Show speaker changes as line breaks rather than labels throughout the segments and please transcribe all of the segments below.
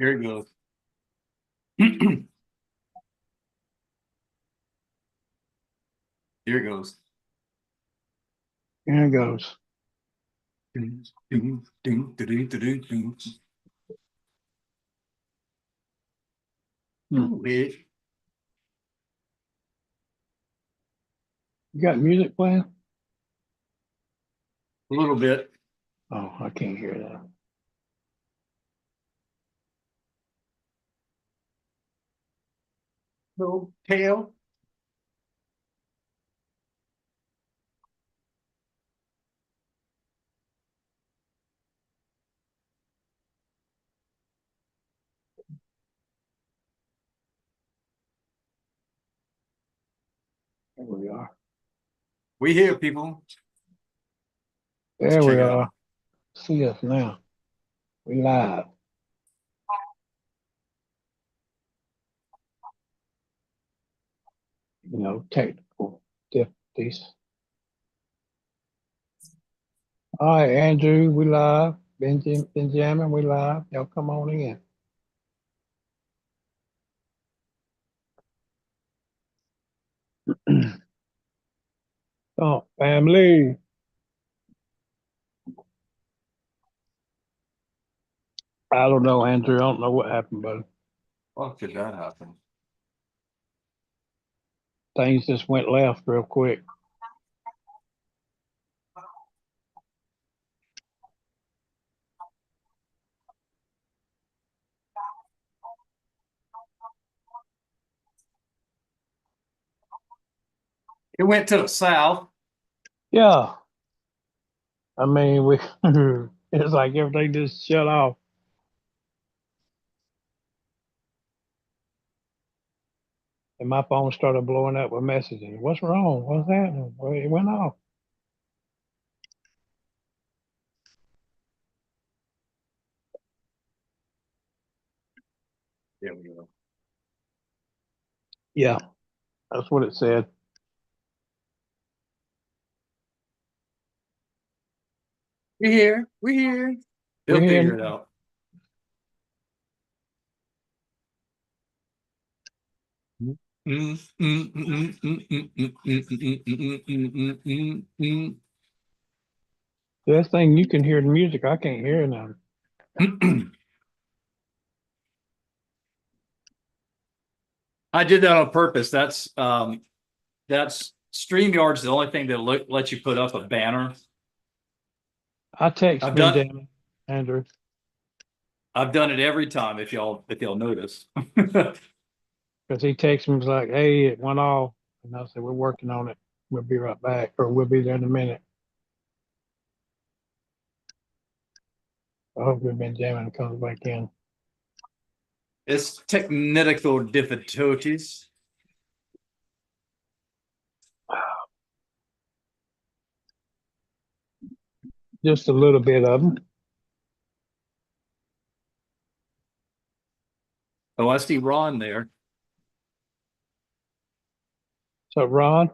Here it goes. Here it goes.
Here it goes.
Ding, ding, ding, ding, ding, ding. Ooh, it.
You got music playing?
A little bit.
Oh, I can't hear that.
No tail.
There we are.
We here, people. Let's
There
check
we
it
are.
out.
See us now. We live. Technical difficulties. All right, Andrew, we live. Benjamin, we live. Y'all come on in. Oh, family. I don't know, Andrew. I don't know what happened, but
What could that happen?
things just went left real quick.
It went to the south.
Yeah. I mean, we it's like everything just shut off. And my phone started blowing up with messages. What's wrong? What's happening? Well, it went off.
There we go.
Yeah, that's what it said.
We here. We here.
We're
They'll
here.
figure it out.
Best thing you can hear the music. I can't hear it now.
I did that on purpose. That's StreamYard's the only thing that lets you put up a banner.
I text
I've done
Benjamin, Andrew,
I've done it every time if y'all notice.
because he texts me, he's like, hey, it went off. And I said, we're working on it. We'll be right back, or we'll be there in a minute. I hope Benjamin comes back in.
It's technical difficulties.
Just a little bit of them.
Oh, I see Ron there.
So, Ron,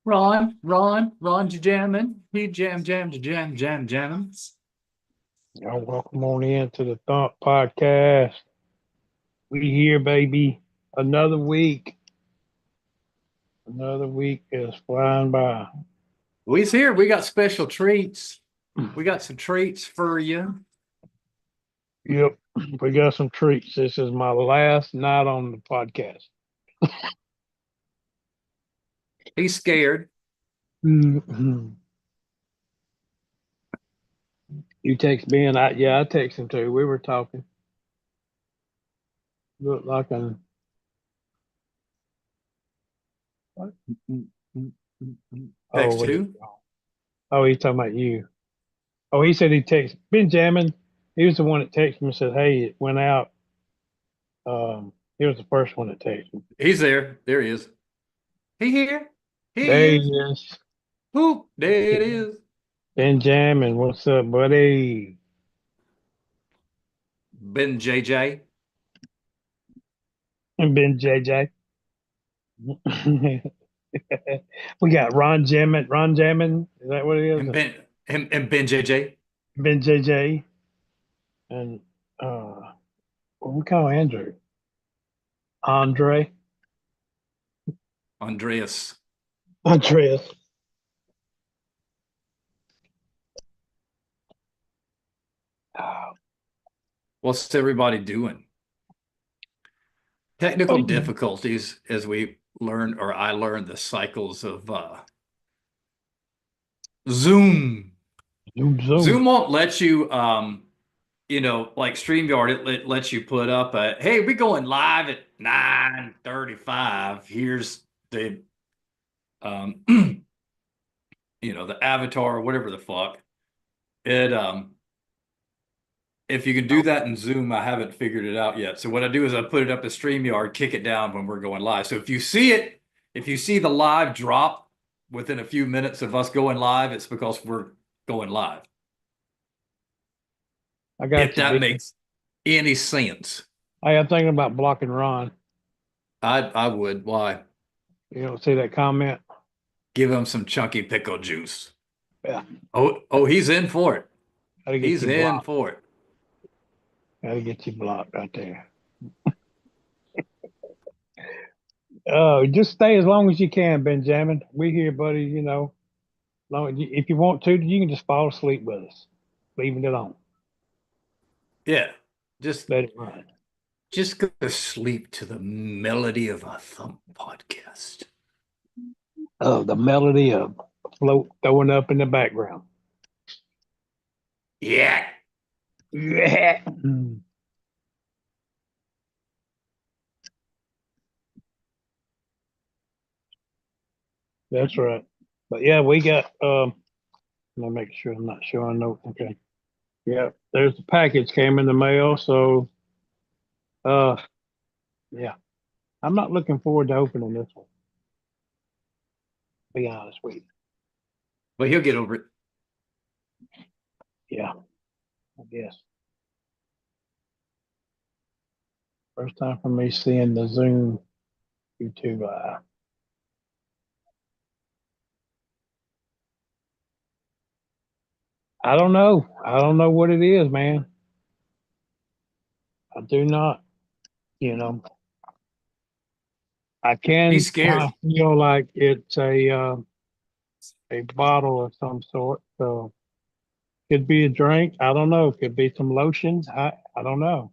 Ron, jamming. He jamming.
y'all welcome on in to the Thought Podcast. We here, baby. Another week. Another week is flying by.
We's here. We got special treats. We got some treats for you.
Yep, we got some treats. This is my last night on the podcast.
He's scared.
Mhm. You text Ben? I text him too. We were talking. Looked like an what? Oh,
Text
was it?
who?
Oh, he's talking about you. Oh, he said he texted Benjamin. He was the one that texted me and said, "Hey, it went out." He was the first one that texted me.
He's there. There he is. He here. He
There he
is.
is.
Whoop. There it is.
Benjamin, what's up, buddy?
Ben JJ.
And Ben JJ. We got Ron Jammin. Ron Jammin. Is that what it is?
And Ben And Ben JJ,
Ben JJ, and what we call Andrew, Andre,
Andreas.
Andreas.
What's everybody doing? Technical difficulties as we learn, or I learned the cycles of Zoom.
Zoom, zoom.
Zoom won't let you, like StreamYard, it lets you put up hey, we're going live at 9:35. Here's the, um, the avatar or whatever the fuck. It, if you can do that in Zoom, I haven't figured it out yet. So what I do is I put it up as StreamYard, kick it down when we're going live. So if you see the live drop within a few minutes of us going live, it's because we're going live.
I got
If
you.
that makes any sense.
I'm thinking about blocking Ron.
I would. Why?
You don't see that comment?
Give him some chunky pickle juice.
Yeah.
Oh, he's in for it.
Gotta get
He's
you
in
blocked.
for it.
Gotta get you blocked right there. Just stay as long as you can, Benjamin. We here, buddy. If you want to, you can just fall asleep with us, leaving it on.
Yeah. Just
Let it run.
just go to sleep to the melody of a thump podcast.
The melody of float throwing up in the background.
Yeah.
Yeah. That's right. But yeah, we got let me make sure I'm not showing no. Okay. Yeah, there's the package came in the mail, so uh yeah. I'm not looking forward to opening this one. Be honest with you.
But he'll get over it.
Yeah, I guess. First time for me seeing the Zoom YouTube live. I don't know. I don't know what it is, man. I do not, you know. I
He's
can kind
scared.
of feel like it's a bottle of some sort. So could be a drink. I don't know. Could be some lotion. I don't know.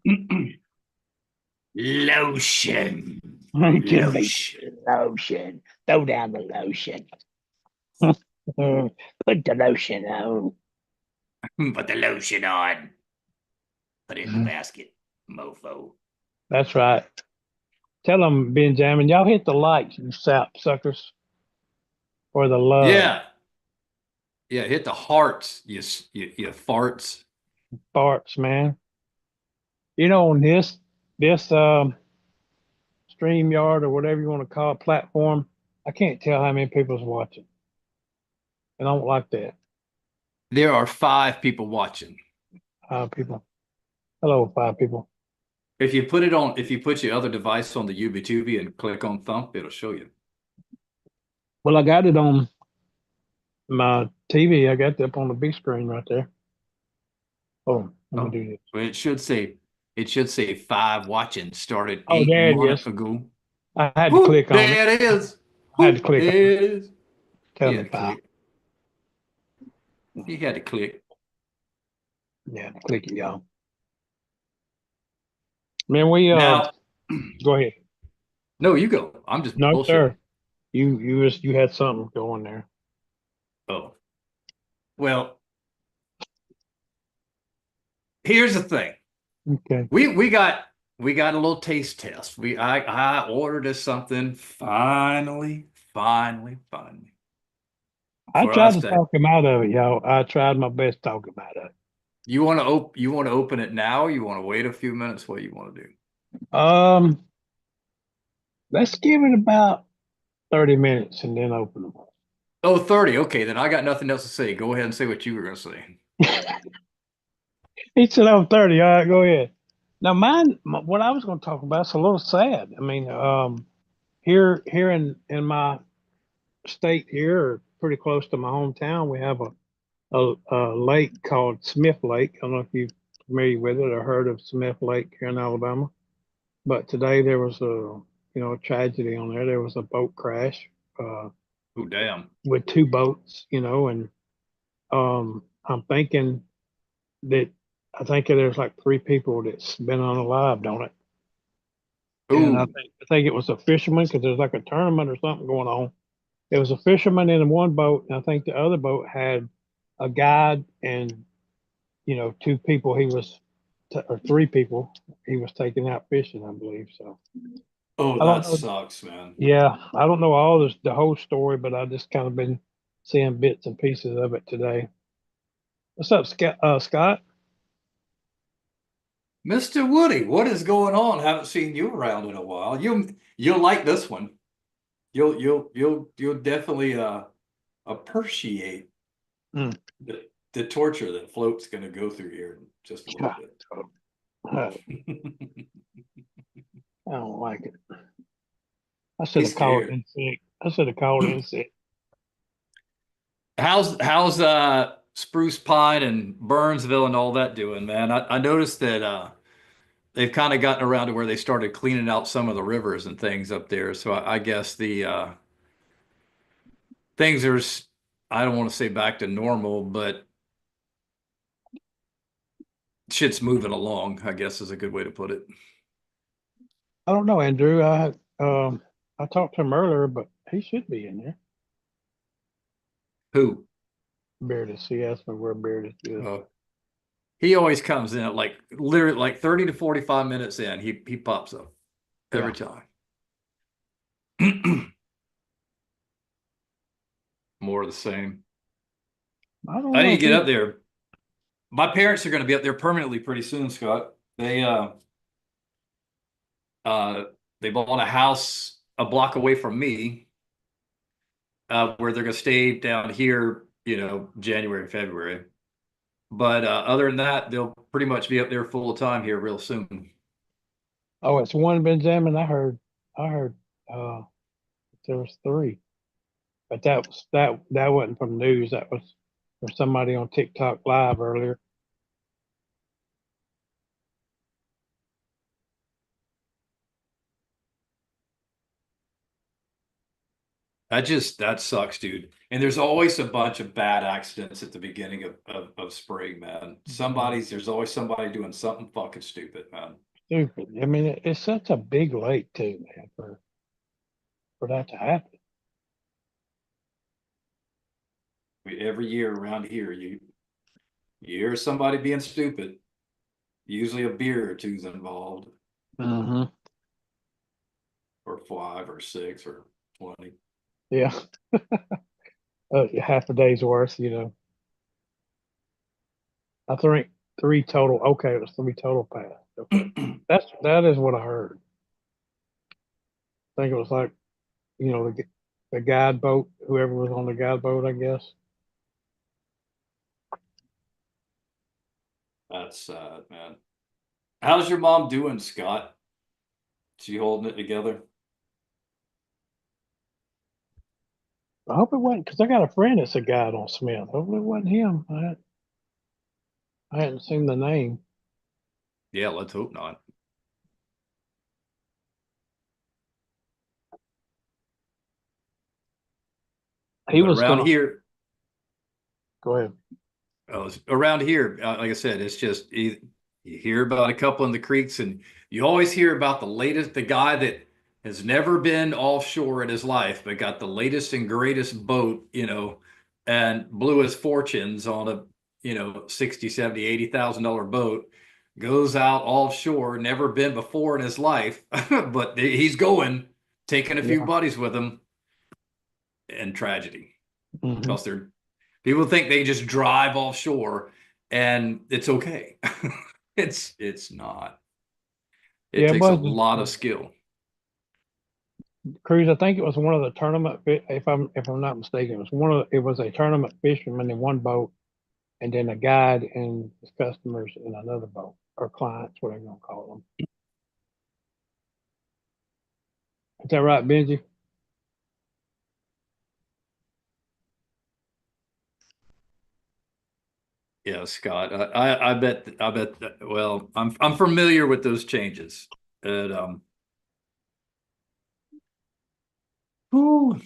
Lotion.
It could be
Lotion.
lotion. Throw down the lotion. Put the lotion on.
Put the lotion on. Put it in the basket, mofo.
That's right. Tell them, Benjamin, y'all hit the likes, you sap suckers, for the love.
Yeah. Yeah, hit the hearts, you farts.
Farts, man. On this StreamYard or whatever you want to call it platform, I can't tell how many people's watching. And I don't like that.
There are 5 people watching.
People. Hello, 5 people.
If you put your other device on the YouTube and click on thump, it'll show you.
Well, I got it on my TV. I got it up on the big screen right there. Oh, let me do this.
Well, it should say 5 watching started
Oh,
8
there it
months
is.
ago.
I had to click on it.
There it is.
I had to click on
There
it.
it is.
Tell
You
me,
had to
pal.
click. You had to click.
Yeah, click it, y'all. Man, we
Now,
go ahead.
no, you go. I'm just
No,
bullshit.
sir. You had something going there.
Oh. Well, here's the thing.
Okay.
We got a little taste test. I ordered us something finally.
I
For
tried
us
to
to,
talk him out of it, y'all. I tried my best to talk him out of it.
you want to open it now? Or you want to wait a few minutes? What do you want to do?
Let's give it about 30 minutes and then open them.
Oh, 30. Okay, then I got nothing else to say. Go ahead and say what you were going to say.
He said, "I'm 30." All right, go ahead. Now, what I was going to talk about is a little sad. I mean, here in my state here, or pretty close to my hometown, we have a lake called Smith Lake. I don't know if you're familiar with it or heard of Smith Lake here in Alabama. But today there was a tragedy on there. There was a boat crash uh,
Oh, damn.
with two boats, and I'm thinking that I think there's like three people that's been unalived on it. And I
Oh,
think I think it was a fisherman because there's like a tournament or something going on. It was a fisherman in one boat, and I think the other boat had a guide and two people or three people he was taking out fishing, I believe. So
oh,
I don't
that
know.
sucks, man.
Yeah, I don't know the whole story, but I just kind of been seeing bits and pieces of it today. What's up, Scott? Scott?
Mr. Woody, what is going on? Haven't seen you around in a while. You'll like this one. You'll definitely appreciate
Mm.
the torture that Float's going to go through here in just a little
Yeah,
bit.
I don't like it. I should
He's
have called
scared.
in sick. I should have called in sick.
How's Spruce Pine and Burnsville and all that doing, man? I noticed that they've kind of gotten around to where they started cleaning out some of the rivers and things up there. So I guess the things are, I don't want to say back to normal, but shit's moving along, I guess is a good way to put it.
I don't know, Andrew. I talked to him earlier, but he should be in there.
Who?
Beardus. He asked me where Beardus is.
Uh, he always comes in at like literally like 30 to 45 minutes in. He pops up every
Yeah.
time. More of the same.
I don't
I
know
need to
if
get
he.
up there. My parents are going to be up there permanently pretty soon, Scott. Uh they bought a house a block away from me, where they're going to stay down here, January, February. But other than that, they'll pretty much be up there full time here real soon.
Oh, it's one Benjamin. I heard. Uh, there was three, but that wasn't from news. That was from somebody on TikTok live earlier.
That sucks, dude. And there's always a bunch of bad accidents at the beginning of spring, man.
Yeah,
There's always somebody doing something fucking stupid, man.
stupid. I mean, it's such a big lake too, man, for that to happen.
Every year around here, you hear somebody being stupid. Usually a beer or two's involved,
Hmm.
or five or six or 20.
Yeah, half a day's worth. I think three total. Okay, it was three total pass. Okay, that is what I heard. I think it was like the guide boat, whoever was on the guide boat, I guess.
That's sad, man. How's your mom doing, Scott? She holding it together?
I hope it wasn't because I got a friend that's a guide on Smith. Hopefully it wasn't him. I hadn't seen the name.
Yeah, let's hope not.
He
But
was
around
gonna
here,
go ahead.
around here, like I said, it's just you hear about a couple in the creeks, and you always hear about the guy that has never been offshore in his life, but got the latest and greatest boat, and blew his fortunes on a, 60, 70, $80,000 boat, goes out offshore, never been before in his life, but he's going, taking a few
Yeah.
buddies with him, and tragedy.
Hmm.
Because people think they just drive offshore and it's okay. It's not. It
Yeah, it
takes a
was
lot of skill.
cruise. I think it was one of the tournament. If I'm not mistaken, it was a tournament fisherman in one boat, and then a guide and his customers in another boat or clients, whatever you want to call them. Is that right, Benji?
Yeah, Scott. I bet well, I'm familiar with those changes. And whew,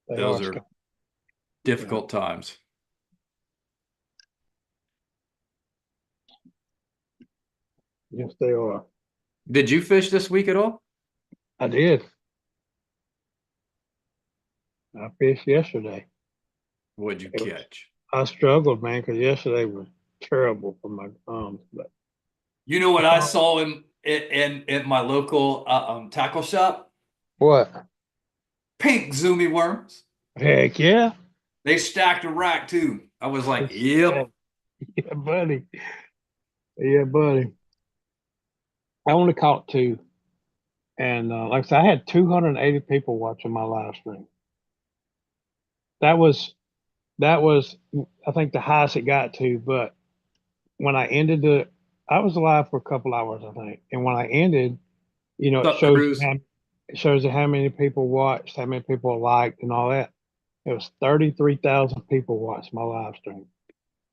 They
those
are
are
Scott. Yeah.
difficult times.
Yes, they are.
Did you fish this week at all?
I did. I fished yesterday.
What'd you
It was,
catch?
I struggled, man, because yesterday was terrible for my thumbs. But
You know
I
what I
found
saw in at my local tackle shop?
what?
Pink zoomy worms.
Heck yeah.
They stacked a rack too. I was like,
It's,
yep.
yeah, buddy. Yeah, buddy. I only caught two. And like I said, I had 280 people watching my live stream. That was that was I think the highest it got to. But when I ended I was live for a couple hours, I think. And when I ended, it
What's up,
shows you
Cruz?
it shows you how many people watched, how many people liked, and all that. It was 33,000 people watched my live stream.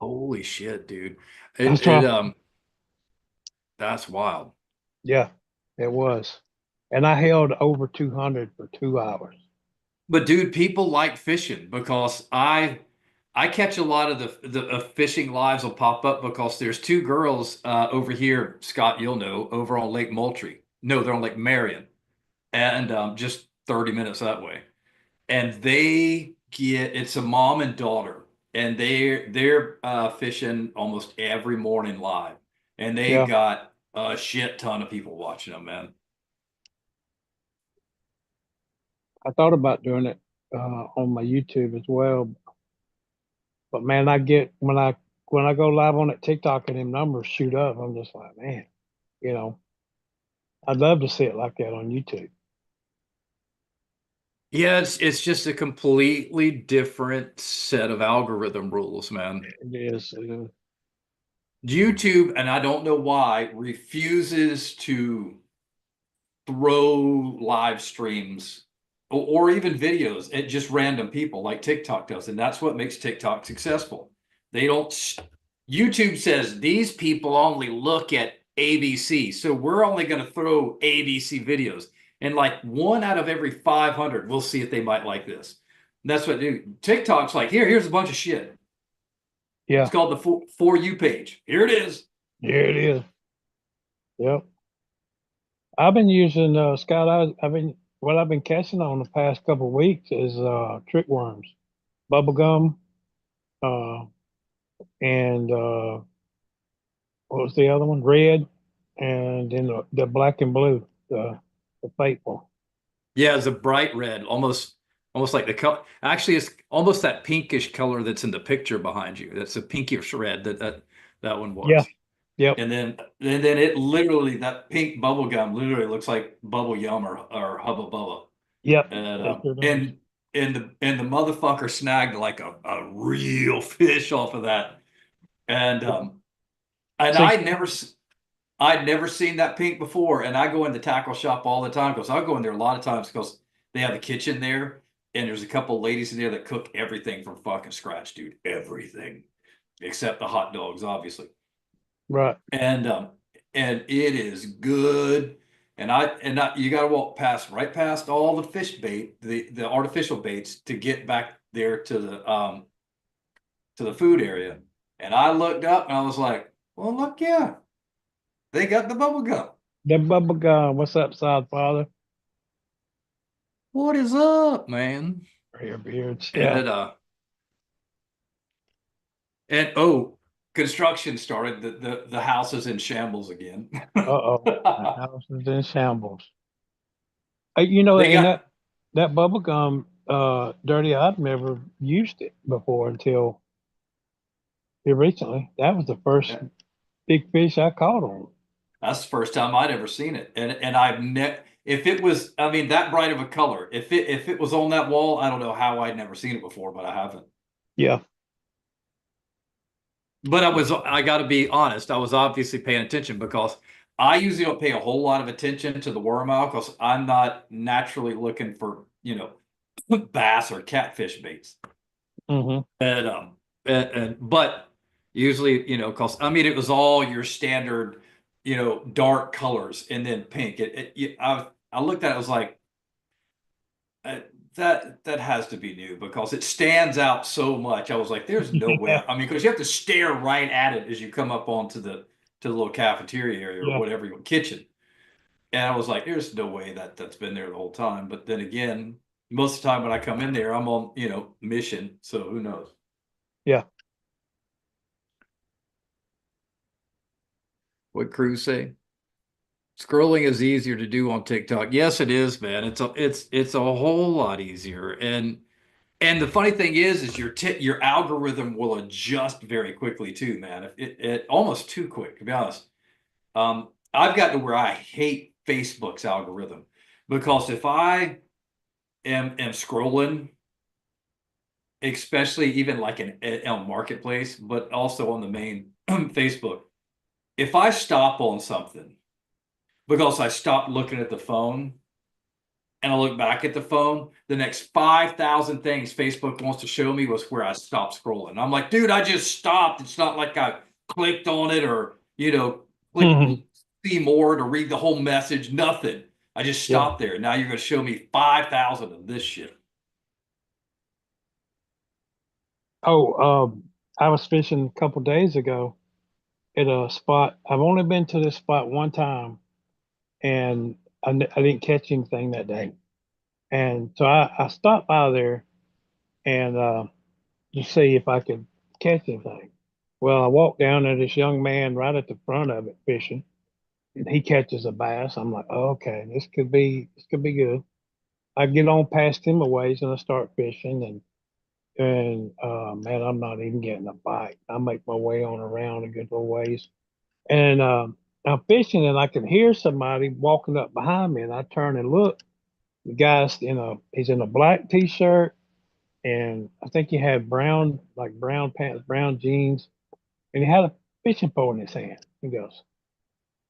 Holy shit, dude.
That's
It
right.
that's wild.
Yeah, it was. And I held over 200 for 2 hours.
But dude, people like fishing because I catch a lot of the fishing lives will pop up because there's two girls over here, Scott, you'll know, over on Lake Moultrie. No, they're on Lake Marion, and just 30 minutes that way. And they get it's a mom and daughter, and they're fishing almost every morning live, and they
Yeah,
got a shit ton of people watching them, man.
I thought about doing it on my YouTube as well. But man, I get when I go live on that TikTok and them numbers shoot up, I'm just like, man, you know, I'd love to see it like that on YouTube.
Yeah, it's just a completely different set of algorithm rules, man.
It is.
YouTube, and I don't know why, refuses to throw live streams or even videos at just random people like TikTok does. And that's what makes TikTok successful. They don't, YouTube says these people only look at ABC. So we're only going to throw ABC videos. And like one out of every 500, we'll see if they might like this. And that's what dude, TikTok's like, here's a bunch of shit. It's
Yeah,
called the For You page. Here it is.
here it is. Yep. I've been using Scott. I've been what I've been catching on the past couple of weeks is trick worms, bubble gum, uh, and what was the other one? Red, and then the black and blue, the faithful.
Yeah, it's a bright red, almost like the color. Actually, it's almost that pinkish color that's in the picture behind you. That's a pinkish red that one
Yeah.
was.
Yep.
And then it literally that pink bubble gum literally looks like bubble yum or hubba bubba.
Yep.
And
It
um,
sure does.
and and the motherfucker snagged like a real fish off of that. And
Yeah.
um and
See,
I'd never seen that pink before, and I go in the tackle shop all the time because I go in there a lot of times because they have a kitchen there, and there's a couple of ladies in there that cook everything from fucking scratch, dude. Everything except the hot dogs, obviously.
right.
And it is good. And you got to walk right past all the fish bait, the artificial baits to get back there to the food area. And I looked up and I was like, well, look, yeah, they got the bubble gum.
That bubble gum. What's up, side father?
What is up, man?
Your beards. Yeah.
And and oh, construction started. The house is in shambles again.
Uh-oh. The house is in shambles.
They
And
got
that bubble gum, dirty, I've never used it before until here recently. That was the first big fish I caught on.
that's the first time I'd ever seen it. And I've never if it was I mean that bright of a color, if it was on that wall, I don't know how I'd never seen it before, but I haven't.
Yeah.
But I got to be honest, I was obviously paying attention because I usually don't pay a whole lot of attention to the worm owl because I'm not naturally looking for, bass or catfish baits.
Hmm.
And but usually, cause I mean, it was all your standard, dark colors and then pink. I looked at it, I was like, uh, that has to be new because it stands out so much. I was like, there's
Yeah,
nowhere. I mean, because you have to stare right at it as you come up onto the little cafeteria area or
yeah.
whatever kitchen. And I was like, there's no way that's been there the whole time. But then again, most of the time when I come in there, I'm on, mission. So who knows?
Yeah.
What crews say? Scrolling is easier to do on TikTok. Yes, it is, man. It's a whole lot easier. And the funny thing is your algorithm will adjust very quickly too, man. If it almost too quick, to be honest. I've gotten to where I hate Facebook's algorithm because if I am scrolling, especially even like on Marketplace, but also on the main Facebook, if I stop on something because I stopped looking at the phone and I look back at the phone, the next 5,000 things Facebook wants to show me was where I stopped scrolling. I'm like, dude, I just stopped. It's not like I clicked on it or, clicked
Hmm.
see more to read the whole message, nothing. I just
Yeah.
stopped there. Now you're going to show me 5,000 of this shit.
Oh, I was fishing a couple days ago at a spot. I've only been to this spot one time, and I didn't catch anything that day. And so I stopped by there and to see if I could catch anything. Well, I walked down there, this young man right at the front of it fishing, and he catches a bass. I'm like, oh, okay, this could be good. I get on past him a ways and I start fishing, and man, I'm not even getting a bite. I make my way on around a good little ways, and I'm fishing, and I can hear somebody walking up behind me, and I turn and look. The guy's he's in a black t-shirt, and I think he had brown pants, brown jeans, and he had a fishing pole in his hand. He goes,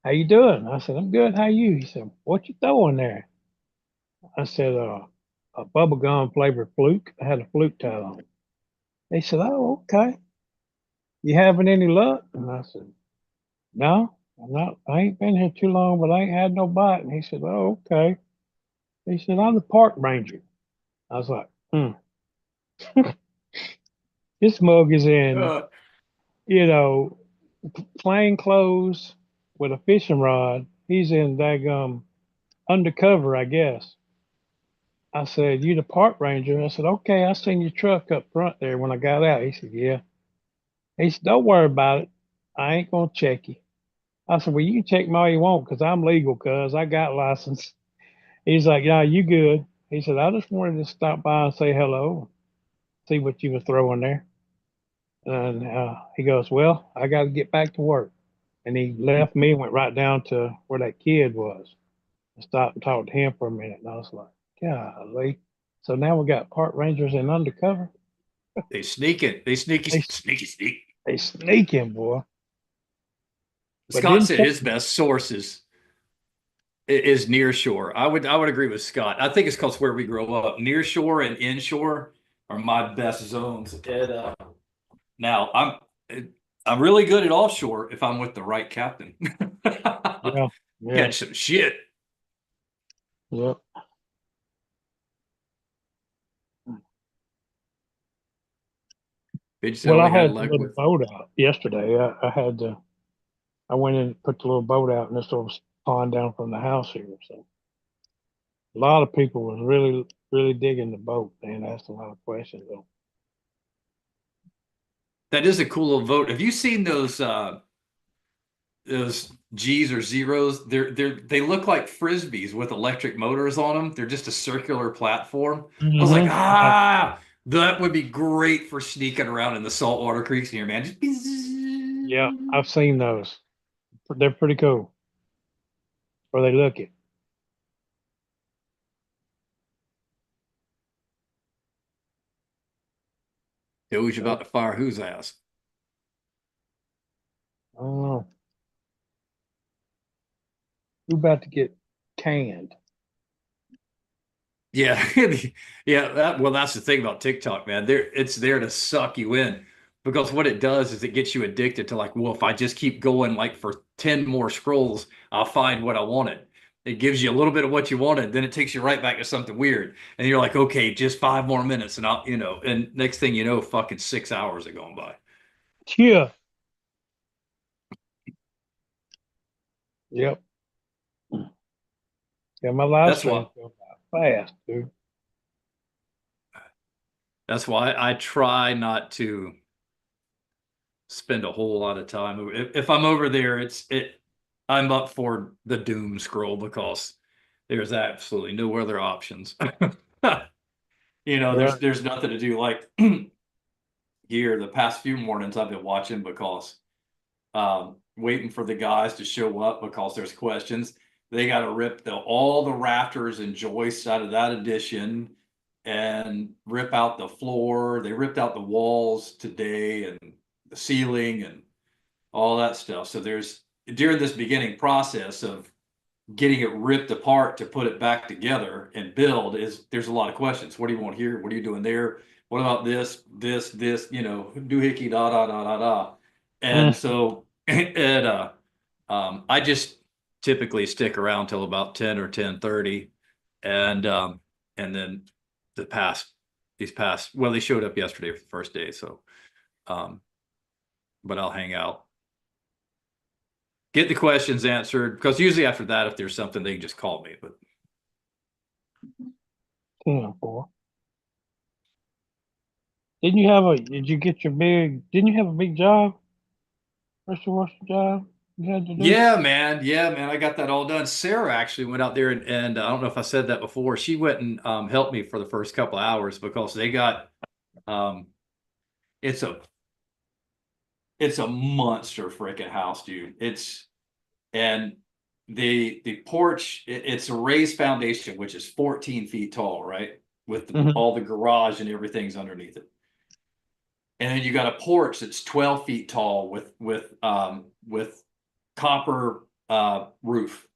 "How you doing?" I said, "I'm good. How you?" He said, "What you throwing there?" I said, "A bubble gum flavored fluke." I had a fluke tied on. He said, "Oh, okay. You having any luck?" And I said, "No, I'm not. I ain't been here too long, but I ain't had no bite." And he said, "Oh, okay." He said, "I'm the park ranger." I was like, this mug is in,
Uh,
you know, plain clothes with a fishing rod. He's in daggum undercover, I guess. I said, "You the park ranger?" I said, "Okay, I seen your truck up front there when I got out." He said, "Yeah." He said, "Don't worry about it. I ain't gonna check you." I said, "Well, you can check me all you want, cause I'm legal, cause I got license." He's like, "Yeah, you good." He said, "I just wanted to stop by and say hello, see what you was throwing there." And he goes, "Well, I got to get back to work." And he left me and went right down to where that kid was. I stopped and talked to him for a minute. And I was like, golly. So now we got park rangers in undercover.
they sneak it. They sneaky,
They,
sneaky, sneak.
they sneaking, boy. But
Scott
didn't
said
check.
his best sources is near shore. I would agree with Scott. I think it's because where we grow up, near shore and inshore are my best zones. And now I'm really good at offshore if I'm with the right captain.
Yeah, yeah,
Catch some shit.
yeah.
Bitch said
Well, I
only had
had the
luck
little
with.
boat out yesterday. I went in and put the little boat out in this little pond down from the house here. So a lot of people was really, really digging the boat and asked a lot of questions. Though.
That is a cool little vote. Have you seen those G's or zeros? They look like frisbees with electric motors on them. They're just a circular platform. I was like,
Mm-hmm.
that would be great for sneaking around in the saltwater creeks here, man. Just
Yeah, I've seen those. They're pretty cool. Or they look it.
who's
Uh,
about to fire whose ass?
I don't know. Who about to get canned?
Yeah, yeah. Well, that's the thing about TikTok, man. It's there to suck you in. because what it does is it gets you addicted to like, well, if I just keep going like for 10 more scrolls, I'll find what I wanted. It gives you a little bit of what you wanted, then it takes you right back to something weird. And you're like, okay, just 5 more minutes and I'll, and next thing you know, fucking 6 hours are going by.
Yeah. Yep. Yeah, my live
That's
streams
why
go by fast, dude.
that's why I try not to spend a whole lot of time. If I'm over there, I'm up for the doom scroll because there's absolutely no other options.
Yeah.
There's nothing to do. Like here, the past few mornings I've been watching because waiting for the guys to show up because there's questions. They got to rip all the rafters and joists out of that addition and rip out the floor. They ripped out the walls today and the ceiling and all that stuff. So there's during this beginning process of getting it ripped apart to put it back together and build there's a lot of questions. What do you want here? What are you doing there? What about this, doohickey, da, da, da, da, da. And
Mm.
so, I just typically stick around till about 10 or 10:30. And then the past, well, they showed up yesterday for the first day. So, um, but I'll hang out, get the questions answered because usually after that, if there's something, they can just call me. But
10 4. Did you get didn't you have a big job? Pressure washer job you had to do?
yeah, man. Yeah, man. I got that all done. Sarah actually went out there and I don't know if I said that before. She went and helped me for the first couple of hours because they got um, it's a monster freaking house, dude. And the porch, it's a raised foundation, which is 14 feet tall, right? With
Hmm.
all the garage and everything's underneath it. And then you got a porch that's 12 feet tall with copper roof.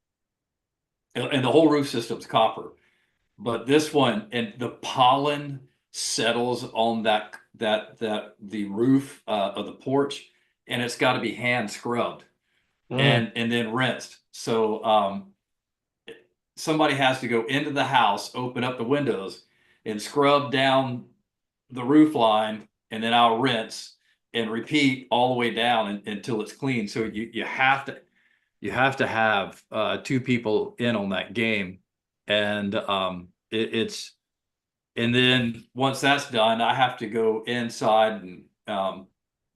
And the whole roof system's copper. But this one and the pollen settles on that the roof of the porch, and it's got to be hand scrubbed
Mm.
and then rinsed. So somebody has to go into the house, open up the windows, and scrub down the roof line, and then I'll rinse and repeat all the way down until it's clean. So you have to have two people in on that game, and it's and then once that's done, I have to go inside and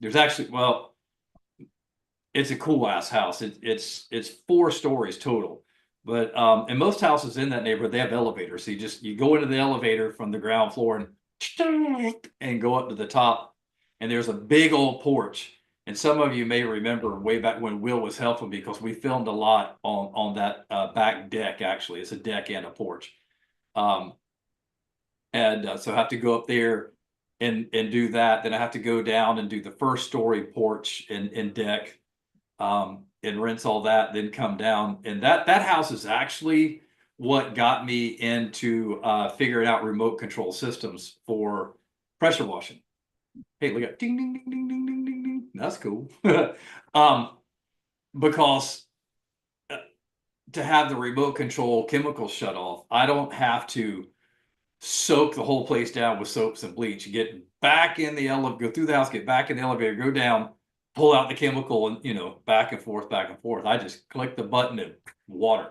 there's actually well, it's a cool ass house. It's 4 stories total, but in most houses in that neighborhood they have elevators. So you go into the elevator from the ground floor and go up to the top, and there's a big old porch. And some of you may remember way back when Will was helping me because we filmed a lot on that back deck. Actually, it's a deck and a porch. Um, and so I have to go up there and do that. Then I have to go down and do the first story porch and deck, and rinse all that. Then come down, and that house is actually what got me into figuring out remote control systems for pressure washing. Hey, look at ding ding ding ding ding ding ding ding. That's cool. um, because to have the remote control chemical shut off, I don't have to soak the whole place down with soaps and bleach. You get back in the elevator, go through the house, get back in the elevator, go down, pull out the chemical, and back and forth, back and forth. I just click the button and water.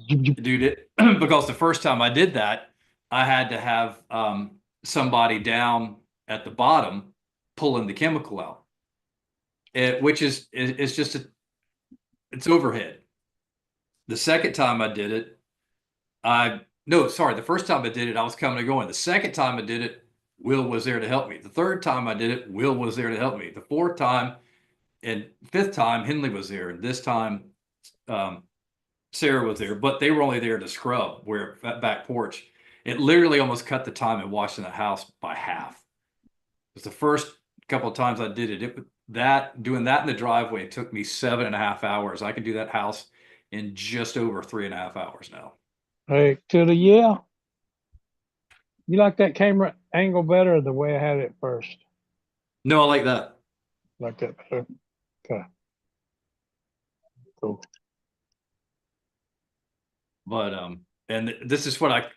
Dude, because the first time I did that, I had to have somebody down at the bottom pulling the chemical out, which is it's just it's overhead. The second time I did it, I no, sorry. The first time I did it, I was coming and going. The second time I did it, Will was there to help me. The third time I did it, Will was there to help me. The fourth time and fifth time, Henley was there. And this time, um, Sarah was there, but they were only there to scrub where that back porch. It literally almost cut the time in washing the house by half. It was the first couple of times I did it. Doing that in the driveway took me 7.5 hours. I can do that house in just over 3.5 hours now.
Hey, to the yeah. You like that camera angle better or the way I had it first?
No, I like that.
Like that better? Okay, cool.
But and this is what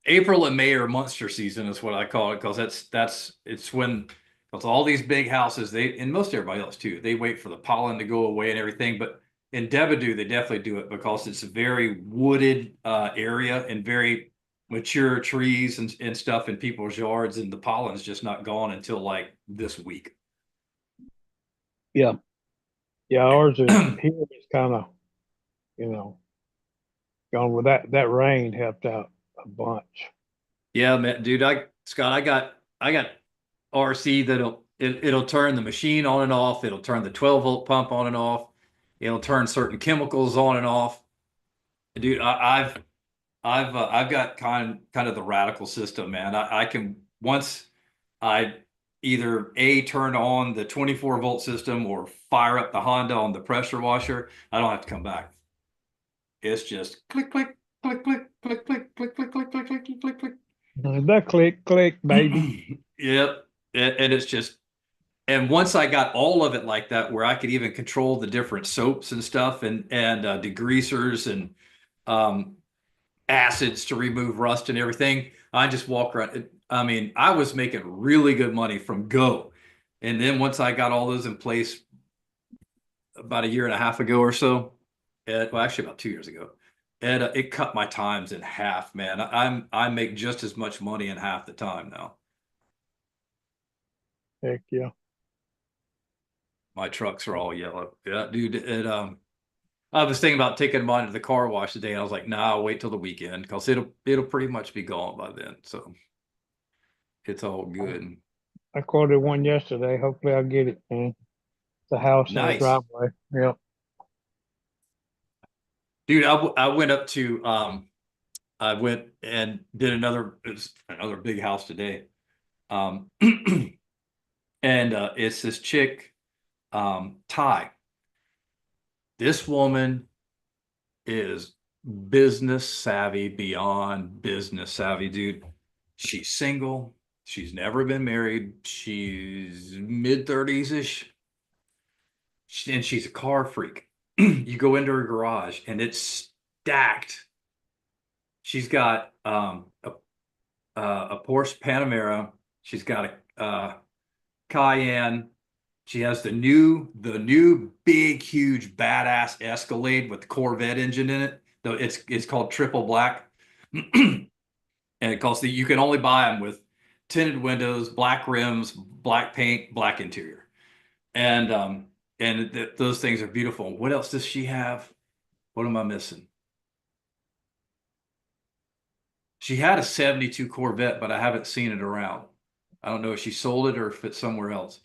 April and May are monster season is what I call it because it's when because all these big houses and most everybody else too they wait for the pollen to go away and everything. But in Devido they definitely do it because it's a very wooded area and very mature trees and stuff in people's yards, and the pollen's just not gone until like this week.
Yeah, yeah. Ours is here is kind of, you know, gone with that rain helped out a bunch.
Yeah, man, dude, Scott, I got RC it'll turn the machine on and off. It'll turn the 12-volt pump on and off. It'll turn certain chemicals on and off. Dude, I've got kind of the radical system, man. I can once I either A turn on the 24-volt system or fire up the Honda on the pressure washer, I don't have to come back. It's just click click click click click click click click click click click click click.
The click, click, baby.
Yep. And it's just, and once I got all of it like that, where I could even control the different soaps and stuff and degreasers and um, acids to remove rust and everything, I just walk around. I mean, I was making really good money from go. And then once I got all those in place about a year and a half ago or so, well, actually about 2 years ago, and it cut my times in half, man. I make just as much money in half the time now.
Heck yeah.
My trucks are all yellow. Yeah, dude. I was thinking about taking mine to the car wash today, and I was like, nah, I'll wait till the weekend because it'll pretty much be gone by then. So it's all good.
I quoted one yesterday. Hopefully I'll get it, man. The house and the
Nice.
driveway. Yep.
Dude, I went up to I went and did another big house today. Um and it's this chick, Ty. This woman is business savvy beyond business savvy, dude. She's single. She's never been married. She's mid 30s ish. And she's a car freak. You go into her garage and it's stacked. She's got a Porsche Panamera. She's got a Cayenne. She has the new big huge badass Escalade with the Corvette engine in it. Though it's called triple black, and it costs you can only buy them with tinted windows, black rims, black paint, black interior, and those things are beautiful. What else does she have? What am I missing? She had a 72 Corvette, but I haven't seen it around. I don't know if she sold it or if it's somewhere else.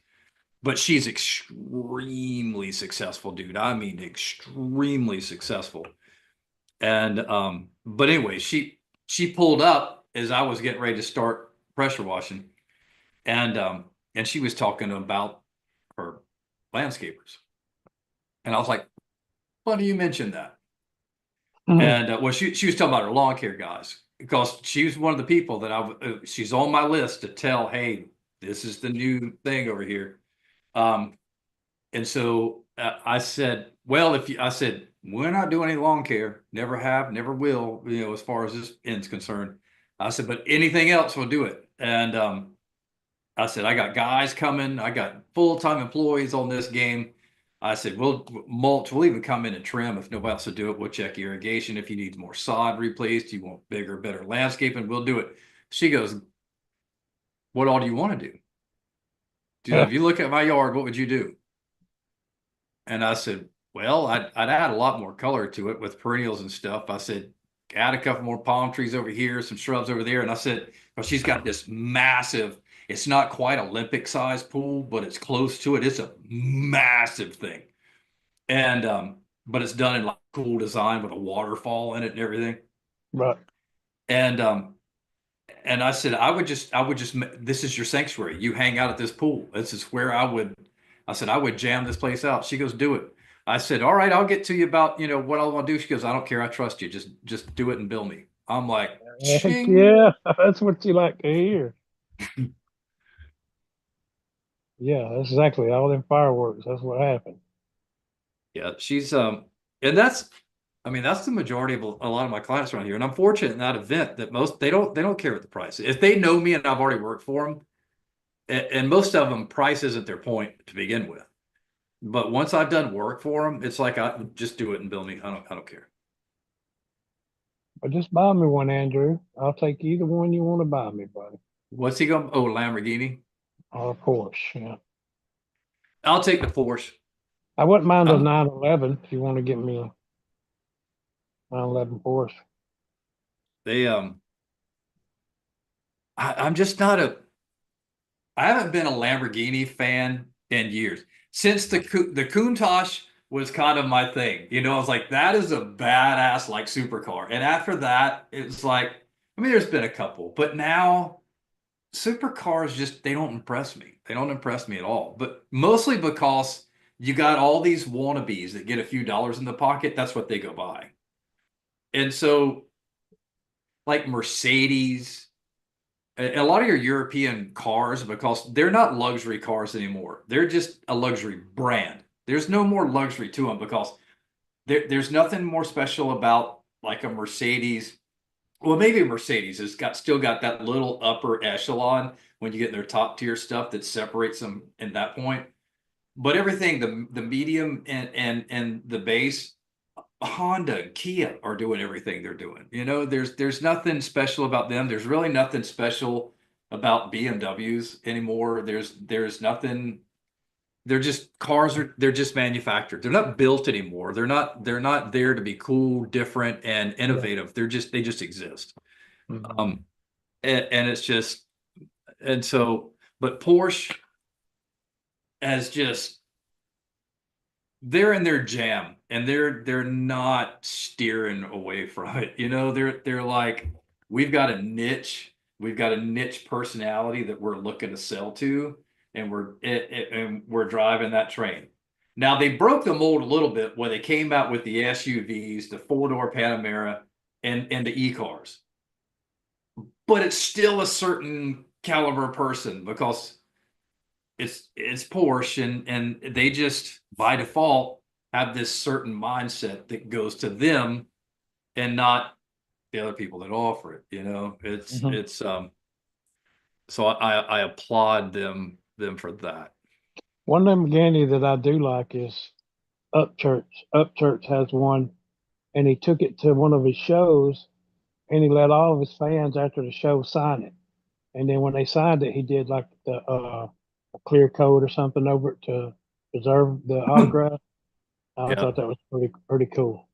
But she's extremely successful, dude. I mean, extremely successful. And but anyway, she pulled up as I was getting ready to start pressure washing, and she was talking about her landscapers, and I was like, "Funny you mentioned that." And well, she was talking about her lawn care guys because she was one of the people that she's on my list to tell, "Hey, this is the new thing over here." Um, And so I said, well, I said, we're not doing any lawn care, never have, never will, as far as this end's concerned. I said, but anything else, we'll do it. And I said, I got guys coming, I got full-time employees on this game. I said, we'll mulch, we'll even come in and trim if nobody else will do it. We'll check irrigation. If you need more sod replaced, you want bigger, better landscaping, we'll do it. She goes, what all do you want to do? Dude, if you look at my yard, what would you do? And I said, well, I'd add a lot more color to it with perennials and stuff. I said, add a couple more palm trees over here, some shrubs over there. And I said, well, she's got this massive, it's not quite Olympic size pool, but it's close to it. It's a massive thing. And, but it's done in like cool design with a waterfall in it and everything.
Right.
And, and I would just, this is your sanctuary. You hang out at this pool. This is where I said, I would jam this place out. She goes, do it. I said, all right, I'll get to you about, what I want to do. She goes, I don't care. I trust you. Just do it and bill me. I'm like,
Heck
ching.
yeah. That's what you like to hear. Yeah, that's exactly all them fireworks. That's what happened.
Yeah, she's and that's I mean that's the majority of a lot of my clients around here. And I'm fortunate in that event that most they don't care what the price is. If they know me and I've already worked for them, and most of them price isn't their point to begin with. But once I've done work for them, it's like I just do it and bill me. I don't care.
But just buy me one, Andrew. I'll take either one you want to buy me, buddy.
What's he going? Oh, Lamborghini.
Or Porsche. Yeah.
I'll take the Porsche.
I wouldn't mind a
I'm
911 if you want to get me a 911 Porsche.
they I'm just not a I haven't been a Lamborghini fan in years. Since the Countach was kind of my thing. You know, I was like, that is a badass like supercar. And after that, it's like, I mean, there's been a couple, but now supercars just they don't impress me. They don't impress me at all. But mostly because you got all these wannabes that get a few dollars in the pocket, that's what they go buy. And so like Mercedes, a lot of your European cars, because they're not luxury cars anymore. They're just a luxury brand. There's no more luxury to them because there's nothing more special about like a Mercedes. Well, maybe a Mercedes has got still got that little upper echelon when you get their top tier stuff that separates them in that point. But everything, the medium and the base, Honda and Kia are doing everything they're doing. You know, there's nothing special about them. There's really nothing special about BMWs anymore. There's nothing. They're just cars are they're just manufactured. They're not built anymore. They're not there to be cool, different, and
Yeah.
innovative. They just exist.
Mhm.
Um, and it's just and so, but Porsche has just they're in their jam and they're not steering away from it. You know, they're like, we've got a niche personality that we're looking to sell to, and we're driving that train. Now they broke the mold a little bit when they came out with the SUVs, the four-door Panamera, and the e-cars. But it's still a certain caliber person because it's Porsche and they just by default have this certain mindset that goes to them and not the other people that offer it. You know,
Mhm.
it's so I applaud them for that.
One Lamborghini that I do like is Upchurch. Upchurch has one, and he took it to one of his shows, and he let all of his fans after the show sign it. And then when they signed it, he did like the a clear coat or something over it to preserve the autograph. I
Yeah,
thought that was pretty cool.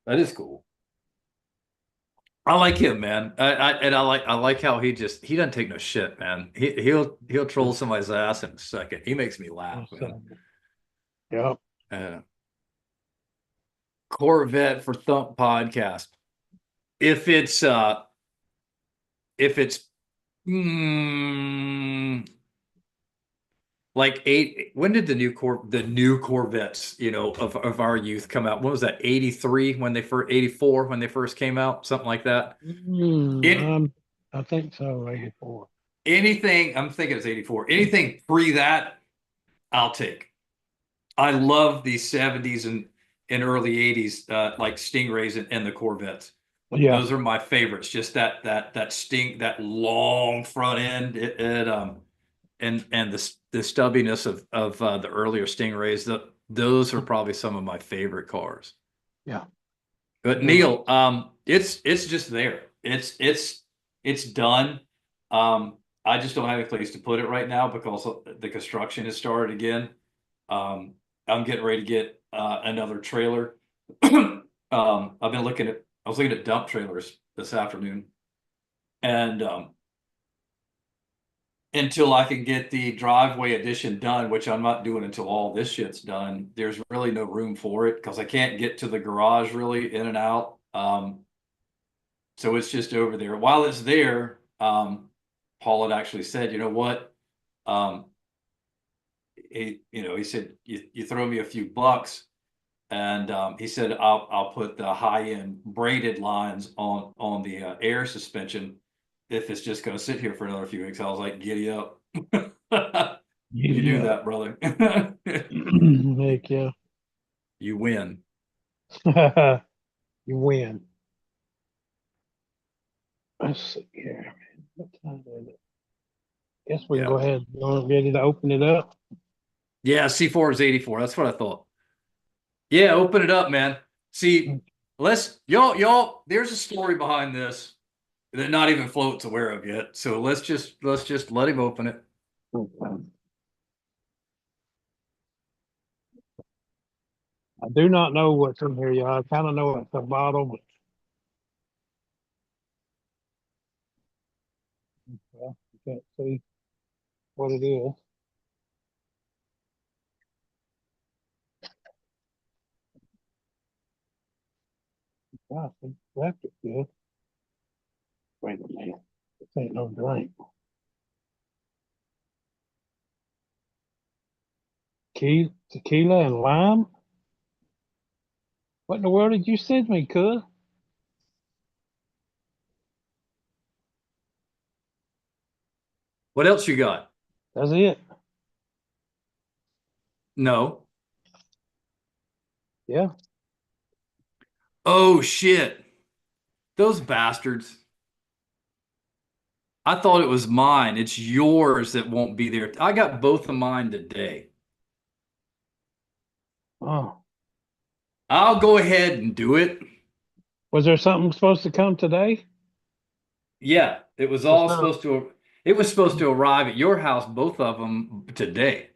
that is cool. I like him, man. I like how he doesn't take no shit, man. He'll troll somebody's ass in a second. He makes me laugh, man.
So, yeah.
Uh, Corvette for Thump podcast. If it's if it's mm, like eight, when did the new Corvettes, you know, of our youth come out? What was that? 83 when they first 84 when they first came out, something like that.
Mm,
It
I think so. 84.
anything, I'm thinking it's 84. Anything pre that, I'll take. I love the 70s and early 80s like Stingrays and the Corvettes.
Yeah.
Those are my favorites. Just that long front end, and the stubbiness of the earlier Stingrays. Those are probably some of my favorite cars.
Yeah.
But
Yeah.
Neil, it's just there. It's done. I just don't have a place to put it right now because the construction has started again. Um, I'm getting ready to get another trailer. I was looking at dump trailers this afternoon, and until I can get the driveway addition done, which I'm not doing until all this shit's done, there's really no room for it because I can't get to the garage really in and out. So it's just over there. While it's there, Paul had actually said, you know what? Um, he said, you throw me a few bucks. And he said, I'll put the high end braided lines on the air suspension if it's just going to sit here for another few weeks. I was like, giddy up. You knew that, brother.
Heck yeah.
You win.
You win. Let's see here. What time is it? Guess we can
Yeah.
go ahead and ready to open it up.
Yeah, C4 is 84. That's what I thought. Yeah, open it up, man. See, let's y'all, there's a story behind this that not even Float's aware of yet. So let's just let him open it.
Okay. I do not know what's in here, y'all. I kind of know it's a bottle, but well, you can't see what it is. Wow, they wrapped it good. Wait a minute. This ain't no drink. Tequila and lime? What in the world did you send me, cuz?
What else you got?
That's it.
No.
Yeah.
Oh shit. Those bastards. I thought it was mine. It's yours that won't be there. I got both of mine today.
Oh.
I'll go ahead and do it.
Was there something supposed to come today?
Yeah, it was
What's
all
up?
supposed to arrive at your house, both of them today.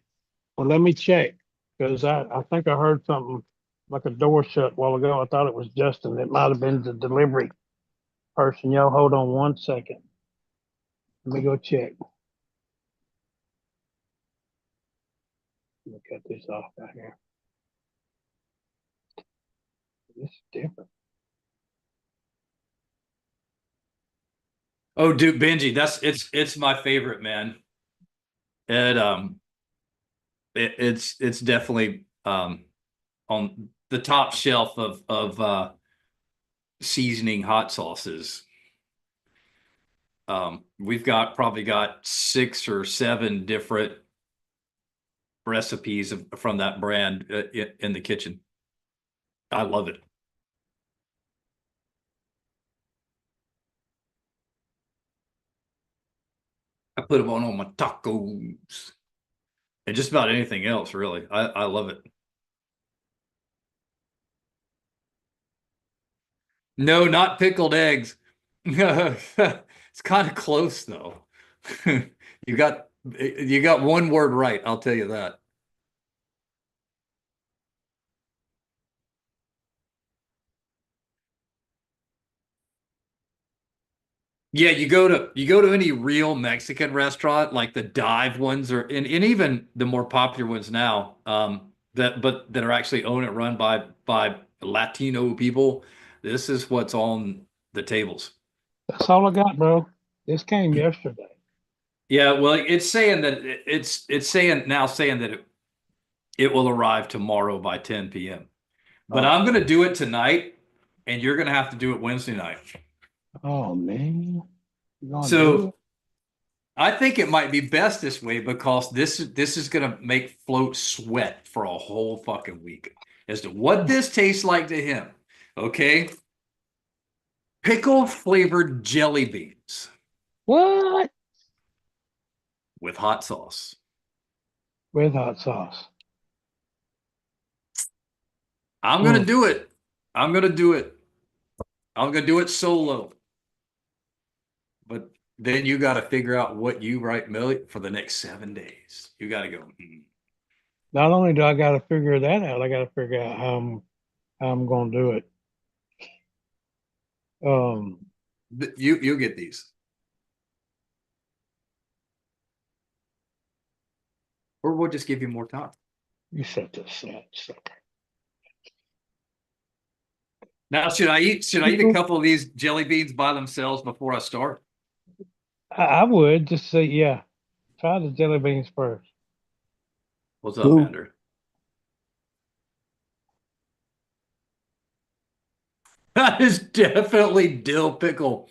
Well, let me check because I think I heard something like a door shut a while ago. I thought it was Justin. It might have been the delivery person. Y'all hold on 1 second. Let me go check. Let me cut this off right here. This is different.
Oh, Duke Benji, it's my favorite, man. It it's definitely on the top shelf of seasoning hot sauces. We've probably got 6 or 7 different recipes from that brand in the kitchen. I love it. I put them on all my tacos and just about anything else, really. I love it. No, not pickled eggs. It's kind of close though. You got you got one word right, I'll tell you that. Yeah, you go to any real Mexican restaurant, like the dive ones or and even the more popular ones now, that are actually owned and run by Latino people. This is what's on the tables.
That's all I got, bro. This came yesterday.
Yeah, well, it's saying that it's saying that it will arrive tomorrow by 10 p.m. But
Oh,
I'm gonna do it tonight, and you're gonna have to do it Wednesday night.
oh man, you gonna do
So
it?
I think it might be best this way because this is gonna make Float sweat for a whole fucking week as to what this tastes like to him. Okay, pickle flavored jelly beans
What?
with hot sauce.
With hot sauce.
I'm gonna
Mm.
do it. I'm gonna do it. I'm gonna do it solo. But then you got to figure out what you write Millie for the next 7 days. You got to go.
Not only do I got to figure that out, I got to figure out how I'm gonna do it. Um,
You'll get these, or we'll just give you more time.
you set this up. So.
Now, should I eat a couple of these jelly beans by themselves before I start?
I would just say, yeah, try the jelly beans first.
What's up, Andrew? That is definitely dill pickle.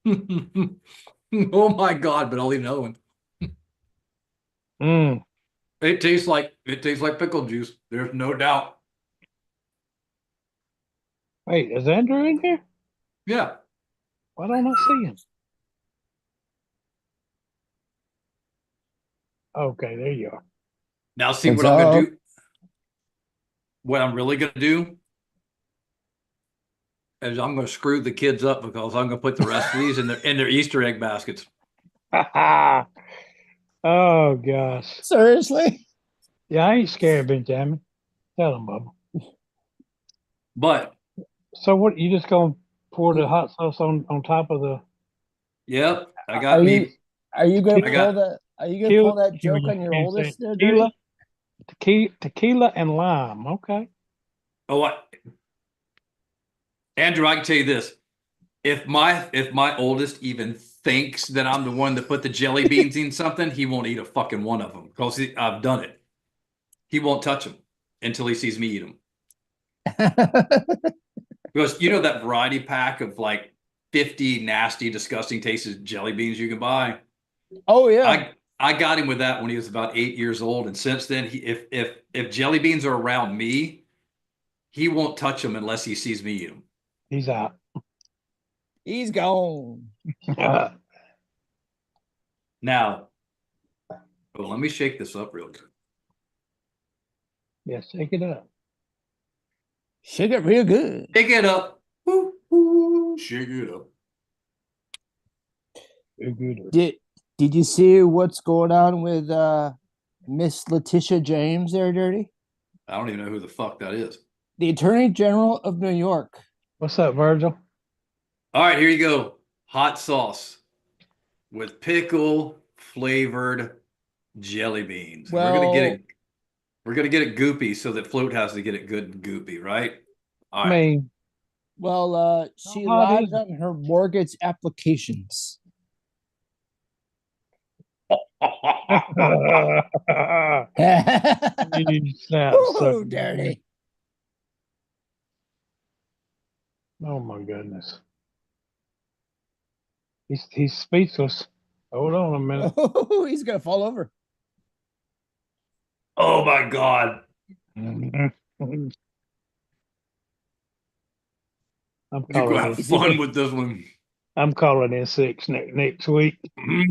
Oh my God, but I'll leave another one.
Mm.
It tastes like pickle juice. There's no doubt.
Wait, is Andrew in here?
Yeah.
Why don't I see him? Okay, there you are.
Now see
What's
what I'm gonna
up?
do. What I'm really gonna do is I'm gonna screw the kids up because I'm gonna put the rest of these in their Easter egg baskets.
Oh gosh.
Seriously?
Yeah, I ain't scared, Benjamin. Tell him, Bubba.
But
So what? You just gonna pour the hot sauce on top of the
yep, I
Are
got
you
me.
are you gonna
I
pull
got
that? Are you gonna
tequila?
pull that joke on your
You say
oldest there,
tequila,
Dirty?
tequila and lime. Okay.
oh what Andrew, I can tell you this. If my oldest even thinks that I'm the one that put the jelly beans in something, he won't eat a fucking one of them because I've done it. He won't touch them until he sees me eat them. Because you know that variety pack of like 50 nasty, disgusting tasted jelly beans you can buy.
Oh yeah.
I got him with that when he was about 8 years old, and since then, if jelly beans are around me, he won't touch them unless he sees me eat them.
He's out.
He's gone.
Now, oh, let me shake this up real quick.
Yeah, shake it up.
Shake it real good.
Shake it up. Woo, woo, shake it up.
Good.
Did you see what's going on with Miss Letitia James there, Dirty?
I don't even know who the fuck that is.
The Attorney General of New York.
What's up, Virgil?
All right, here you go. Hot sauce with pickle flavored jelly beans.
Well,
we're gonna get it goopy so that Float has to get it good and goopy, right? All
I
right.
mean,
she
How hot
lied
is it?
on her mortgage applications.
you snap,
Ooh,
sucker.
Dirty.
Oh my goodness. He's speechless. Hold on a minute.
Oh, he's gonna fall over.
Oh my God.
I'm
You go
calling
have
it.
fun with this one.
I'm calling in six next week. I'm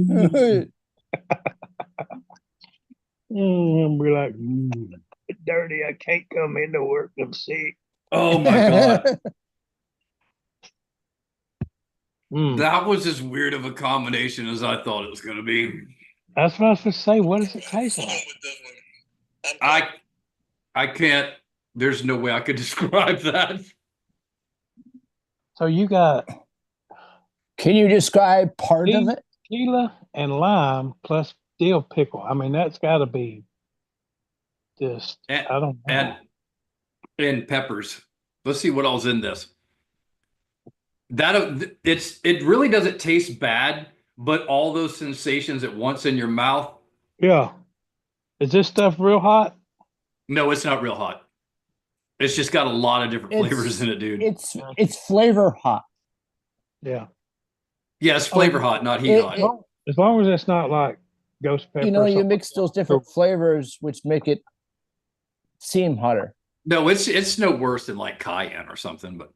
be like, dirty. I can't come into work. I'm sick.
Oh my God.
Mm.
That was as weird of a combination as I thought it was going to be.
That's what I was going to say. What does it taste like?
I can't. There's no way I could describe that.
So you got
Can you describe part of it?
tequila and lime plus dill pickle. I mean, that's got to be just,
And,
I don't know.
and peppers. Let's see what else in this. It really doesn't taste bad, but all those sensations at once in your mouth.
Yeah. Is this stuff real hot?
No, it's not real hot. It's just got a lot of different flavors in it, dude.
It's flavor hot.
Yeah.
Yeah, it's flavor hot, not heat hot.
As long as it's not like ghost pepper.
You know,
or
you
something
mix
like
those
that.
different flavors, which make it seem hotter.
No, it's no worse than like cayenne or something, but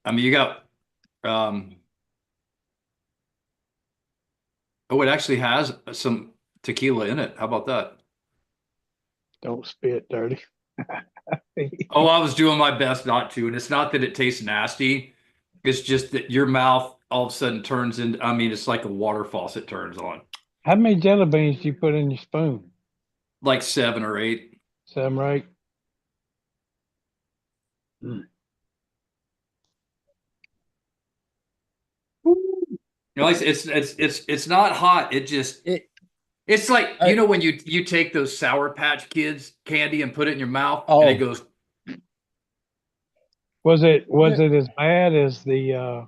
I mean you got oh, it actually has some tequila in it. How about that?
Don't spit dirty.
Oh, I was doing my best not to, and it's not that it tastes nasty. It's just that your mouth all of a sudden turns into, I mean, it's like a water faucet turns on.
How many jelly beans do you put in your spoon?
Like 7 or 8.
7 or 8?
You know, it's not hot. It's like, you know, when you take those Sour Patch Kids candy and put it in your mouth and it goes.
Was it as bad as the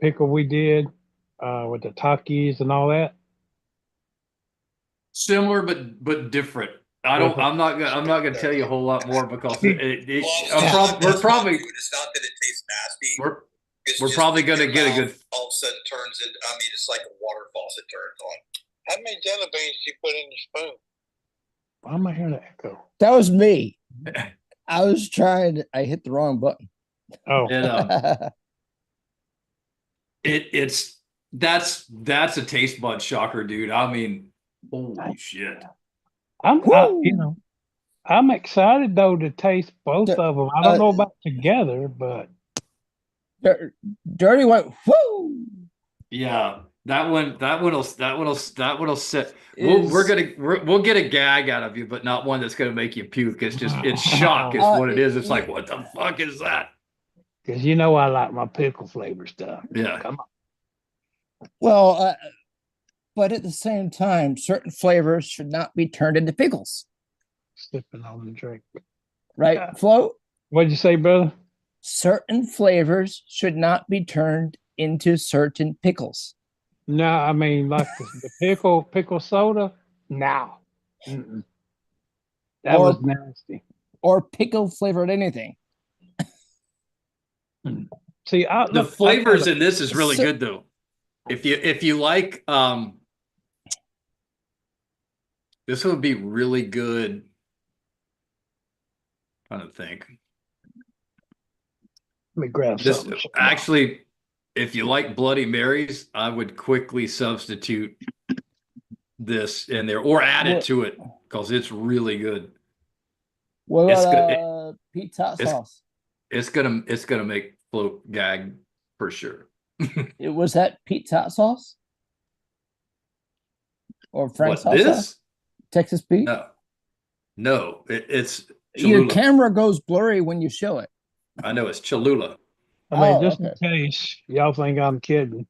pickle we did with the Takis and all that?
Similar but different. I'm not gonna tell you a whole lot more because we're probably.
It's not that it tastes nasty.
We're probably gonna get a good.
All of a sudden turns into. I mean, it's like a water faucet turns on. How many jelly beans you put in the spoon?
Why am I hearing an echo?
That was me. I was trying. I hit the wrong button.
Oh,
It's that's a taste bud shocker, dude. I mean, holy shit.
Woo!
I'm excited though to taste both
The-
of them. I don't know about together, but
Dirty went whoo.
Yeah, that'll sit. We'll get a gag out of you, but not one that's gonna make you puke. It's shock is what it is. It's like, what the fuck is that?
because you know I like my pickle flavor stuff.
Yeah.
Come on.
Well, but at the same time, certain flavors should not be turned into pickles,
Sipping on the drink.
right?
Yeah.
Float.
What'd you say, brother?
Certain flavors should not be turned into certain pickles.
No, I mean like the pickle soda. No. Mm-mm. That
Or-
was nasty.
Or pickle flavored anything.
See,
The flavors
I
in this is really
So-
good though. If you like this would be really good. Trying to think.
let me grab
This
something.
actually, if you like Bloody Marys, I would quickly substitute this in there or add it to it because it's really good.
What
It's
about pizza
it's-
sauce?
It's gonna make Float gag for sure.
It was that pizza sauce? Or Frank's
What
hot sauce?
this?
Texas Pete?
No, it's
Your
Cholula.
camera goes blurry when you show it.
I know it's Cholula.
I mean,
Oh,
just
okay.
in case y'all think I'm kidding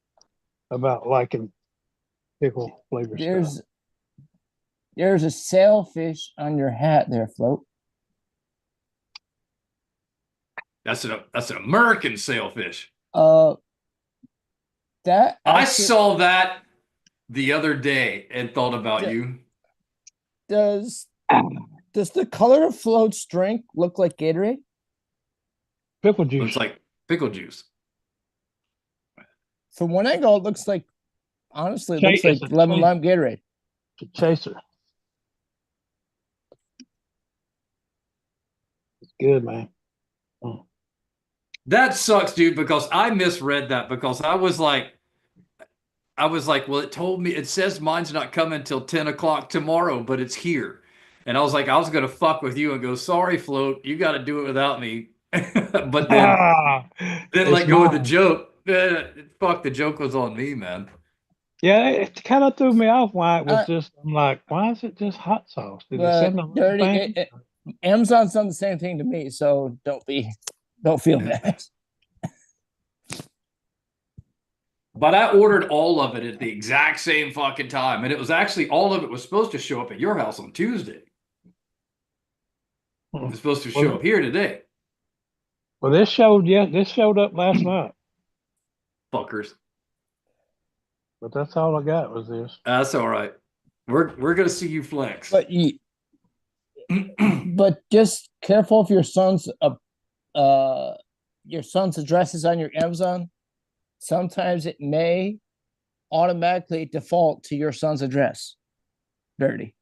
about liking pickle flavor stuff.
There's a sailfish on your hat there, Float.
That's an American sailfish.
That
I
actually-
saw that the other day and thought about
Yeah.
you.
does the color of Float's drink look like Gatorade?
Pickle juice.
Looks like pickle juice.
From one angle, it looks like, honestly, it
Chase-
looks like
it's a
lemon
chase.
lime Gatorade.
The chaser. It's good, man.
That sucks, dude, because I misread that because I was like, well, it says mine's not coming till 10 o'clock tomorrow, but it's here. And I was like, I was gonna fuck with you and go, sorry, Float, you gotta do it without me. But then let go of the joke. Fuck, the joke was on me, man.
Yeah, it kind of threw me off why it was
Uh,
just. I'm like, why is it just hot sauce? Did it
But
send the wrong
Dirty,
thing?
Amazon's done the same thing to me, so don't feel bad.
But I ordered all of it at the exact same fucking time. And it was actually all of it was supposed to show up at your house on Tuesday. It was supposed to show up here today.
Well, this showed up last night,
Fuckers.
but that's all I got was this.
That's all right. We're gonna see you flex.
But just careful if your son's address is on your Amazon. Sometimes it may automatically default to your son's address. Dirty.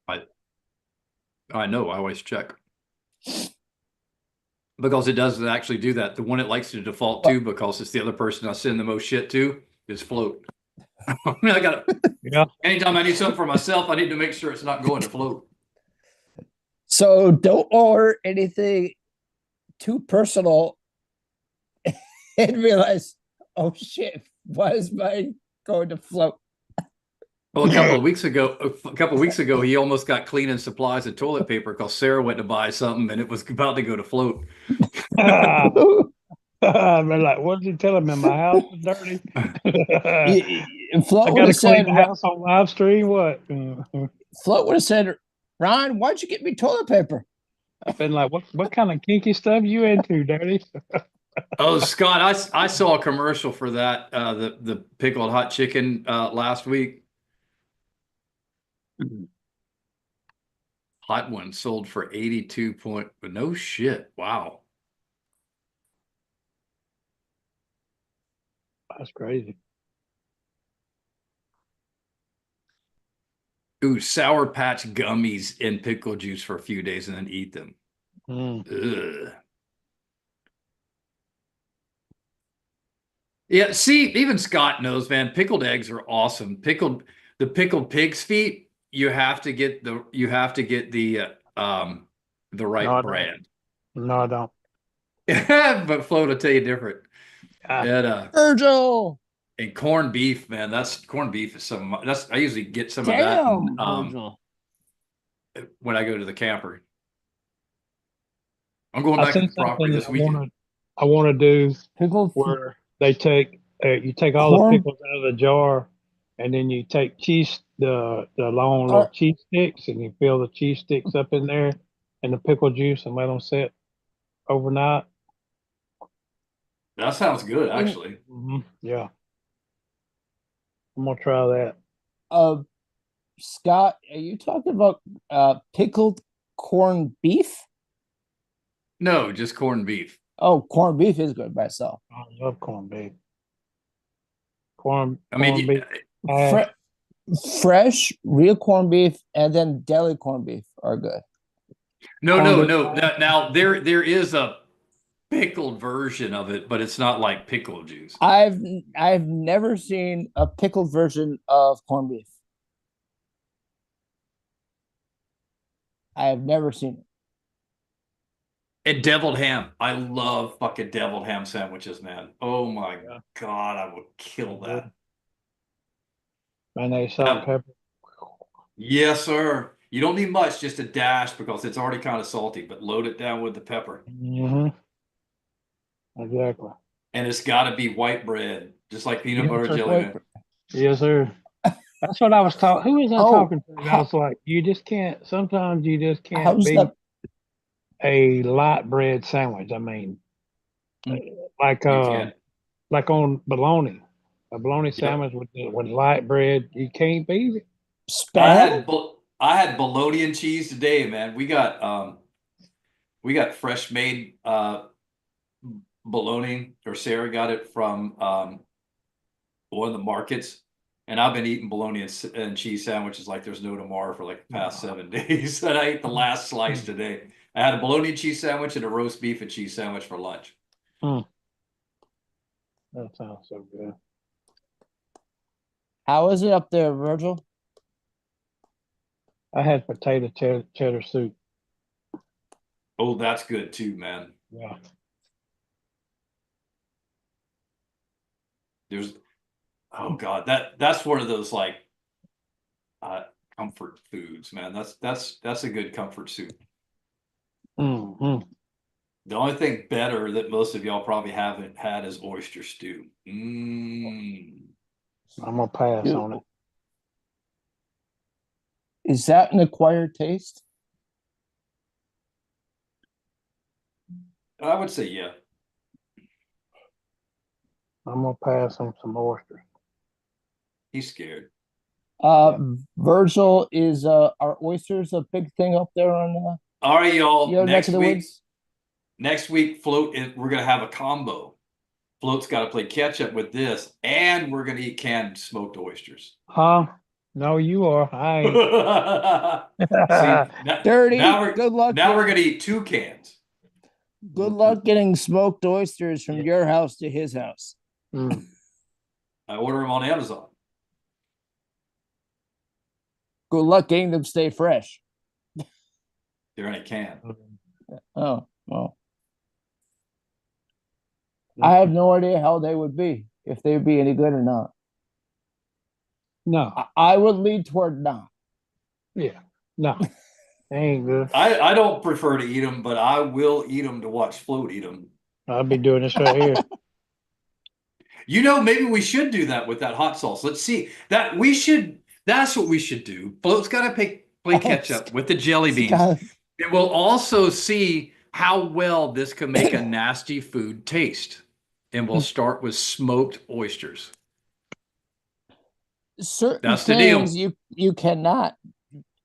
I know, I always check. Because it doesn't actually do that. The one it likes to default to, because it's the other person I send the most shit to, is Float. I mean,
Yeah.
anytime I need something for myself, I need to make sure it's not going to Float.
So don't order anything too personal and realize, oh shit, why is mine going to Float?
Well, a couple of weeks ago, he almost got cleaning supplies of toilet paper because Sarah went to buy something and it was about to go to Float.
I'm like, what did you tell him? My house is dirty.
Float
I
would
got to
have said,
clean the house on live stream. What?
Float would have said, Ron, why'd you get me toilet paper?
I've been like, what kind of kinky stuff you into, dirty?
Oh, Scott, I saw a commercial for that, the pickled hot chicken last week. Hot one sold for 82 point. No shit. Wow.
That's crazy.
do Sour Patch gummies in pickle juice for a few days and then eat them.
Mm.
Ugh. Yeah, see, even Scott knows, man. Pickled eggs are awesome. The pickled pig's feet. You have to get the right
No, I don't.
brand.
No, I don't.
But Flo will tell you different.
Ah,
And
Virgil,
corned beef, man. That's corned beef is that's I usually get some of that
damn, Virgil.
when I go to the camper. I'm going
I
back to
seen
the property
something
this weekend.
I want to do
Pickled
where they take you take all
corn.
the pickles out of the jar, and then you take the long little
Uh,
cheese sticks, and you fill the cheese sticks up in there, and the pickle juice, and let them sit overnight.
That sounds good,
In-
actually.
Yeah, I'm gonna try that.
uh, Scott, are you talking about pickled corned beef?
No, just corned beef.
Oh, corned beef is good by itself.
I love corned beef. Corned
I mean,
beef. hash.
Fresh, real corned beef, and then deli corned beef are good.
no,
corned
no,
beef
no.
hash.
Now there is a pickled version of it, but it's not like pickle juice.
I've never seen a pickled version of corned beef. I have never seen it.
And deviled ham. I love fucking deviled ham sandwiches, man. Oh my
Yeah.
God, I would kill that.
Mayonnaise, salt, and pepper.
Yes, sir. You don't need much, just a dash because it's already kind of salty, but load it down with the pepper.
Mm-hmm. Exactly.
And it's got to be white bread, just like peanut
Yes,
butter
sir.
jelly, man.
Yes, sir. That's what I was talking. Who was I
Oh,
talking to? I was like, you just can't. Sometimes you just can't
How's
beat
that?
a light bread sandwich. I mean, like
You can't.
like on bologna, a bologna
Yep.
sandwich with light bread. You can't beat it.
Spam?
I had bologna and cheese today, man. We got fresh made bologna, or Sarah got it from one of the markets, and I've been eating bologna and cheese sandwiches like there's no tomorrow for like the past 7 days. And I ate the last slice today. I had a bologna and cheese sandwich and a roast beef and cheese sandwich for lunch.
That sounds so good.
How is it up there, Virgil?
I had potato cheddar soup.
Oh, that's good too, man.
Yeah.
Oh God, that's one of those like comfort foods, man. That's a good comfort soup.
Mm-hmm.
The only thing better that most of y'all probably haven't had is oyster stew.
I'm gonna pass
Dude.
on it.
Is that an acquired taste?
I would say yeah.
I'm gonna pass on some oysters.
He's scared.
Virgil, is are oysters a big thing up there on
All right, y'all.
your neck
Next
of the
week,
woods?
we're gonna have a combo. Float's got to play catch up with this, and we're gonna eat canned smoked oysters.
Huh? No, you are. I ain't.
See,
Dirty.
Now
Good luck.
Now we're gonna eat 2 cans.
Good luck getting smoked oysters from your house to his house.
Mm.
I order them on Amazon.
Good luck getting them stay fresh.
They're in a can.
Oh, well. I have no idea how they would be, if they would be any good or not.
No.
I would lead toward not.
Yeah. No. They ain't good.
I don't prefer to eat them, but I will eat them to watch Float eat them.
I'll be doing this right here.
You know, maybe we should do that with that hot sauce. Let's see that we should. That's what we should do. Float's got to play catch up with the jelly beans.
Scott,
And we'll also see how well this can make a nasty food taste. And we'll start with smoked oysters.
certain
That's the deal.
things you cannot,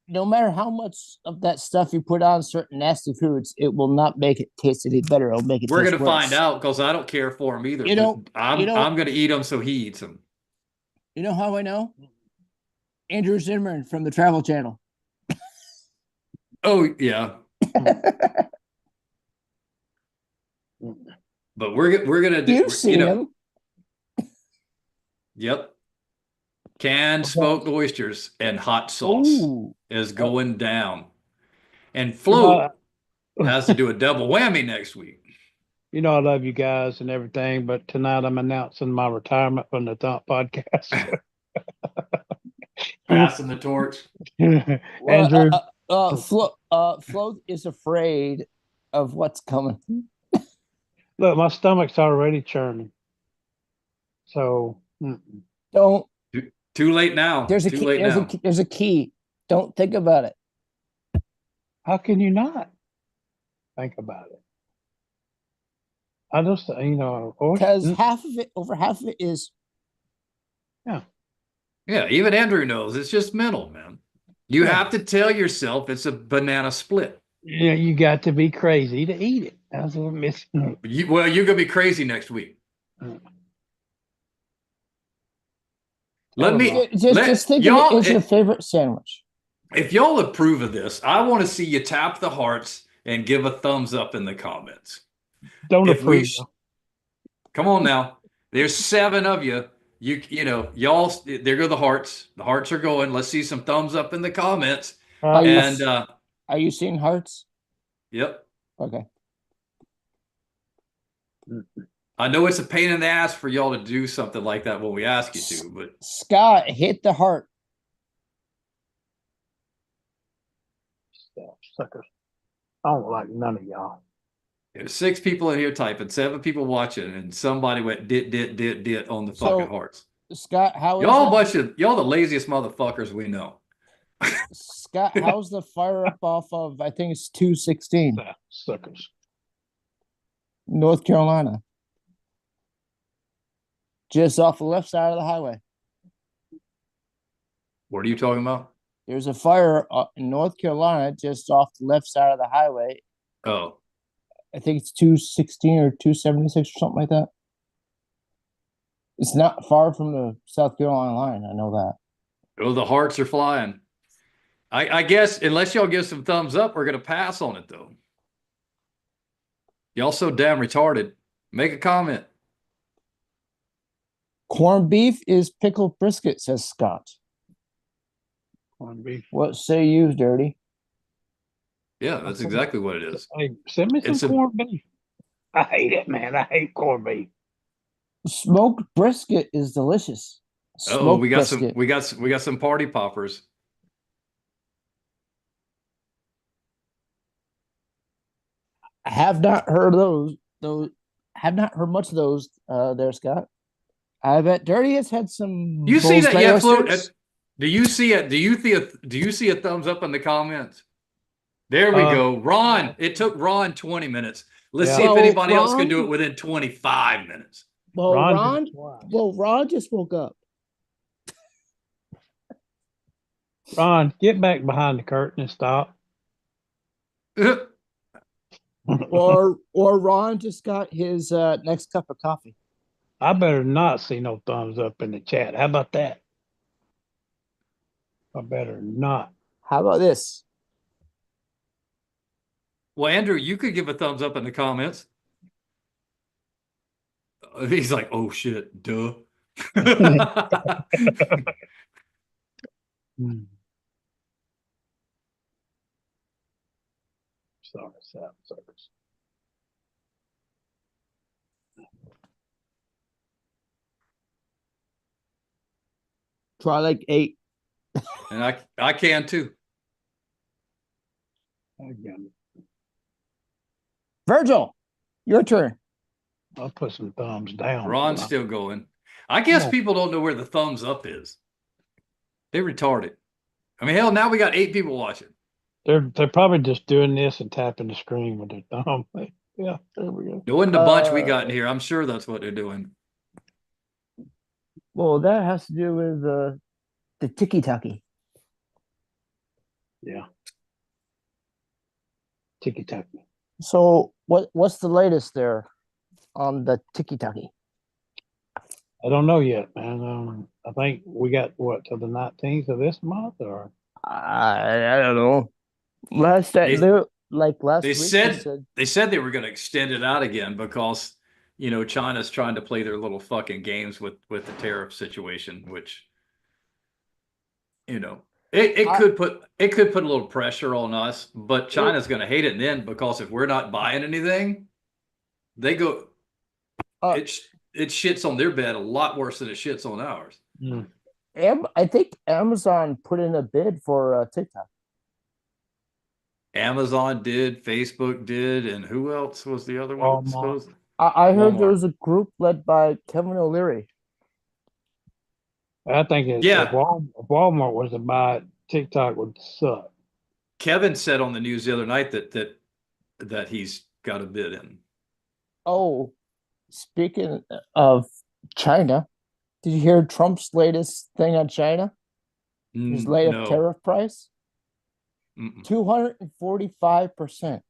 no matter how much of that stuff you put on certain nasty foods, it will not make it taste any better. It'll make it
We're
taste
gonna
worse.
find out because I don't care for them either.
You know-
but I'm
you know-
I'm gonna eat them so he eats them.
You know how I know? Andrew Zimmerman from the Travel Channel.
Oh yeah, but we're gonna do.
You've seen him.
Yep. Canned smoked oysters and hot sauce
Ooh.
is going down, and
You
float
know,
has to do a double whammy next week.
you know I love you guys and everything, but tonight I'm announcing my retirement from the Thump podcast.
Passing the torch.
Andrew,
Float is afraid of what's coming.
look, my stomach's already churning. So
Don't.
Too late now.
There's a
Too
key.
late now.
There's a key. Don't think about it.
how can you not think about it? I just,
Because over half of it is
Yeah, even Andrew knows it's just mental, man. You
Yeah.
have to tell yourself it's a banana split.
you got to be crazy to eat it. That's what I'm missing.
Well, you're gonna be crazy next week. Let me
just think of
y'all,
it as your favorite sandwich.
if y'all approve of this, I want to see you tap the hearts and give a thumbs up in the comments.
Don't
If we
approve.
come on now, there's 7 of you. You know, y'all, there go the hearts. The hearts are going. Let's see some thumbs up in the comments.
Are you-
And
Are you seeing hearts?
yep,
Okay.
I know it's a pain in the ass for y'all to do something like that when we ask you to, but
Scott, hit the heart.
Suckers. I don't like none of y'all.
there's 6 people in here typing, 7 people watching, and somebody went dit on the fucking hearts.
Scott, how is
Y'all a
it?
bunch of y'all the laziest motherfuckers we know.
Scott, how's the fire up off of? I think it's 216,
Suckers.
North Carolina, just off the left side of the highway.
What are you talking about?
There's a fire in North Carolina, just off the left side of the highway.
Oh,
I think it's 216 or 276 or something like that. It's not far from the South Carolina line. I know that.
oh, the hearts are flying. I guess unless y'all give some thumbs up, we're gonna pass on it though. Y'all so damn retarded. Make a comment.
Corned beef is pickled brisket, says Scott.
Corned beef.
What say you, Dirty?
Yeah, that's exactly what it is.
Hey, send me
It's
some
a-
corned beef. I hate it, man. I hate corned beef.
Smoked brisket is delicious.
Oh, we got
Smoked
we got some party poppers.
I have not heard those. Have not heard much of those. There, Scott. I bet Dirty has had some.
You see
Bulls
that
Bay
yet, Float?
oysters.
Do you see it? Do you see a thumbs up in the comments? There we go. Ron, it took Ron 20 minutes. Let's
Yeah.
see if
Well,
anybody else can do
Ron-
it within 25 minutes.
Well,
Ron did
Ron.
it twice.
Ron just woke up.
Ron, get back behind the curtain and stop.
Or Ron just got his next cup of coffee.
I better not see no thumbs up in the chat. How about that? I better not.
How about this?
Well, Andrew, you could give a thumbs up in the comments. He's like, oh shit, duh.
Hmm. Sorry, suckers.
Try like 8.
And I can too.
Again,
Virgil, your turn.
I'll put some thumbs down.
Ron's still going. I guess
Yeah.
people don't know where the thumbs up is. They're retarded. I mean, hell, now we got 8 people watching.
They're probably just doing this and tapping the screen with their thumb. Yeah, there we go.
Knowing the bunch we got in here, I'm sure that's what they're doing.
Well, that has to do with the tiki-taki.
Yeah. Tiki taki.
So what's the latest there on the tiki-taki?
I don't know yet, man. I think we got what till the 19th of this month, or
I don't know. Last that
They
like
they
last week they
said
said,
they said they were going to extend it out again because China's trying to play their little fucking games with the tariff situation, which you know it
I,
could put a little pressure on us, but
it,
China's going to hate it then because if we're not buying anything, they go
uh,
it it shits on their bed a lot worse than it shits on ours.
mm,
I think Amazon put in a bid for TikTok.
Amazon did, Facebook did, and who else was the other one that's
Walmart.
supposed?
I heard there
Walmart.
was a group led by Kevin O'Leary.
I think
Yeah,
if Walmart was to buy it, TikTok would suck.
Kevin said on the news the other night that he's got a bid in.
Oh, speaking of China, did you hear Trump's latest thing on China? His latest
No.
tariff price?
Mm-mm.
245%.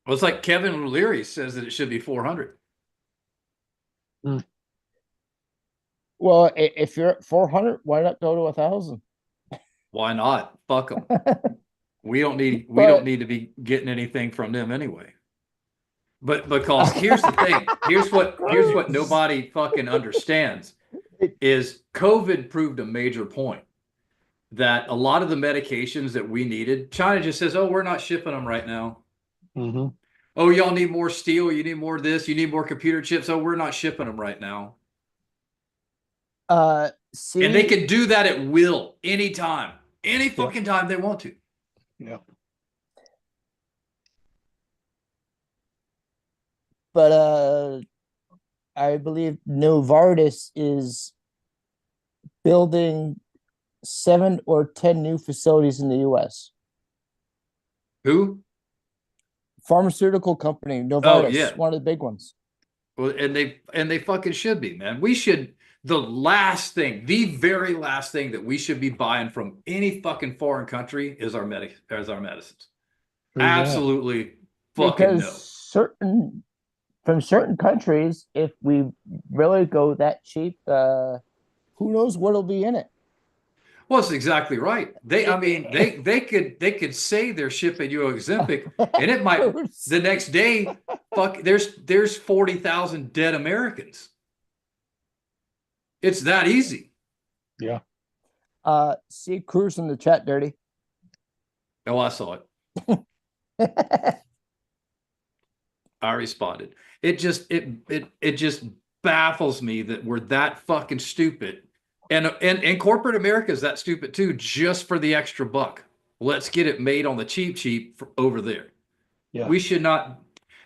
Well, it's like Kevin O'Leary says that it should be 400.
Well, if you're at 400, why not go to 1,000?
Why not? Fuck them. We don't need
But
to be getting anything from them anyway. But because here's the thing, here's what nobody fucking understands is COVID proved a major point that a lot of the medications that we needed, China just says, "Oh, we're not shipping them right now."
Mm-hmm.
Oh, y'all need more steel, you need more of this, you need more computer chips. Oh, we're not shipping them right now. And they
see,
can do that at will anytime, any fucking time they want to.
Yeah.
but I believe Novartis is building 7 or 10 new facilities in the US.
Who?
Pharmaceutical company,
Oh,
Novartis,
yeah.
one of the big ones.
Well, and they fucking should be, man. We should the very last thing that we should be buying from any fucking foreign country is our medicines.
True that.
Absolutely fucking
Because
no.
from certain countries, if we really go that cheap, who knows what'll be in it?
Well, that's exactly right. They could say they're shipping you Ozempic, and it might the next day, there's 40,000 dead Americans. It's that easy.
Yeah.
See Cruz in the chat, Dirty.
Oh, I saw it. I responded. It just baffles me that we're that fucking stupid. And corporate America is that stupid too, just for the extra buck. Let's get it made on the cheap over there.
Yeah.
We should not.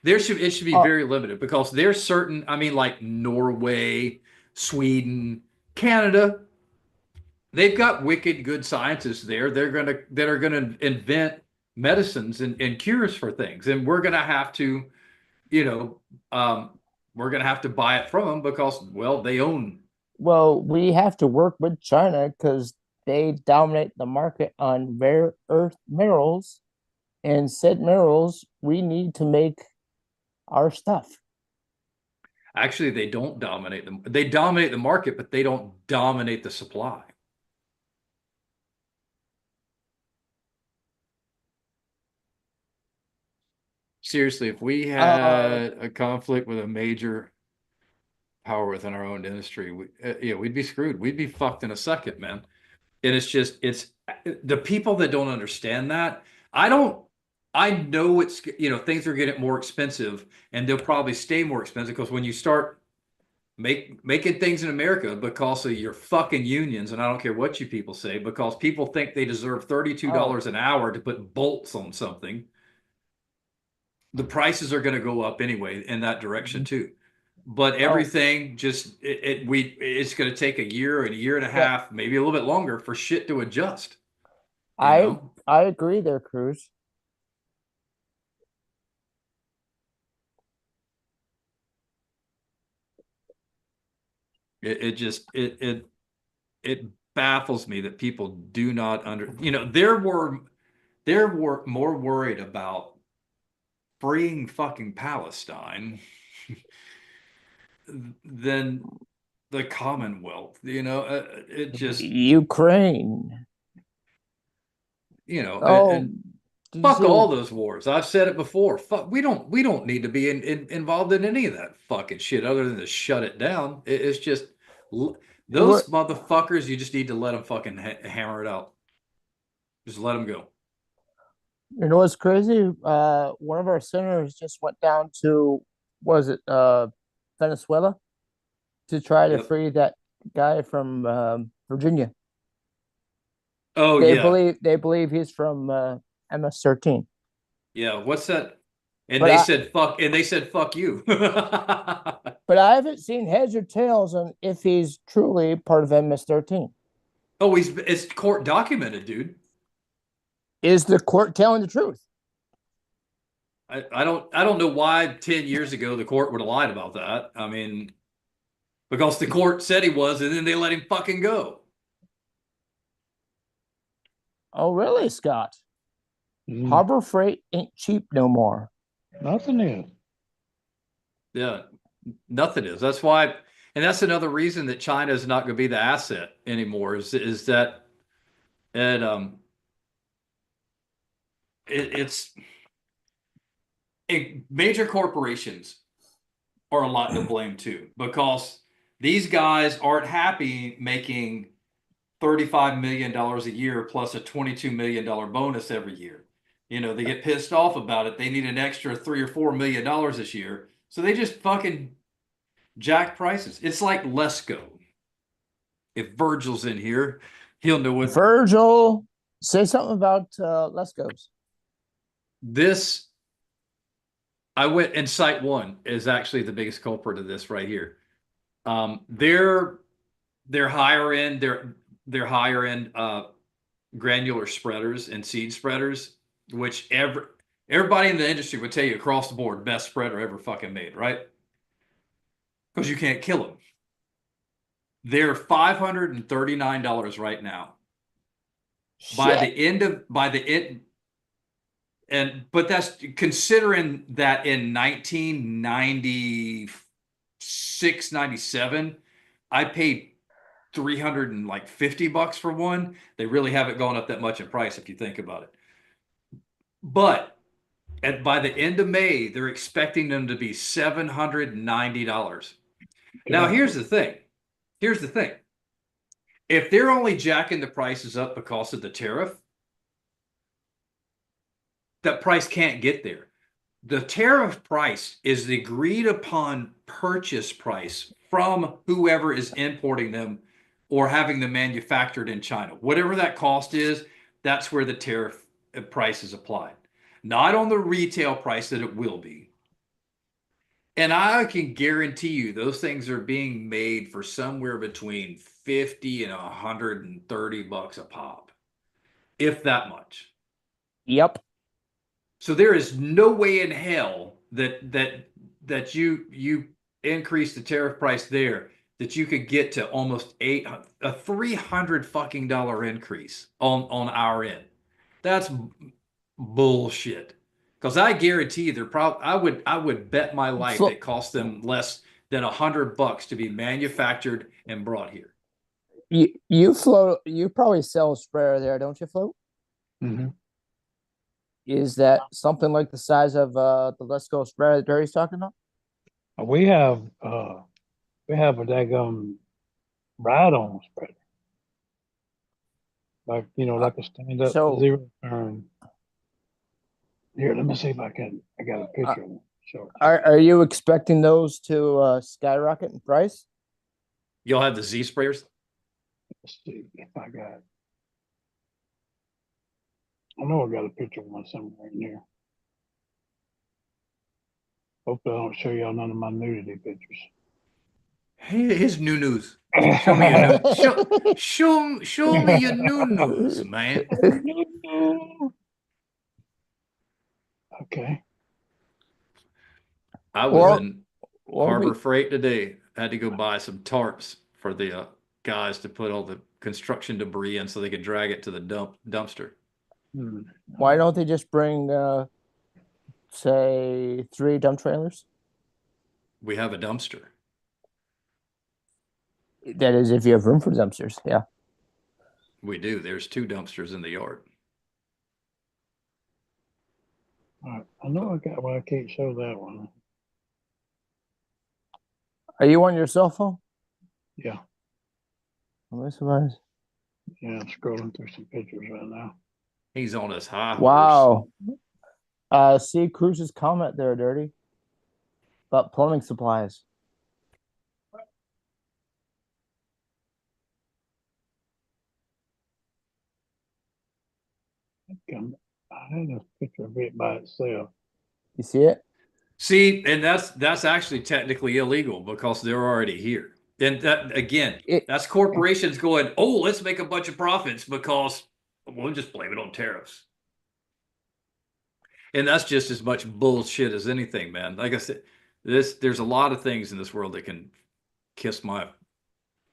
It should be very limited because there's certain. I mean, like Norway, Sweden, Canada. They've got wicked good scientists there. That are gonna invent medicines and cures for things, and we're gonna have to, we're gonna have to buy it from them because well, they own.
Well, we have to work with China because they dominate the market on rare earth minerals, and said minerals we need to make our stuff.
Actually, they don't dominate them. They dominate the market, but they don't dominate the supply. Seriously, if we had a conflict with a major power within our own industry, we'd be screwed. We'd be fucked in a second, man. And it's the people that don't understand that. I know it's, things are getting more expensive and they'll probably stay more expensive because when you start making things in America because of your fucking unions, and I don't care what you people say, because people think they deserve $32 an hour to put bolts on something. The prices are going to go up anyway in that direction too. But everything it's going to take a year and a half, maybe a little bit longer for shit to adjust.
I agree there, Cruz.
It baffles me that people do not they're more worried about freeing fucking Palestine than the Commonwealth. It just,
Ukraine. Oh,
and
did you
fuck
see?
all those wars. I've said it before. Fuck, we don't need to be involved in any of that fucking shit other than to shut it down. It's just those
What?
motherfuckers. You just need to let them fucking hammer it out. Just let them go.
You know what's crazy? One of our senators just went down to, was it Venezuela, to try to
Yep.
free that guy from Virginia.
Oh
They
yeah,
believe he's from MS-13.
yeah. What's that? And
But
they
I
said fuck. And they said fuck you.
but I haven't seen heads or tails on if he's truly part of MS-13.
Oh, it's court documented, dude.
Is the court telling the truth?
I don't know why 10 years ago the court would have lied about that. I mean, because the court said he was, and then they let him fucking go.
Oh, really, Scott?
Mhm.
Harbor Freight ain't cheap no more.
Nothing is.
Yeah, nothing is. That's why, and that's another reason that China is not going to be the asset anymore. Is that it? It's major corporations are a lot to blame too, because these guys aren't happy making $35 million a year plus a $22 million bonus every year. They get pissed off about it. They need an extra $3 or $4 million this year. So they just fucking jack prices. It's like Lesco. If Virgil's in here, he'll know what
Virgil, say something about Lescos.
this. I went, and Site One is actually the biggest culprit of this right here. They're higher end, they're higher end granular spreaders and seed spreaders, which everybody in the industry would tell you across the board, best spreader ever fucking made, right? Because you can't kill them. They're $539 right now. By the end, but that's considering that in 1996, 97, I paid $350 for one. They really haven't gone up that much in price if you think about it. But by the end of May, they're expecting them to be $790. Now, here's the thing. If they're only jacking the prices up because of the tariff, that price can't get there. The tariff price is the agreed upon purchase price from whoever is importing them or having them manufactured in China. Whatever that cost is, that's where the tariff price is applied, not on the retail price that it will be. And I can guarantee you those things are being made for somewhere between 50 and $130 a pop, if that much.
Yep.
So there is no way in hell that you increase the tariff price there that you could get to almost a $300 fucking increase on our end. That's bullshit. Because I guarantee you they're probably I would bet my life it costs them less than $100 to be manufactured and brought here.
You float. You probably sell a sprayer there, don't you, Float?
Mm-hmm.
Is that something like the size of the Lesco sprayer that Barry's talking about?
We have a daggum ride-on spreader, like like a stand-up
So-
zero turn. Here, let me see if I got a picture of it. Sure.
Are you expecting those to skyrocket in price?
You'll have the Z sprayers.
Let's see if I got. I know I got a picture of one somewhere in here. Hopefully, I don't show y'all none of my nudity pictures.
Hey, his new news. Show me your new show me your new news, man.
Okay.
I was
Or-
in
or
Harbor
we-
Freight today. Had to go buy some tarps for the guys to put all the construction debris in so they could drag it to the dumpster.
Why don't they just bring, say, 3 dump trailers?
We have a dumpster.
That is, if you have room for dumpsters. Yeah.
We do. There's 2 dumpsters in the yard.
All right. I know I got one. I can't show that one.
Are you on your cell phone?
Yeah.
Am I surprised?
Yeah. I'm scrolling through some pictures right now.
He's on his high horse.
Wow. See Cruz's comment there, Dirty, about plumbing supplies.
I had a picture of it by itself.
You see it?
See, and that's actually technically illegal because they're already here. And that again, that's corporations going, oh, let's make a bunch of profits because we'll just blame it on tariffs. And that's just as much bullshit as anything, man. Like I said, there's a lot of things in this world that can kiss my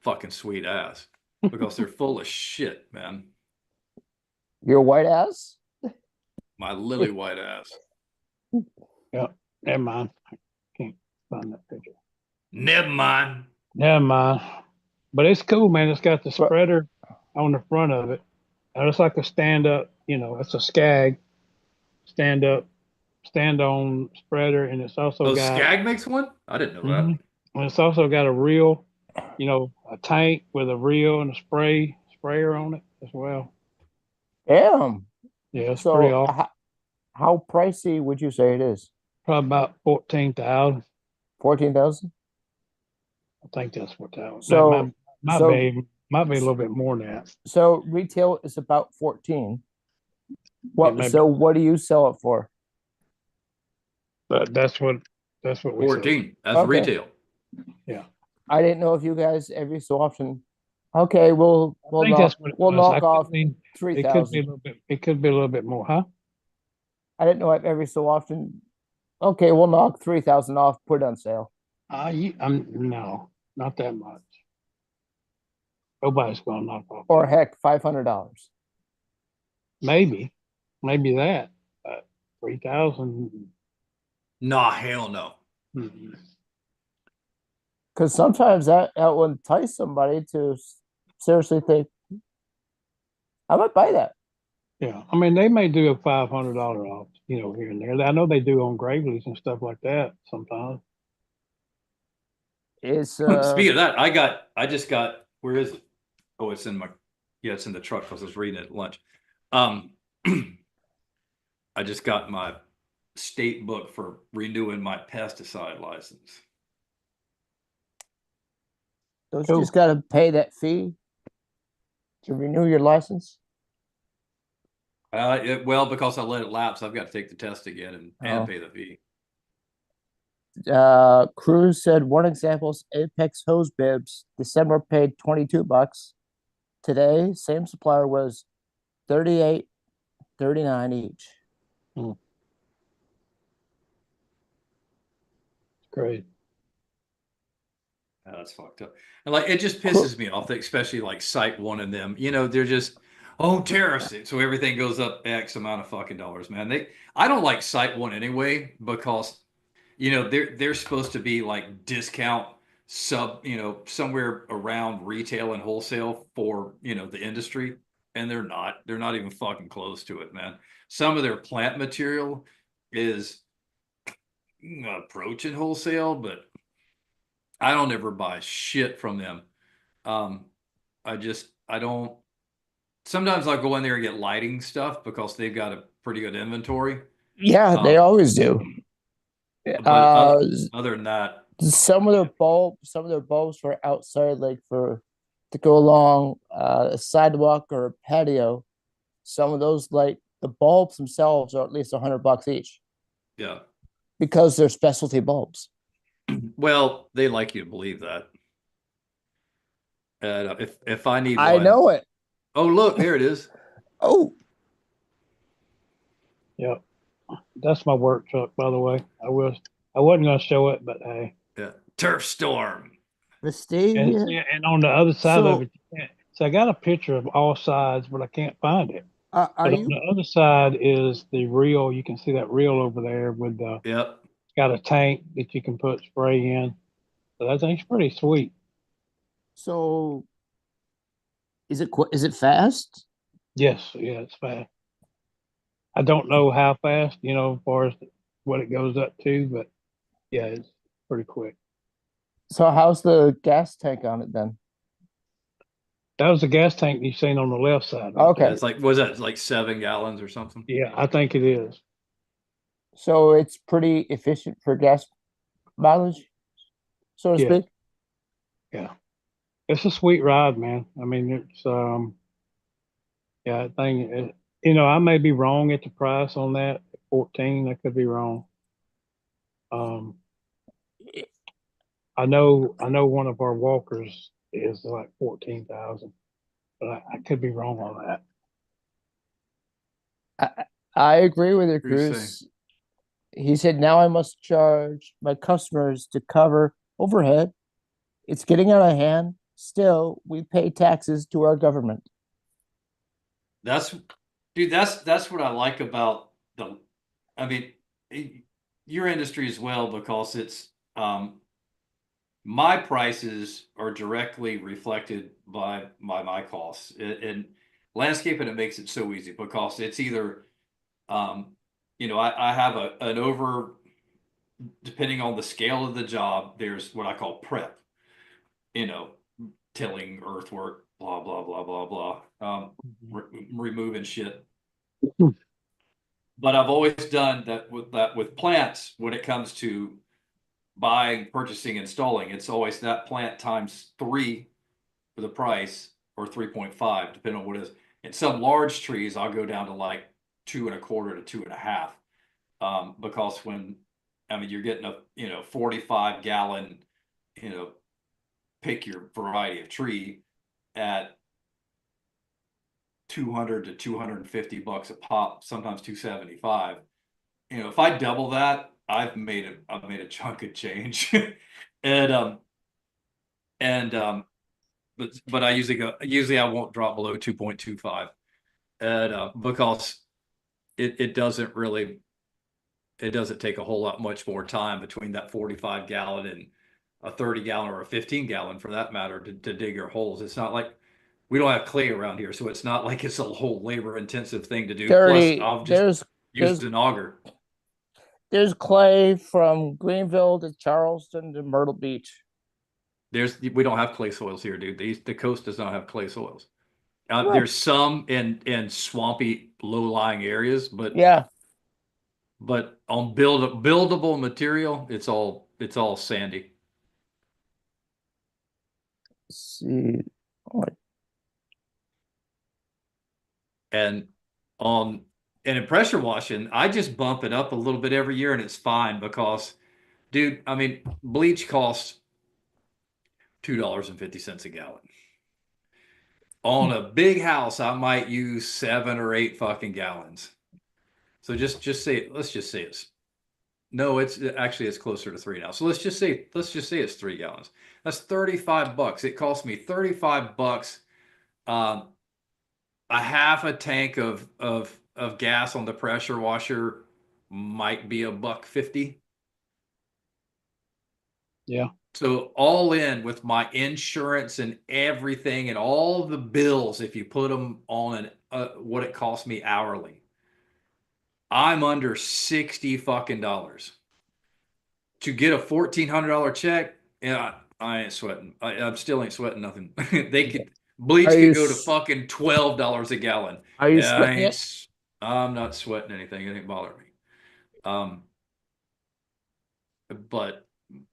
fucking sweet ass because they're full of shit, man.
Your white ass?
My lily white ass.
Yeah. Never mind. I can't find that picture.
Never mind.
Never mind. But it's cool, man. It's got the spreader on the front of it. And it's like a stand up, it's a Skag stand on spreader. And it's also got
Skag makes one? I didn't know that.
And it's also got a reel, a tank with a reel and a sprayer on it as well.
Damn.
Yeah, it's pretty awesome.
How pricey would you say it is?
Probably about 14,000.
14,000?
I think that's what that was.
So
might be a little bit more than that.
So retail is about 14. So what do you sell it for?
But that's what we
14. That's okay. Retail.
Yeah.
I didn't know if you guys every so often. Okay, we'll knock off 3,000.
It could be a little bit more, huh?
I didn't know if every so often. Okay, we'll knock 3,000 off. Put it on sale.
No, not that much. Nobody's gonna knock off.
Or heck, $500.
Maybe that. 3,000.
Nah, hell no.
Because sometimes that will entice somebody to seriously think, I might buy that.
Yeah, I mean, they may do a $500 off, here and there. I know they do on Gravely's and stuff like that sometimes.
It's
speaking of that, I just got, where is it? Oh, it's in the truck because I was reading it at lunch. I just got my state book for renewing my pesticide license.
Don't you just got to pay that fee to renew your license?
Well, because I let it lapse, I've got to take the test again and pay the fee.
Cruz said one example is Apex hose bibs. December paid $22. Today, same supplier was $38.39 each.
Great.
Oh, that's fucked up. And it just pisses me off, especially SiteOne and them. They're just tariffs it, so everything goes up X amount of fucking dollars, man. I don't like SiteOne anyway because they're supposed to be discount somewhere around retail and wholesale for the industry, and they're not even fucking close to it, man. Some of their plant material is approaching wholesale, but I don't ever buy shit from them. I don't. Sometimes I'll go in there and get lighting stuff because they've got a pretty good inventory.
Yeah, they always do.
But other than that,
some of their bulbs for outside, to go along a sidewalk or a patio. Some of those, the bulbs themselves, are at least $100 each.
Yeah,
because they're specialty bulbs.
Well, they like you to believe that. If I need,
I know it.
Oh, look, here it is.
Oh,
yeah, that's my work truck, by the way. I wasn't gonna show it, but hey.
Yeah, Turf Storm.
The Steve.
And on the other side of it, so I got a picture of all sides, but I can't find it. On the other side is the reel. You can see that reel over there with the.
Yep.
It's got a tank that you can put spray in. So that thing's pretty sweet.
So is it fast?
Yes, yeah, it's fast. I don't know how fast, as far as what it goes up to, but yeah, it's pretty quick.
So how's the gas tank on it then?
That was the gas tank you seen on the left side right
Yeah,
Okay.
there.
it's like, was that like 7 gallons or something?
Yeah, I think it is.
So it's pretty efficient for gas mileage, so to
Yeah,
speak.
yeah. It's a sweet ride, man. I mean, it's yeah, I think I may be wrong at the price on that 14. I could be wrong. Um, I know one of our walkers is like 14,000, but I could be wrong on that.
I, I agree with you,
What do you say?
Cruz. He said, now I must charge my customers to cover overhead. It's getting out of hand. Still, we pay taxes to our government.
That's, dude, that's what I like about I mean, your industry as well, because it's, my prices are directly reflected by my costs. And landscaping, it makes it so easy because it's either, I have an over, depending on the scale of the job, there's what I call prep, you know, tilling, earthwork, blah, blah, blah, blah, blah, removing shit. But I've always done that with plants when it comes to buying, purchasing, installing. It's always that plant times 3 for the price, or 3.5, depending on what it is. In some large trees, I'll go down to like 2.25 to 2.5. Because you're getting a, 45 gallon, you know, pick your variety of tree at 200 to $250 a pop, sometimes 275. If I double that, I've made a chunk of change. and and but I usually I won't drop below 2.25. And because it doesn't really, it doesn't take a whole lot much more time between that 45 gallon and a 30 gallon or a 15 gallon for that matter to dig your holes. It's not like we don't have clay around here, so it's not like it's a whole labor intensive thing to do. Plus,
30,
I'll just use
there's
an auger.
there's clay from Greenville to Charleston to Myrtle Beach.
We don't have clay soils here, dude. The coast does not have clay soils.
What?
There's some in swampy, low-lying areas, but
Yeah.
on buildable material, it's all sandy.
See. What?
And on and in pressure washing, I just bump it up a little bit every year, and it's fine because, dude, I mean, bleach costs $2.50 a gallon. On a big house, I might use 7 or 8 fucking gallons. So just say, let's just say it's no, it's closer to 3 now. So let's just say it's 3 gallons. That's $35. It cost me $35. Um, a half a tank of gas on the pressure washer might be $1.50.
Yeah.
So all in with my insurance and everything and all the bills, if you put them on what it costs me hourly, I'm under 60 fucking dollars. To get a $1,400 check, yeah, I ain't sweating. I still ain't sweating nothing.
Are
Bleach
you
could go to fucking $12 a gallon.
are you
Yeah,
sweating it?
I'm not sweating anything. It ain't bothering me. Um, but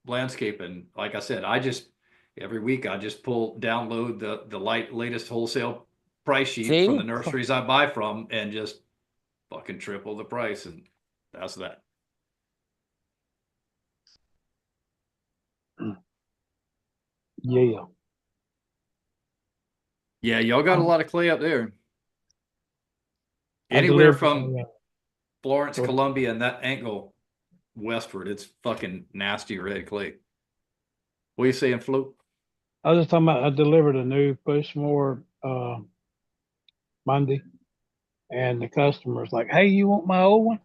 landscaping, like I said, every week I just download the latest wholesale price sheet from the
See?
nurseries I buy from and just fucking triple the price, and that's that.
Yeah.
Yeah, y'all got a lot of clay up there.
I
Anywhere
delivered
from
a,
Florence,
go ahead.
Columbia, and that angle westward, it's fucking nasty red clay. What are you saying, Float?
I was just talking about I delivered a new push more Monday, and the customer's like, "Hey, you want my old one?"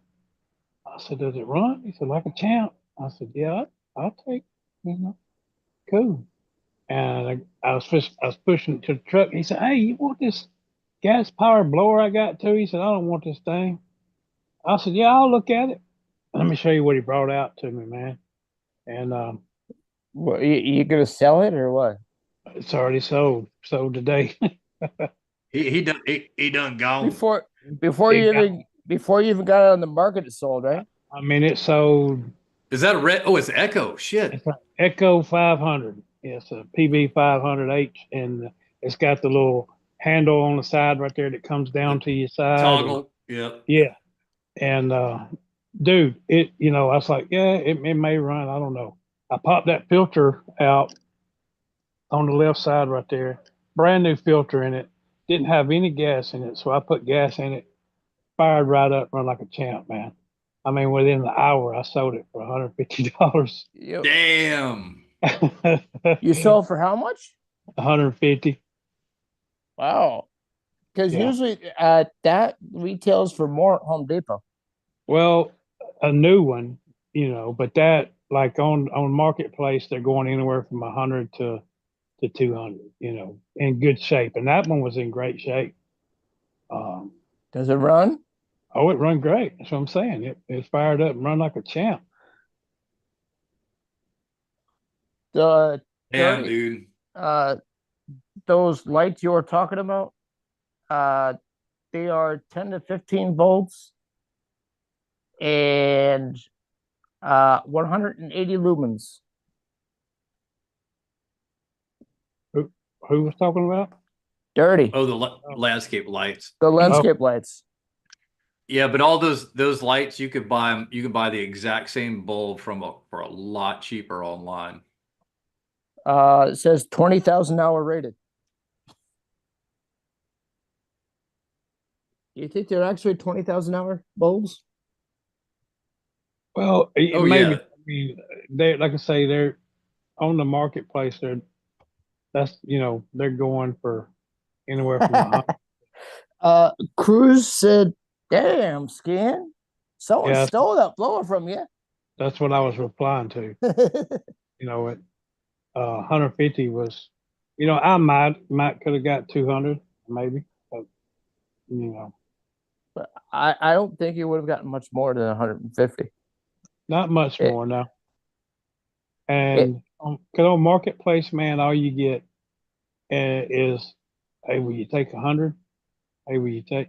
I said, "Does it run?" He said, "Like a champ." I said, "Yeah, I'll take, you know, cool." and I was pushing it to the truck. He said, "Hey, you want this gas powered blower I got too?" He said, "I don't want this thing." I said, "Yeah, I'll look at it. Let me show you what he brought out to me, man." And
What, you gonna sell it or what?
it's already sold today.
He done gone.
Before you even got it on the market, it sold, right?
I mean, it sold.
Is that a red? Oh, it's Echo. Shit.
It's an Echo 500. It's a PB 500H, and it's got the little handle on the side right there that comes down to your side. And,
Toggle. Yep.
yeah, and dude, I was like, yeah, it may run. I don't know. I popped that filter out on the left side right there. Brand new filter in it. Didn't have any gas in it, so I put gas in it. Fired right up, run like a champ, man. I mean, within the hour, I sold it for $150.
Damn.
You sold for how much?
150.
Wow. Because
Yeah.
usually that retails for more at Home Depot.
Well, a new one, but that like on marketplace, they're going anywhere from 100 to 200, in good shape. And that one was in great shape.
Does it run?
Oh, it run great. That's what I'm saying. It fired up and run like a champ.
The
Damn,
30
dude.
those lights you were talking about, they are 10 to 15 volts and 180 lumens.
Who was talking about?
Dirty.
Oh, the landscape lights.
The landscape lights.
Yeah, but all those lights you could buy them. You could buy the exact same bulb for a lot cheaper online.
It says 20,000 hour rated. You think they're actually 20,000 hour bulbs?
Well,
Oh,
maybe.
yeah.
I mean, they like I say, they're on the marketplace. They're going for anywhere from 100.
Cruz said, "Damn, Skin, someone
Yeah,
stole that blower from you."
that's what I was replying to. At 150 was, I might could have got 200 maybe, but
But I don't think you would have gotten much more than 150.
not much
It-
more now.
It,
And cause on marketplace, man, all you get is, hey, will you take 100? Hey, will you take?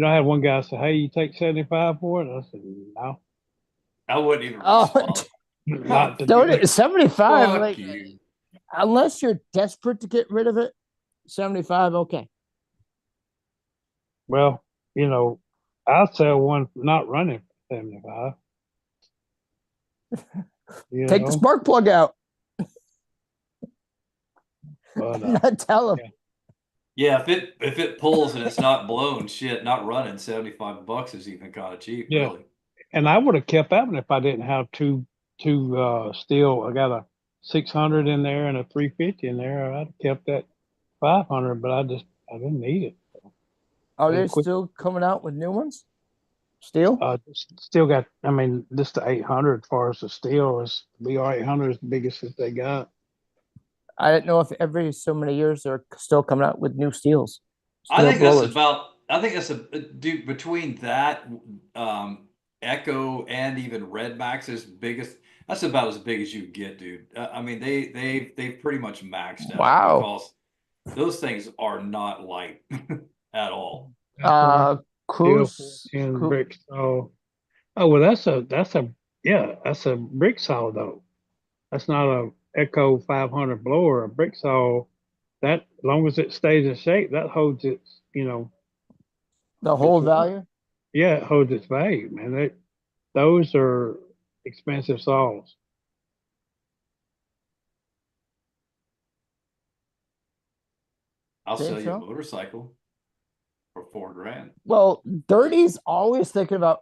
I had one guy say, hey, you take 75 for it? I said, no,
I wouldn't even
oh,
respond.
not
don't
today.
75.
Fuck
Like,
you.
unless you're desperate to get rid of it, 75, okay.
Well, I'll sell one not running for 75.
Take the spark plug out.
But,
Not tell him.
Yeah, if it pulls and it's not blown, shit, not running, $75 is even kind of cheap,
Yeah.
really.
and I would have kept that one if I didn't have two steel. I got a 600 in there and a 350 in there. I'd have kept that 500, but I didn't need it.
Are
Yeah,
they
quick.
still coming out with new ones? Still?
Still got. I mean, this the 800 as far as the steel is. BR 800 is the biggest that they got.
I didn't know if every so many years they're still coming out with new steels.
I
Steel
think that's
blowers.
about. I think that's dude, between that, Echo and even Red Max's biggest. That's about as big as you get, dude. I mean, they've pretty much maxed out
Wow.
because those things are not light at all.
Cruz.
And brick saw. Oh well, that's a brick saw though. That's not a Echo 500 blower. A brick saw, that as long as it stays in shape, that holds its
The whole
It's-
value?
it holds its value, man. Those are expensive saws.
I'll
Think
sell you a
so?
motorcycle for $4,000.
Well, Dirty's always thinking about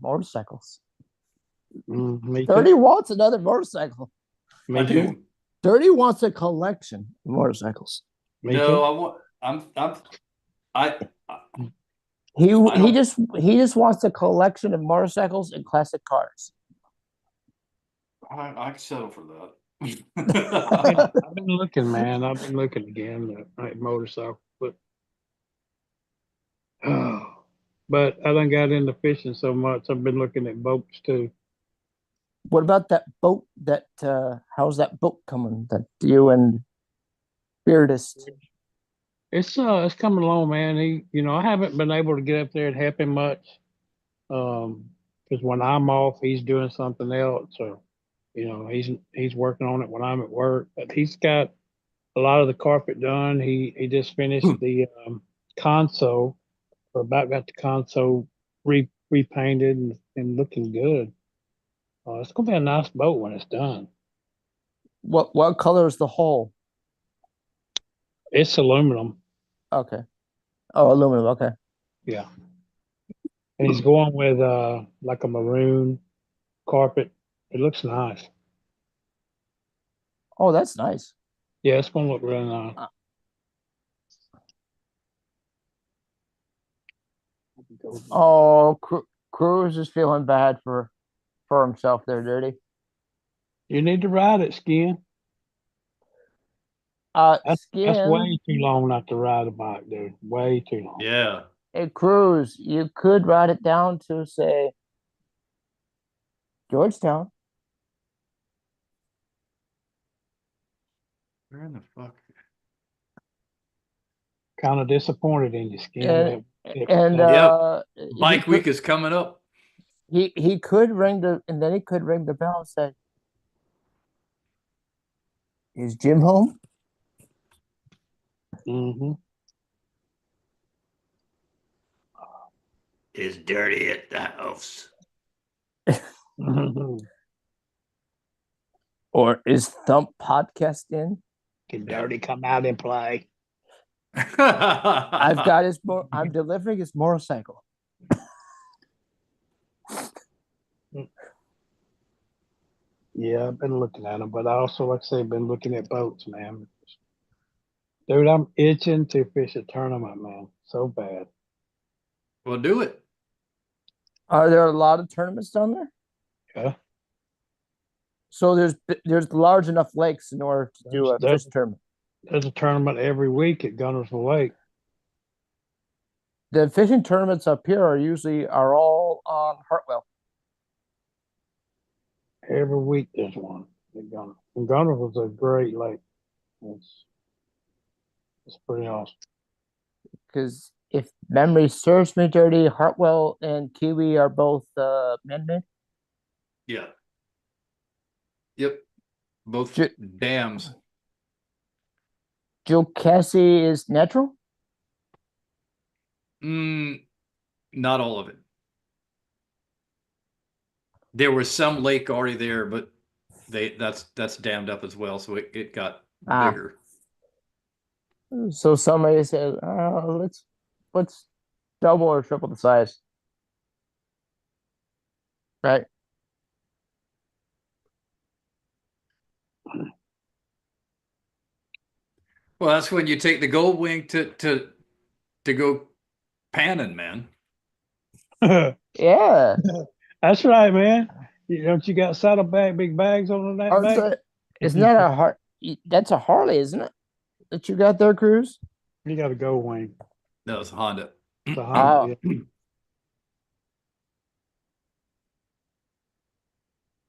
motorcycles.
Me
30
too.
wants another motorcycle.
I
Me
do.
too.
30 wants a collection of motorcycles.
Me
No,
too.
I want. I
He
don't-
just wants a collection of motorcycles and classic cars.
I can settle for that.
I've been looking, man. I've been looking again at motorcycle, but I done got into fishing so much. I've been looking at boats too.
What about that boat that how's that boat coming that you and Beardist?
It's coming along, man. I haven't been able to get up there and help him much. Because when I'm off, he's doing something else, or he's working on it when I'm at work. But he's got a lot of the carpet done. He just finished the console, or about got the console repainted and looking good. It's gonna be a nice boat when it's done.
What color is the hull?
It's aluminum,
Okay. Oh, aluminum. Okay.
yeah. And he's going with like a maroon carpet. It looks nice.
Oh, that's nice.
Yeah, it's gonna look really nice.
Oh, Cruz is feeling bad for himself there, Dirty.
You need to ride it, Skin. That's
Skin.
way too long not to ride a bike, dude. Way too long.
Yeah.
Hey, Cruz, you could ride it down to say Georgetown.
Where in the fuck?
Kind of disappointed in you, Skin.
And
Yep.
he
Bike
could,
week is coming up.
he could ring the bell and say, "Is Jim home?"
Mm-hmm.
Is Dirty at the house?
Or is Thump podcast in?
Can Dirty come out and play?
I'm delivering his motorcycle.
Yeah, I've been looking at them, but I also, like I say, been looking at boats, man. Dude, I'm itching to fish a tournament, man. So bad.
Well, do it.
Are there a lot of tournaments down there?
Yeah.
So there's large enough lakes in order to do a
There's-
fish tournament.
There's a tournament every week at Gunnersville Lake.
The fishing tournaments up here are all on Hartwell.
Every week there's one at Gunnersville. And Gunnersville's a great lake. It's pretty awesome.
Because if memory serves me dirty, Hartwell and Kiwi are both man-made.
Yeah. Yep. Both
Ju-
dams.
Joe Cassie is natural.
Not all of it. There was some lake already there, but that's dammed up as well, so it got
Ah.
bigger.
So somebody said, let's double or triple the size. Right.
Well, that's when you take the gold wing to go panning, man.
Yeah.
That's right, man. Don't you got saddlebag, big bags on that
Oh,
bag?
isn't that a that's a Harley, isn't it? That you got there, Cruz?
You got a gold wing.
No, it's Honda.
The Honda, yeah.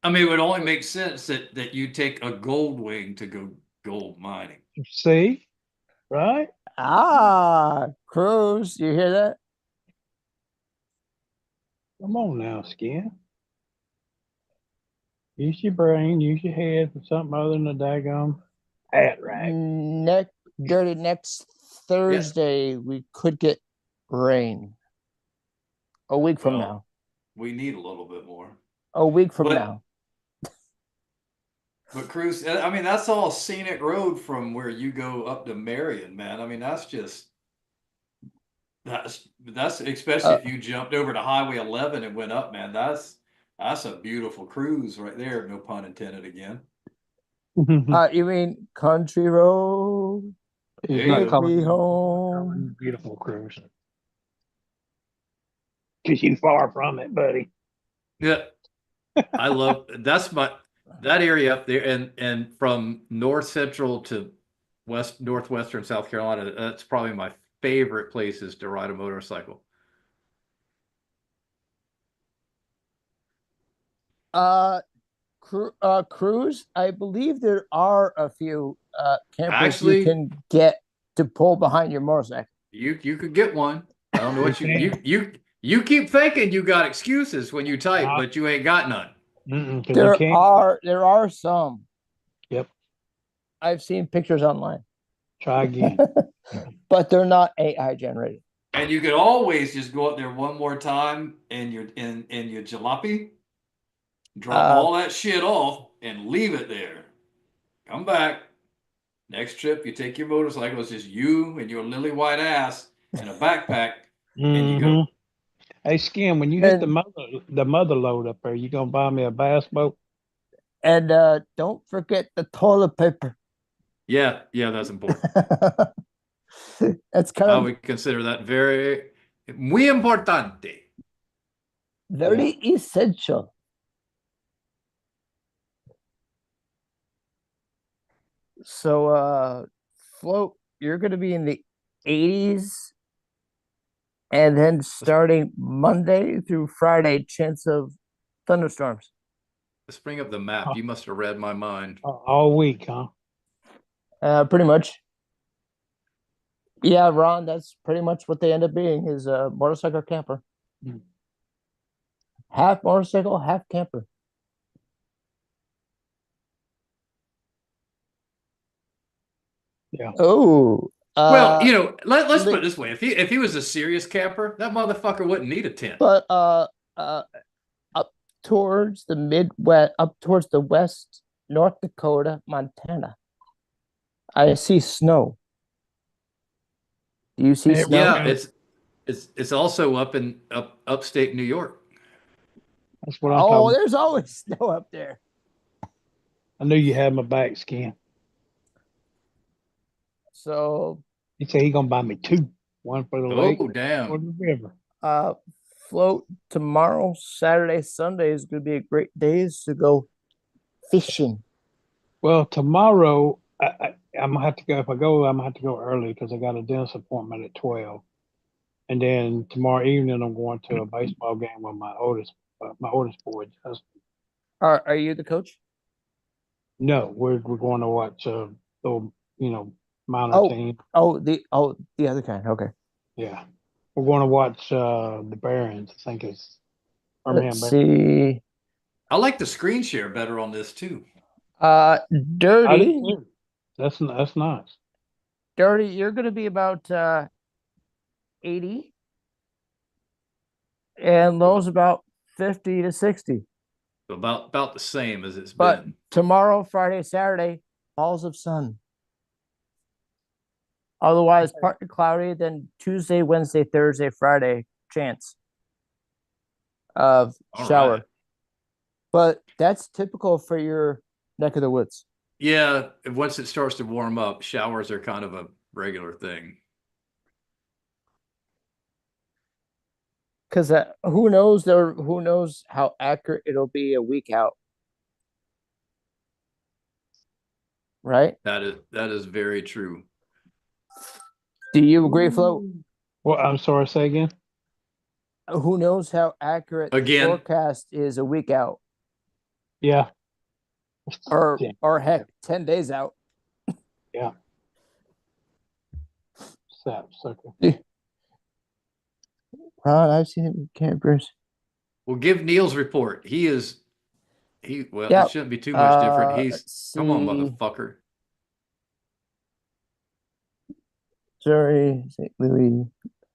I mean, it would only make sense that you take a gold wing to go gold mining.
See? Right?
Cruz, you hear that?
Come on now, Skin. Use your brain, use your head for something other than a daggum hat rack.
Next Thursday we could get rain. A week from
Well,
now.
We need a little bit more.
A week from
But-
now.
But Cruz, I mean, that's all scenic road from where you go up to Marion, man. I mean, that's especially if you jumped over to Highway 11 and went up, man. That's a beautiful cruise right there. No pun intended again.
You mean country road?
He's
There you
not
go.
Take
calling
me
you
home.
beautiful cruise. Cause you far from it, buddy.
Yeah. That's that area up there, and from north central to northwestern South Carolina, that's probably my favorite places to ride a motorcycle.
Uh, cruise. I believe there are a few campers you
Actually,
can get to pull behind your motorcycle.
you could get one. I don't know what
You
you keep thinking you got excuses when you type, but you ain't got none.
Because you can't.
There are some.
Yep.
I've seen pictures online,
Try again.
but they're not AI generated.
And you could always just go up there one more time and in your jalopy, drop all that shit off and leave it there. Come back. Next trip, you take your motorcycle. It's just you and your lily white ass and a backpack, and you go.
Hey, Skim, when you get the mother load up there, you gonna buy me a bass boat?
And don't forget the toilet paper.
Yeah, that's important.
That's kind
I
of
would consider that muy importante.
very essential. So, Float, you're going to be in the 80s, and then starting Monday through Friday, chance of thunderstorms.
Let's bring up the map. You must have read my mind.
All week, huh?
Pretty much. Yeah, Ron, that's pretty much what they end up being is a motorcycle camper. Half motorcycle, half camper.
Yeah.
Oh,
Well, let's put it this way: if he was a serious camper, that motherfucker wouldn't need a tent.
But up towards the Midwest, up towards the West, North Dakota, Montana, I see snow. Do you see snow?
Yeah, it's also up in upstate New York.
That's what I'm talking about.
There's always snow up there.
I knew you had my back, Skim.
So
He said he gonna buy me two, one for the lake,
Oh, damn.
for the river.
Float tomorrow, Saturday, Sunday is going to be a great days to go fishing.
Well, tomorrow I'm gonna have to go. If I go, I'm gonna have to go early because I got a dentist appointment at 12. And then tomorrow evening I'm going to a baseball game with my oldest boy, Justin.
Are you the coach?
No, we're going to watch the minor team.
The other kind. Okay.
Yeah, we're going to watch the Barons. I think it's
Let's see.
I like the screen share better on this too.
Dirty.
That's nice.
Dirty, you're going to be about 80, and Low's about 50 to 60.
About the same as it's
But
been.
tomorrow, Friday, Saturday, balls of sun. Otherwise, partly cloudy. Then Tuesday, Wednesday, Thursday, Friday, chance of shower.
Right.
But that's typical for your neck of the woods.
Yeah, once it starts to warm up, showers are kind of a regular thing.
Because who knows how accurate it'll be a week out, right?
That is very true.
Do you agree, Flo?
Well, I'm sorry. Say again.
Who knows how accurate the forecast is a week out?
Yeah.
Or heck, 10 days out.
Yeah. Sap sucker.
Ron, I've seen it with campers.
Well, give Neil's report. It shouldn't be too much different. Come on, motherfucker.
Sorry, St. Louis.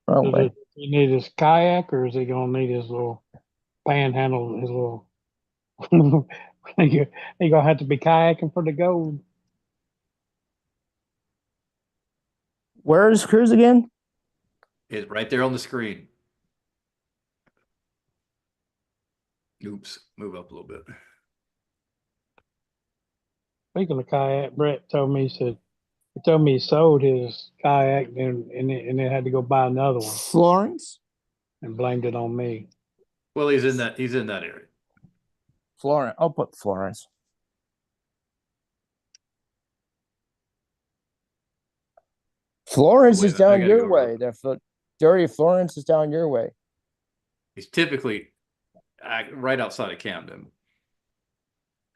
Wrong way.
Does he need his kayak or is he gonna need his little panhandle, his little he gonna have to be kayaking for the gold.
Where is Cruise again?
It's right there on the screen. Oops, move up a little bit.
Speaking of kayak, Brett told me he sold his kayak and then had to go buy another one
Florence?
and blamed it on me.
Well, he's in that area.
Florence. I'll put Florence. Florence
Wait a
is
minute, I
down
gotta
your
go
way.
over
Dirty Florence is down your way.
He's typically right outside of Camden.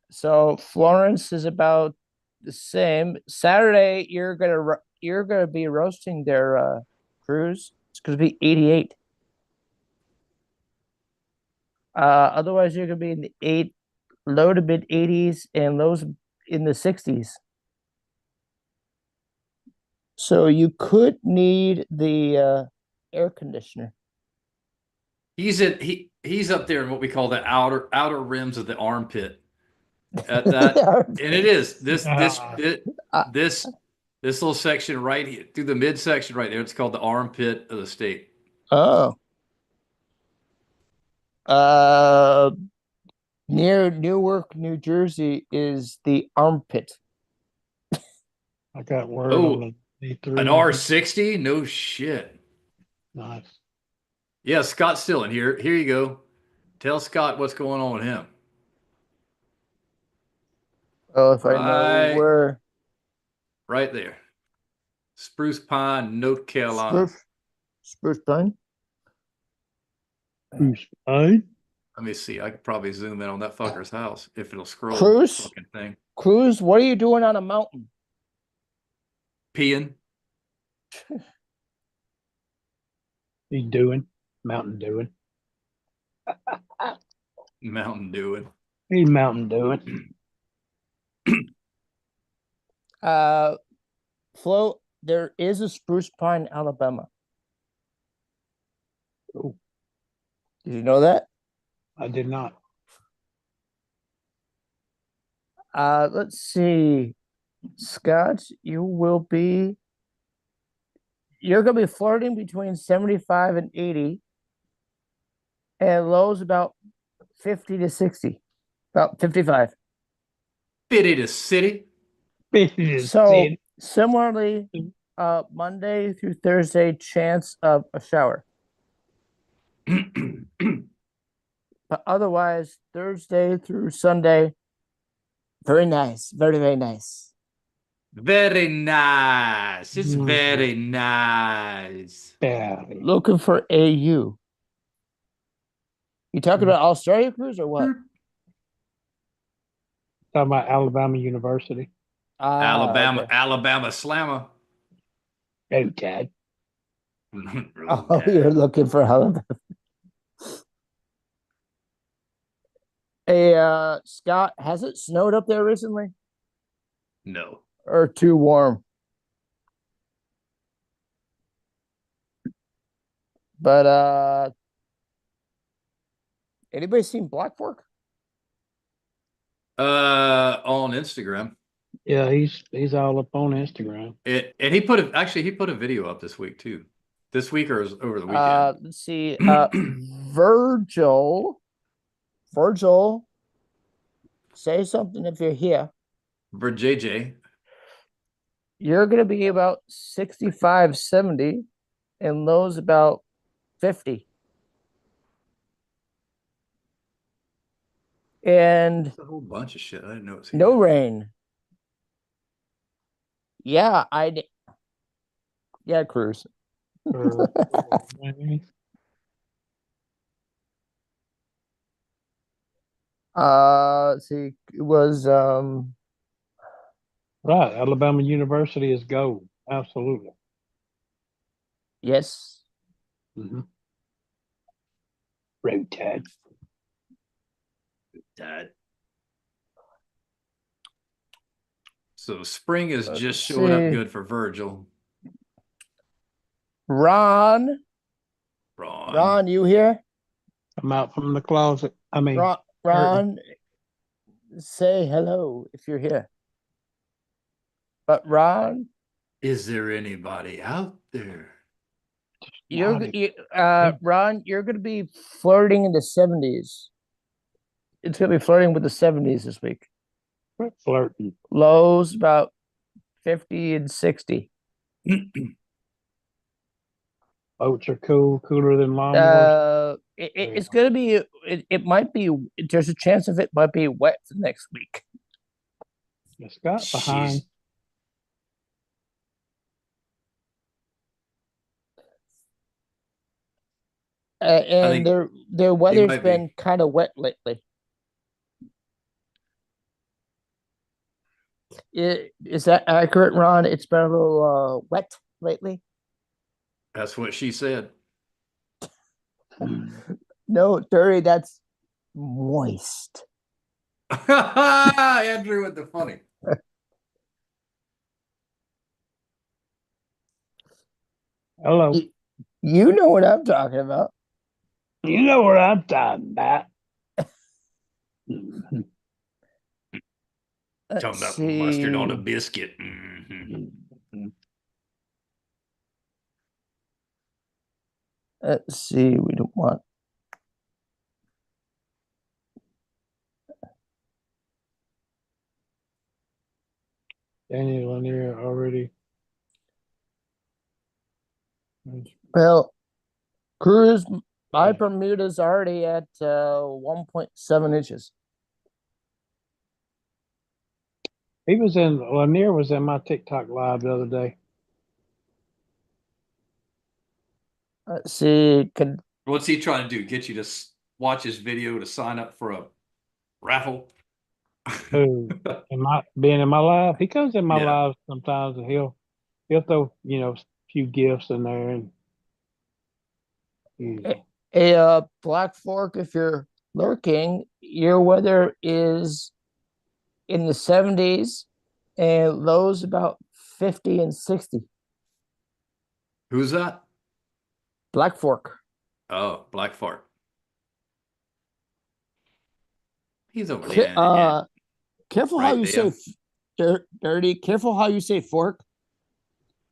So Florence is about the same. Saturday, you're gonna be roasting their cruise. It's gonna be 88. Otherwise you're gonna be in the low to mid 80s and lows in the 60s. So you could need the air conditioner.
He's up there in what we call the outer rims of the armpit. At that, and it is
Ah,
this little section right here, through the midsection right there. It's called the armpit of the state.
Oh. Uh, near Newark, New Jersey is the armpit.
I got word
Oh,
on the D3.
An R60? No shit.
Nice.
Yeah, Scott's still in here. Here you go. Tell Scott what's going on with him.
Oh, if I know where.
Right there. Spruce Pine, North Carolina.
Spruce Pine.
Who's I?
Let me see. I could probably zoom in on that fucker's house if it'll scroll.
Cruz?
The fucking thing.
Cruz, what are you doing on a mountain?
Peeing.
He doing mountain doing.
Mountain Dew.
He mountain doing.
Flo, there is a Spruce Pine, Alabama.
Oh,
Did you know that?
I did not.
Let's see. Scott, you're gonna be flirting between 75 and 80, and lows about 50 to 60, about 55.
Fitty to city.
So similarly, Monday through Thursday, chance of a shower. But otherwise, Thursday through Sunday, very nice. Very, very nice.
Very nice. It's very nice.
Yeah.
Looking for AU. You talking about Australia cruise or what?
Talking about Alabama University.
Alabama,
Okay.
Alabama Slammer.
Oh, Dad.
Oh, you're looking for Alabama. Hey, Scott, has it snowed up there recently?
No.
Or too warm? But anybody seen Black Fork?
On Instagram.
Yeah, he's all up on Instagram.
And he put a video up this week too. This week or over the weekend.
Let's see. Virgil, say something if you're here.
For JJ.
You're gonna be about 65, 70, and lows about 50. And
That's a whole bunch of shit. I didn't know it was
no rain. Yeah, cruise. Let's see, it was
Right, Alabama University is gold. Absolutely.
yes.
Mm-hmm. Road Tide.
Dad. So spring is
Let's
just showing up
see.
good for Virgil.
Ron, you here?
I'm out from the closet. I mean,
Ron, say hello if you're here. But Ron,
Is there anybody out there?
Ron, you're gonna be flirting in the 70s. It's gonna be flirting with the 70s this week.
quit flirting.
Lows about 50 and 60.
Boats are cool, cooler than lawnmowers.
It's gonna be. It might be. There's a chance of it might be wet for next week.
It's got behind.
And
think
their weather's
might
been
be.
kind of wet lately. Is that accurate, Ron? It's been a little wet lately.
That's what she said.
No, dirty. That's moist.
Andrew with the funny.
Hello.
You know what I'm talking about.
You know what I'm talking about.
Let's
Talking about
see.
mustard on a biscuit. Mhm.
Let's see. We don't want.
Daniel Lanier already.
Well, Cruz, my Bermuda's already at 1.7 inches.
Lanier was in my TikTok live the other day.
Let's see.
What's he trying to do? Get you to watch his video to sign up for a raffle?
Who being in my live? He comes in my
Yeah.
live sometimes, and he'll throw a few gifts in there, and
A Black Fork, if you're lurking, your weather is in the 70s and lows about 50 and 60.
Who's that?
Black Fork.
Oh, Black Fart. He's over there.
Careful
Right
how you
there.
say dirty. Careful how you say fork.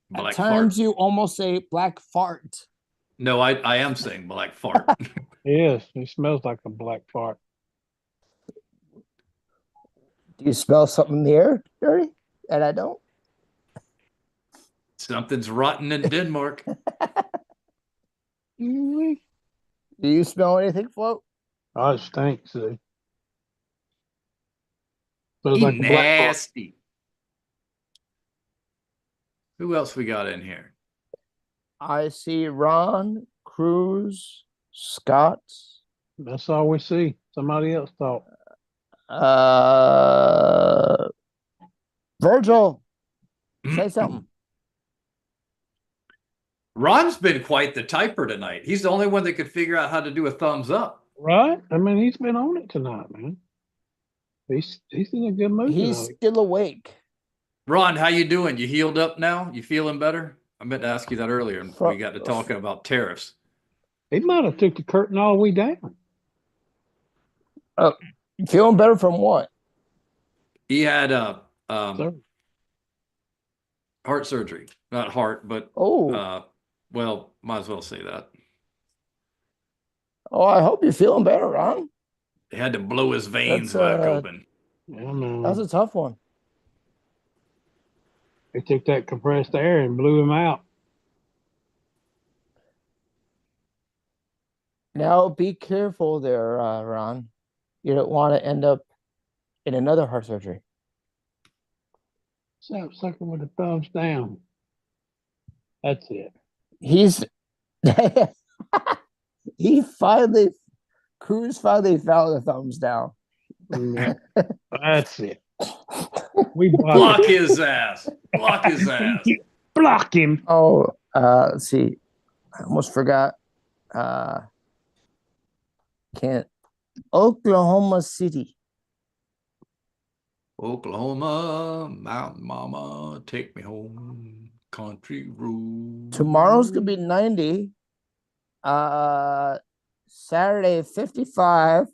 Black
At times
Fart.
you almost say black fart.
No, I am saying Black Fart.
he smells like a black fart.
Do you smell something in the air, dirty? And I don't.
Something's rotten in Denmark.
Do you smell anything, Float?
Oh, it stinks. Smells
He
like a black fart.
nasty. Who else we got in here?
I see Ron, Cruz, Scott.
That's all we see. Somebody else talk.
Virgil, say something.
Ron's been quite the typer tonight. He's the only one that could figure out how to do a thumbs up.
Right? I mean, he's been on it tonight, man. He's in a good mood
He's
tonight.
still awake.
Ron, how you doing? You healed up now? You feeling better? I meant to ask you that earlier, and we got to talking about tariffs.
He might have took the curtain all the way down.
Feeling better from what?
He had
Sir.
heart surgery. Not heart, but well, might as well say that.
Oh, I hope you're feeling better, Ron.
They had to blow his veins back open.
Yeah, man.
That's a tough one.
They took that compressed air and blew him out.
Now be careful there, Ron. You don't want to end up in another heart surgery.
Stop sucking with the thumbs down. That's it.
Cruz finally found the thumbs down.
Yeah, that's it. We
block his ass. Block his ass.
Block him.
Oh, let's see. I almost forgot. Oklahoma City.
Oklahoma, Mountain Mama, take me home. Country road.
Tomorrow's gonna be 90. Saturday 55.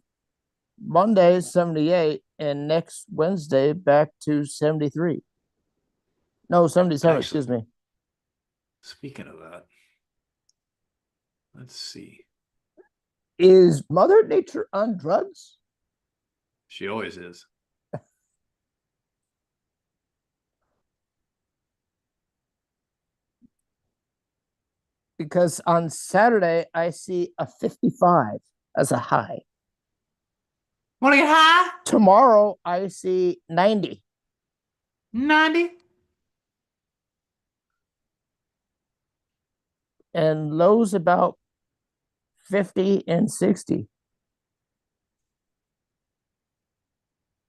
Monday 78, and next Wednesday back to 73. No, 77.
Actually,
excuse me.
Speaking of that, let's see.
Is Mother Nature on drugs?
She always is.
Because on Saturday I see a 55 as a high.
Want to get high?
Tomorrow I see 90.
90?
And lows about 50, and 60.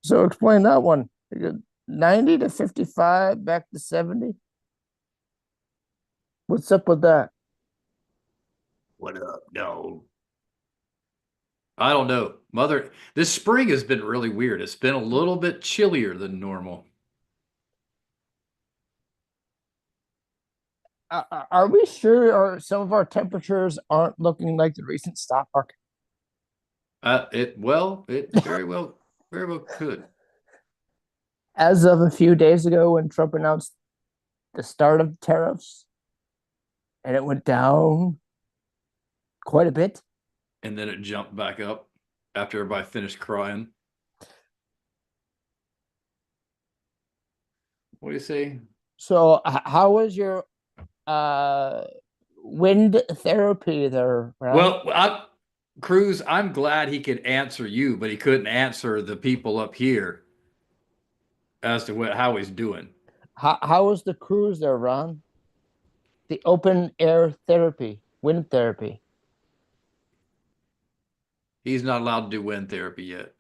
So explain that one. 90 to 55, back to 70. What's up with that?
What up, dog? I don't know. This spring has been really weird. It's been a little bit chillier than normal.
Are we sure some of our temperatures aren't looking like the recent stock market?
It very well could.
As of a few days ago, when Trump announced the start of tariffs, and it went down quite a bit.
And then it jumped back up after everybody finished crying. What do you say?
So, how was your wind therapy there, Ron?
Well, Cruz, I'm glad he could answer you, but he couldn't answer the people up here as to how he's doing.
How was the cruise there, Ron? The open air therapy, wind therapy.
He's not allowed to do wind therapy yet.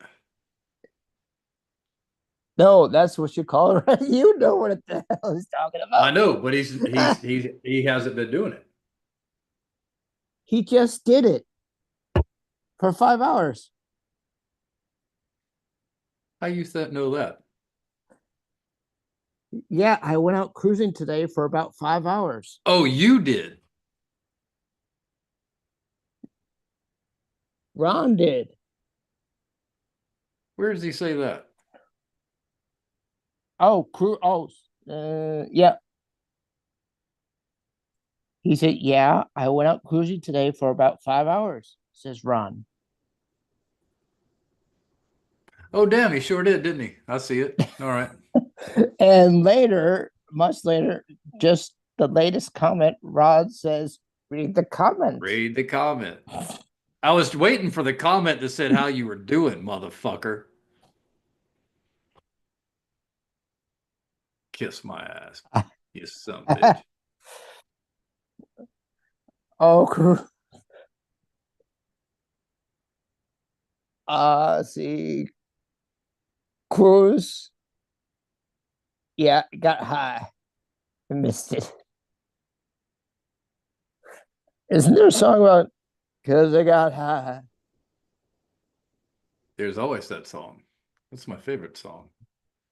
No, that's what you call it, right? You know what the hell he's talking about.
I know, but he hasn't been doing it.
He just did it for 5 hours.
How you know that?
Yeah, I went out cruising today for about 5 hours.
Oh, you did?
Ron did.
Where does he say that?
Oh, yeah. He said, yeah, I went out cruising today for about 5 hours, says Ron.
Oh, damn, he sure did, didn't he? I see it. All right.
And later, much later, just the latest comment, Rod says, read the comment.
Read the comment. I was waiting for the comment that said how you were doing, motherfucker. Kiss my ass. You son of a bitch.
Oh, cool. See, Cruz. Yeah, got high. I missed it. Isn't there a song about because I got high?
There's always that song. That's my favorite song.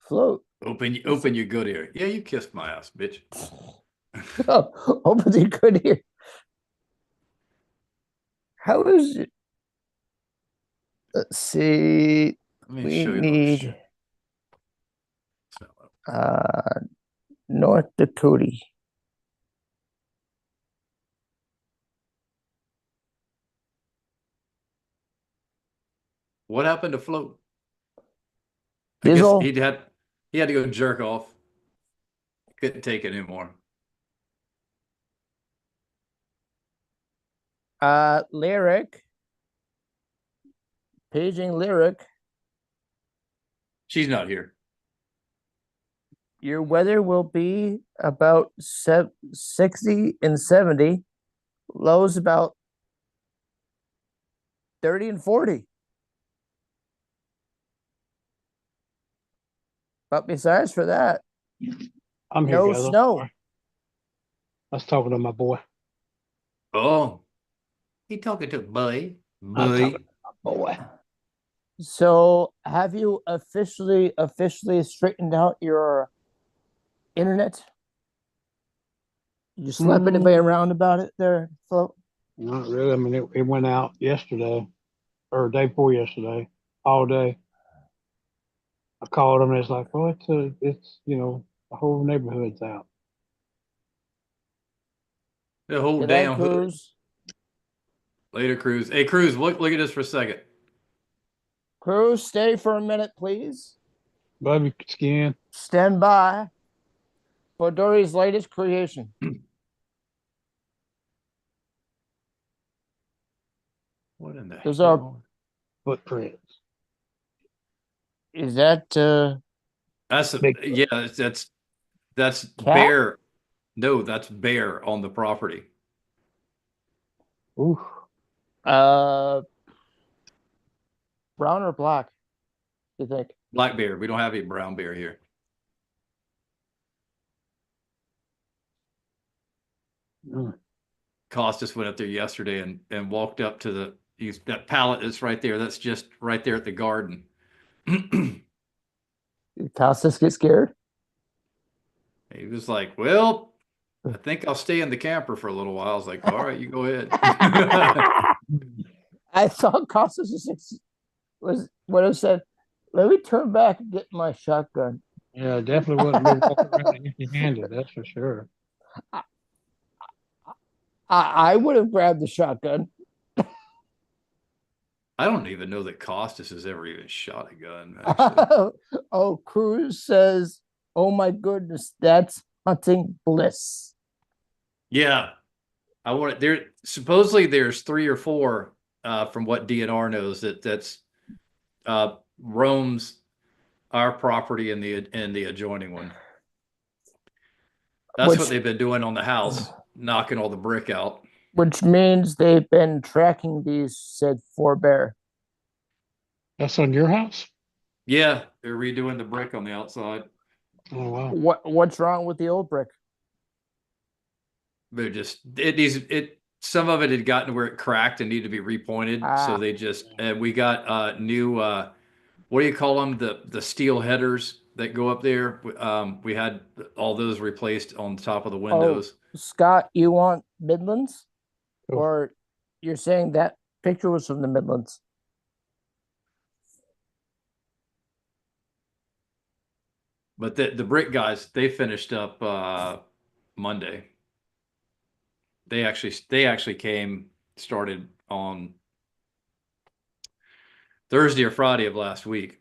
Float.
Open your good ear. Yeah, you kissed my ass, bitch.
Oh, open your good ear. How is it? Let's see.
Let me
We
show you
need North Dakota.
What happened to Float? I guess
Dizzle.
he had to go jerk off. Couldn't take it anymore.
Lyric. Paging Lyric.
She's not here.
Your weather will be about 60 and 70. Lows about 30 and 40. But besides for that,
I'm here,
no
guys.
snow.
I was talking to my boy.
Oh, he talking to boy.
I'm talking to my boy.
So have you officially straightened out your internet? You slap anybody around about it there, Flo?
Not really. I mean, it went out yesterday or day before yesterday, all day. I called them and it's like, oh, it's the whole neighborhood's out.
The whole
Did
damn
I
hood.
Cruz?
Later, Cruz. Hey, Cruz, look at this for a second.
Cruz, stay for a minute, please.
Love you, Skin.
Stand by for Dory's latest creation.
What in the
Those
hell?
Footprints.
Is that
That's
Big-
that's
Cat?
bear. No, that's bear on the property.
Ooh.
Uh, brown or black? You think?
Black bear. We don't have any brown bear here.
Mm.
Costas went up there yesterday and walked up to that pallet that's right there. That's just right there at the garden.
Did Costas get scared?
He was like, "Well, I think I'll stay in the camper for a little while." I was like, "All right, you go ahead."
I thought Costas would have said, "Let me turn back and get my shotgun."
Yeah, definitely wouldn't be walking around empty-handed, that's for sure.
I would have grabbed the shotgun.
I don't even know that Costas has ever even shot a gun. Actually,
Oh, Cruz says, "Oh my goodness, that's hunting bliss."
yeah, I want it there. Supposedly, there's 3 or 4, from what DNR knows that's roams our property and the adjoining one. That's
Which-
what they've been doing on the house, knocking all the brick out.
Which means they've been tracking these said forebear.
That's on your house?
Yeah, they're redoing the brick on the outside.
Oh, wow.
What's wrong with the old brick?
They're just some of it had gotten to where it cracked and needed to be repointed. So
Ah.
they just we got new what do you call them, the steel headers that go up there. We had all those replaced on the top of the windows.
Scott, you want Midlands?
Cool.
Or you're saying that picture was from the Midlands?
But the brick guys, they finished up Monday. They actually started on Thursday or Friday of last week.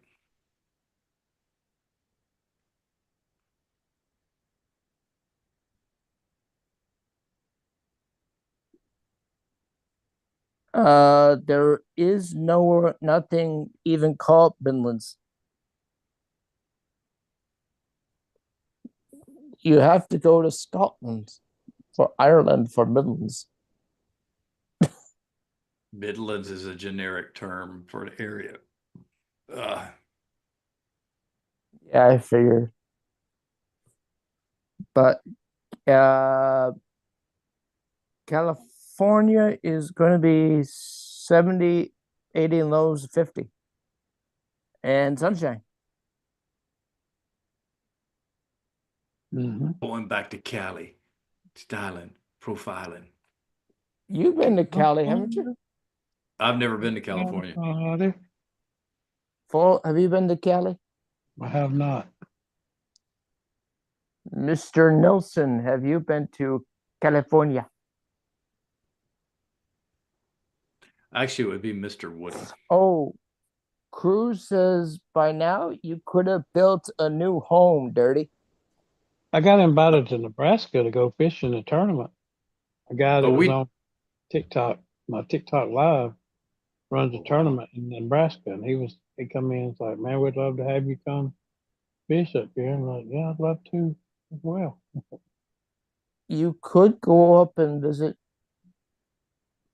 There is nothing even called Midlands. You have to go to Scotland for Ireland for Midlands.
Midlands is a generic term for an area.
Yeah, I figured. But California is going to be 70, 80 and lows 50. And sunshine.
Mhm.
Going back to Cali, styling, profiling.
You've been to Cali, haven't you?
I've never been to California.
Have you been to Cali?
I have not.
Mr. Nelson, have you been to California?
Actually, it would be Mr. Woody.
Oh, Cruz says by now you could have built a new home, Dirty.
I got invited to Nebraska to go fish in a tournament. A guy that
Oh,
was
we-
on TikTok, my TikTok live, runs a tournament in Nebraska, and he come in and was like, "Man, we'd love to have you come fish up here." I'm like, "Yeah, I'd love to as well."
You could go up and visit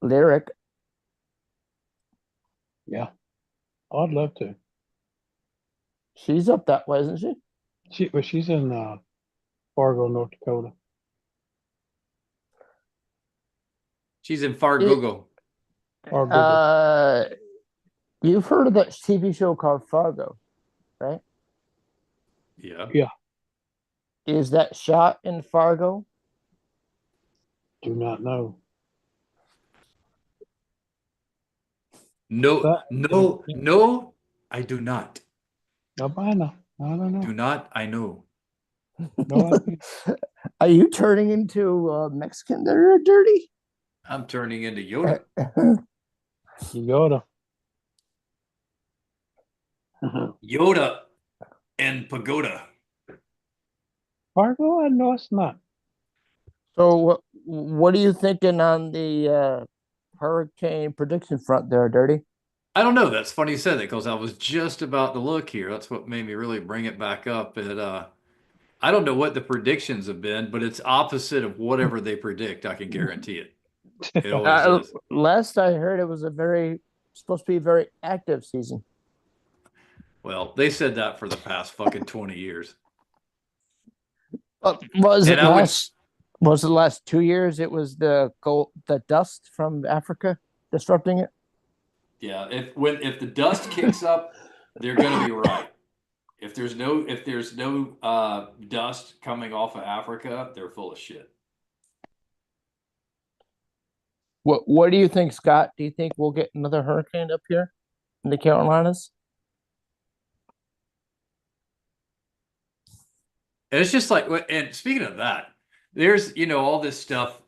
Lyric.
Yeah, I'd love to.
She's up that way, isn't she?
She's in Fargo, North Dakota.
She's in Fargo.
Fargo.
You've heard of that TV show called Fargo, right?
Yeah.
Is that shot in Fargo?
Do not know.
No,
But-
no, I do not.
Albina. I don't
Do
know.
not, I know.
No idea.
Are you turning into Mexican there, Dirty?
I'm turning into Yoda.
You gotta.
Yoda and Pagoda.
Fargo? I know it's not.
So what are you thinking on the hurricane prediction front there, Dirty?
I don't know. That's funny you said that because I was just about to look here. That's what made me really bring it back up. I don't know what the predictions have been, but it's opposite of whatever they predict. I can guarantee it. It always is.
Last I heard, it was supposed to be a very active season.
Well, they said that for the past fucking 20 years.
Was
And
it
I would-
last? Was it the last 2 years? It was the dust from Africa disrupting it.
Yeah, if the dust kicks up, they're gonna be right. If there's no dust coming off of Africa, they're full of shit.
What do you think, Scott? Do you think we'll get another hurricane up here in the Carolinas?
And it's just like, and speaking of that, there's all this stuff.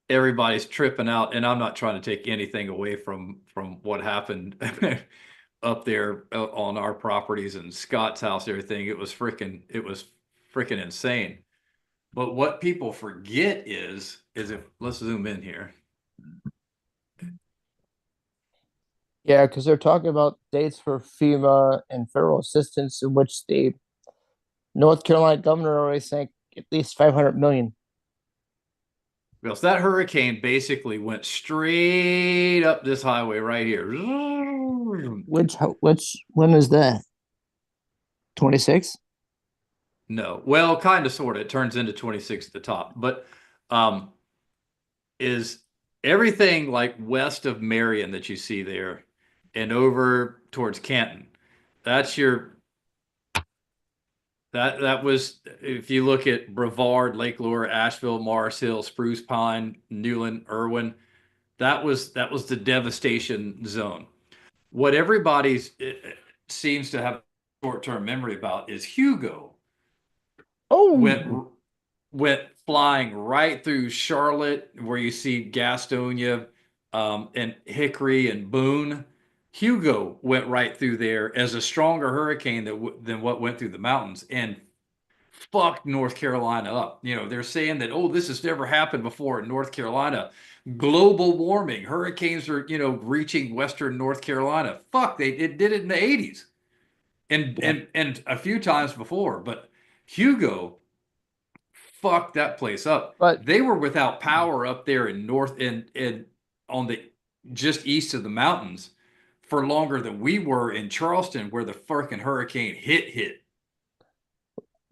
Everybody's tripping out, and I'm not trying to take anything away from what happened up there on our properties and Scott's house, everything. It was freaking insane. But what people forget is if let's zoom in here.
Yeah, because they're talking about dates for FEMA and federal assistance, in which the North Carolina governor already sank at least 500 million.
Well, so that hurricane basically went straight up this highway right here.
Which when is that? 26?
No, well, kind of, sort of. It turns into 26 at the top, but is everything like west of Marion that you see there, and over towards Canton? That's that was, if you look at Brevard, Lake Lure, Asheville, Morris Hill, Spruce Pine, Newland, Irwin, that was the devastation zone. What everybody seems to have short-term memory about is Hugo.
Oh,
Went flying right through Charlotte, where you see Gastonia, and Hickory and Boone. Hugo went right through there as a stronger hurricane than what went through the mountains and fucked North Carolina up. They're saying that, oh, this has never happened before in North Carolina. Global warming, hurricanes are, reaching Western North Carolina. Fuck, it did it in the 80s and a few times before. But Hugo fucked that place up.
But
they were without power up there in north and on the just east of the mountains for longer than we were in Charleston, where the fucking hurricane hit.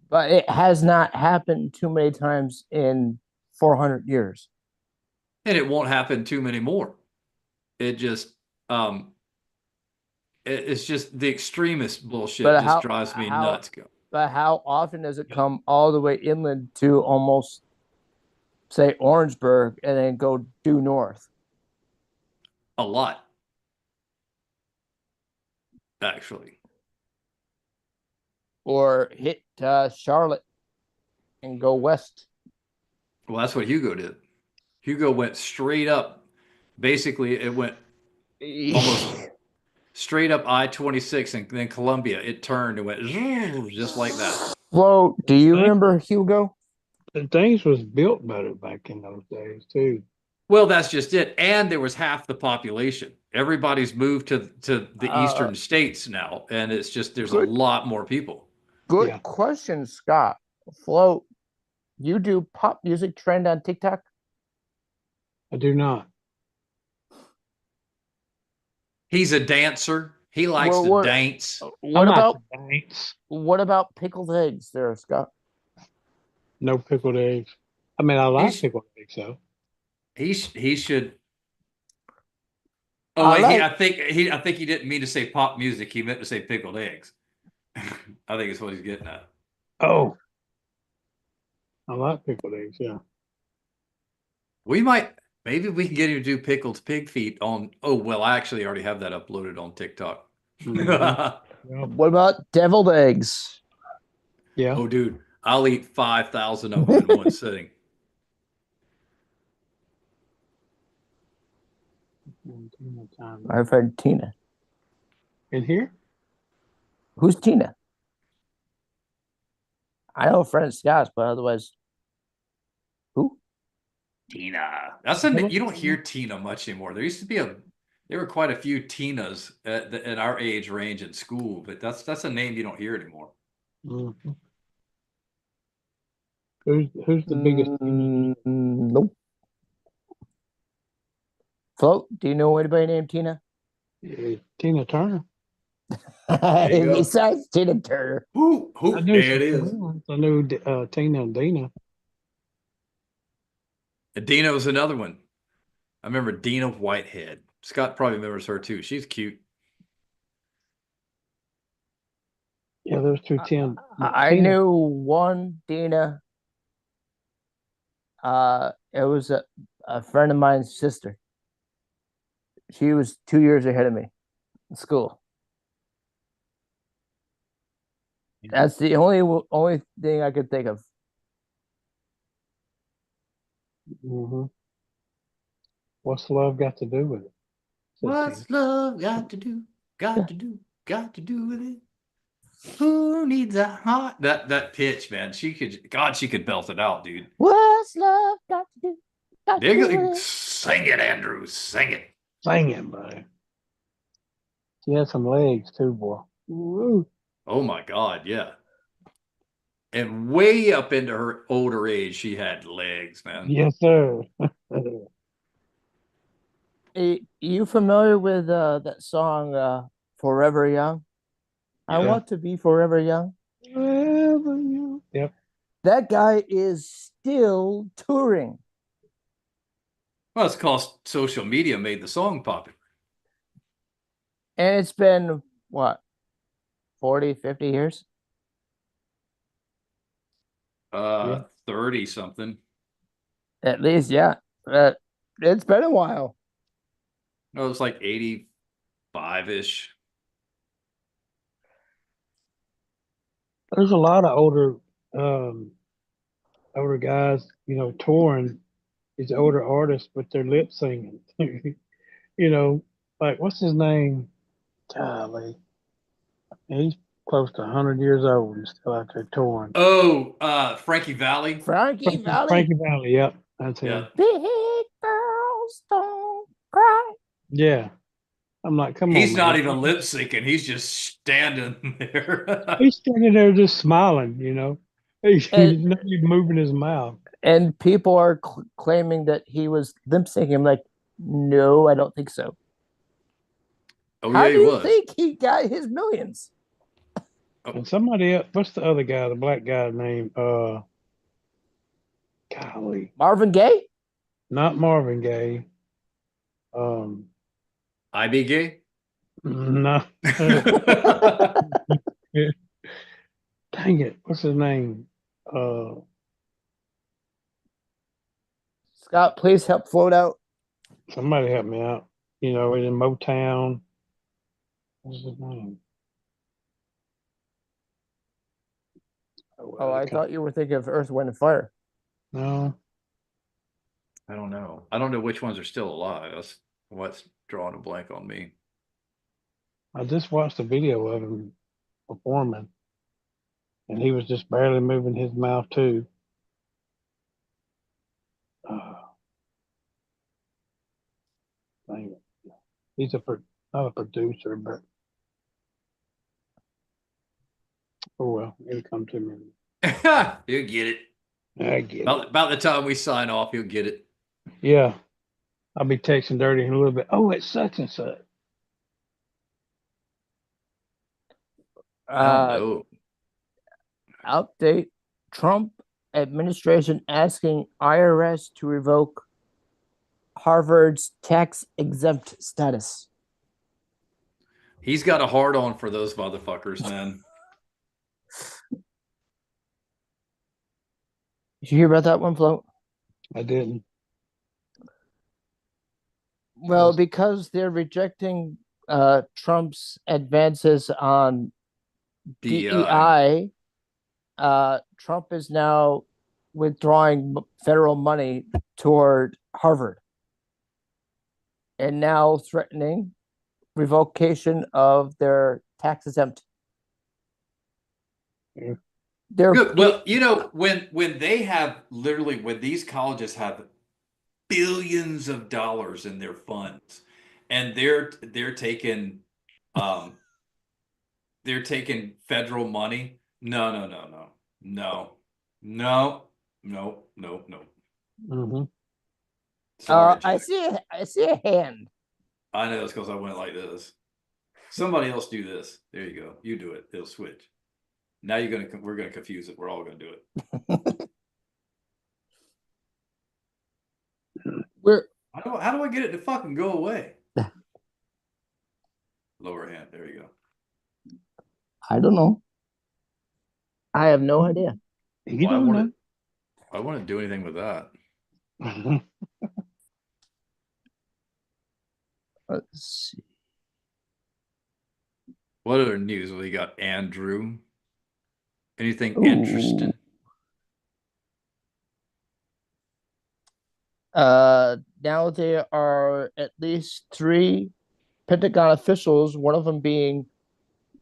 But it has not happened too many times in 400 years.
And it won't happen too many more. It just it's just the extremist bullshit.
But
just drives me nuts.
But how often does it come all the way inland to almost, say, Orangeburg and then go due north?
A lot, actually.
Or hit Charlotte and go west.
Well, that's what Hugo did. Hugo went straight up. Basically, it went almost straight up I-26 and then Columbia. It turned and went just like that.
Flo, do you remember Hugo?
And things was built better back in those days too.
Well, that's just it. And there was half the population. Everybody's moved to the eastern states now, and it's just there's a lot more people.
Good question, Scott. Flo, you do pop music trend on TikTok?
I do not.
He's a dancer. He likes to dance.
What about pickled eggs there, Scott?
No pickled eggs. I mean, I like pickled eggs, though.
He should. Oh, I think he didn't mean to say pop music. He meant to say pickled eggs. I think it's what he's getting at.
Oh, I like pickled eggs. Yeah.
Maybe we can get him to do pickled pig feet on. Oh, well, I actually already have that uploaded on TikTok.
Mm-hmm.
What about deviled eggs?
Yeah.
Oh, dude, I'll eat 5,000 of them in one sitting.
My friend Tina.
In here?
Who's Tina? I know a friend of Scott's, but otherwise, who?
Tina. You don't hear Tina much anymore. There used to be there were quite a few Tinas at our age range in school, but that's a name you don't hear anymore.
Mm-hmm. Who's the biggest?
Nope. Float, do you know anybody named Tina?
Tina Turner.
you go.
Besides Tina Turner.
I knew
There it is.
I knew Tina and Dina.
Dina was another one. I remember Dina Whitehead. Scott probably remembers her too. She's cute.
Yeah, there's two Tina.
I knew one Dina. It was a friend of mine's sister. She was 2 years ahead of me in school. That's the only thing I could think of.
Mm-hmm. What's love got to do with it? Said
What's
Tina.
love got to do? Got to do with it. Who needs a heart? That pitch, man. She could belt it out, dude.
What's love got to do? Got to do with it?
Sing it, Andrew. Sing it.
Sing it, buddy. She had some legs too, boy. Woo.
Oh my God, yeah. And way up into her older age, she had legs, man.
Yes, sir.
You familiar with that song Forever Young? I
Yeah.
want to be forever young.
Yep.
That guy is still touring.
Well, it's because social media made the song popular.
And it's been what, 40, 50 years?
Yeah.
30 something.
At least, yeah. It's been a while.
No, it's like 85-ish.
There's a lot of older guys, touring these older artists, but they're lip singing. Like what's his name? Golly. He's close to 100 years old and still out there touring.
Oh, Frankie Valli.
Frankie Valli.
Frankie Valli, yep. That's him.
Yeah.
Big girls don't cry.
Yeah. I'm like, come on.
He's not
man.
even lip syncing. He's just standing there.
He's standing there just smiling, He's
And-
not even moving his mouth.
And people are claiming that he was lip syncing. I'm like, no, I don't think so.
Oh,
How
yeah,
do
he
you
was.
think he got his millions?
And somebody else, what's the other guy, the black guy named golly,
Marvin Gaye?
not Marvin Gaye.
IB gay?
No. Dang it, what's his name?
Scott, please help float out.
Somebody help me out. In Motown. What's his name?
Oh, I thought you were thinking of Earth, Wind, and Fire.
No.
I don't know. I don't know which ones are still alive. That's what's drawing a blank on me.
I just watched a video of him performing, and he was just barely moving his mouth too. Dang it. He's not a producer, but oh well, it'll come to me.
You'll get it.
I get it.
About the time we sign off, you'll get it.
Yeah, I'll be texting Dirty in a little bit. Oh, it's such and such.
I don't know.
Update: Trump administration asking IRS to revoke Harvard's tax exempt status.
He's got a hard on for those motherfuckers, man.
Did you hear about that one, Float?
I didn't.
Well, because they're rejecting Trump's advances on DEI, Trump is now withdrawing federal money toward Harvard and now threatening revocation of their tax exempt.
Yeah.
Good. Well, when they have when these colleges have billions of dollars in their funds, and they're taking federal money. No.
Mm-hmm.
Sorry,
I
Jack.
see. I see a hand.
I know it's because I went like this. Somebody else do this. There you go. You do it. It'll switch. Now we're gonna confuse it. We're all gonna do it.
We're
How do I get it to fucking go away? Lower hand. There you go.
I don't know. I have no idea.
You
Well,
don't know.
I want to do anything with that.
Let's see.
What other news? We got Andrew. Anything
Ooh.
interesting?
Now there are at least 3 Pentagon officials, one of them being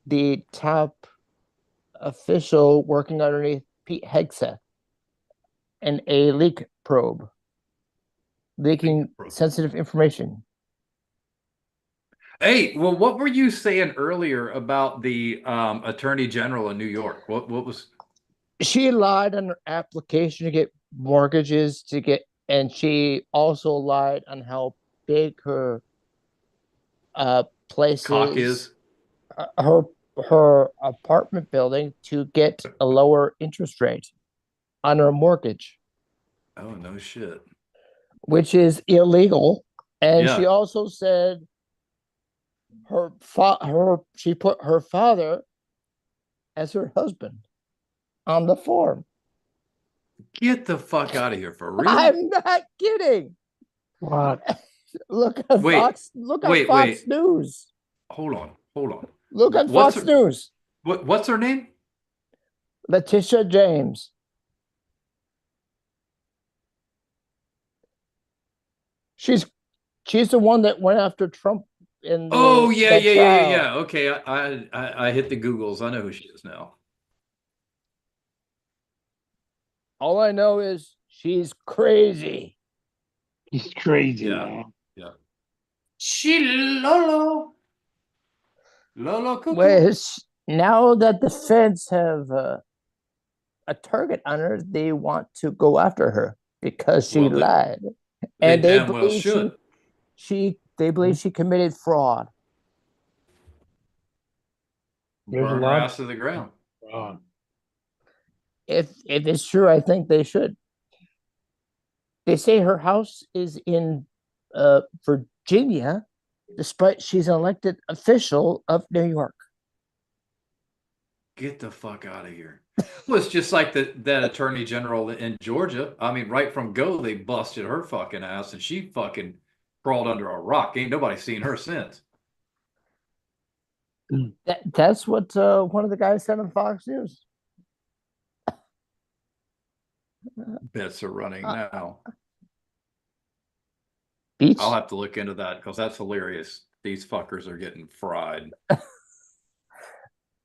the top official working underneath Pete Hegseth, in a leak probe, leaking
probe.
sensitive information.
Hey, well, what were you saying earlier about the Attorney General in New York? What was?
She lied on her application to get mortgages and she also lied on how big her place
Cock is?
her apartment building to get a lower interest rate on her mortgage,
Oh, no shit.
which is illegal. And
Yeah.
she also said she put her father as her husband on the form.
Get the fuck out of here for real.
I'm not kidding.
What?
Look at
Wait,
Fox. Look at
wait,
Fox
wait.
News.
Hold on.
Look at
What's
Fox
her-
News.
What's her name?
Letitia James. She's the one that went after Trump in
Oh,
that trial.
yeah. Okay, I hit the Googles. I know who she is now.
All I know is she's crazy.
He's crazy,
Yeah.
man.
Yeah. She Lolo cuckoo.
Now that the feds have a target on her, they want to go after her because she
Well,
lied,
they
and they
damn well
believe
should.
they believe she committed fraud.
There's a
Burn her
lot.
ass to the ground.
If it's true, I think they should. They say her house is in Virginia, despite she's an elected official of New York.
Get the fuck out of here. Well, it's just like that attorney general in Georgia. I mean, right from go, they busted her fucking ass and she fucking crawled under a rock. Ain't nobody seen her since.
That's what one of the guys said on Fox News.
Bets are running now.
Beach.
I'll have to look into that because that's hilarious. These fuckers are getting fried.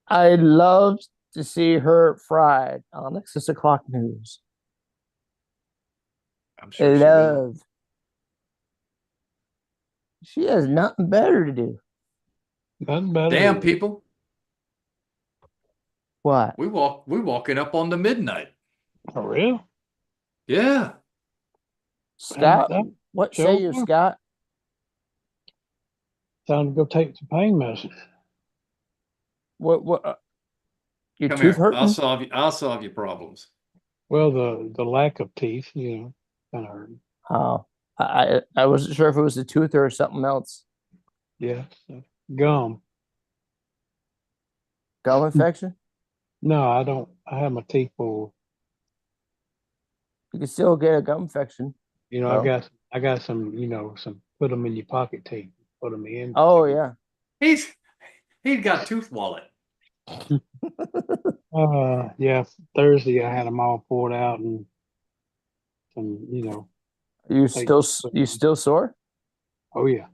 I love to see her fried on 6 o'clock news.
I'm sure she will.
She has nothing better to do.
Nothing better.
Damn, people.
What?
We walking up on the midnight.
For real?
Yeah.
Scott,
That
what
sure
say you,
will.
Scott?
Time to go take some pain medicine.
What your
Come
tooth
here.
hurting?
I'll solve your problems.
Well, the lack of teeth, kind of hurt.
Oh, I wasn't sure if it was the tooth or something else.
Yeah. So, gum.
Gum infection?
No, I don't. I have my teeth pulled.
You can still get a gum infection.
I got some, some put them in your pocket teeth. Put them in.
Oh yeah.
He's got tooth wallet.
Yeah. Thursday I had them all pulled out and some,
You
Like-
still sore?
oh yeah.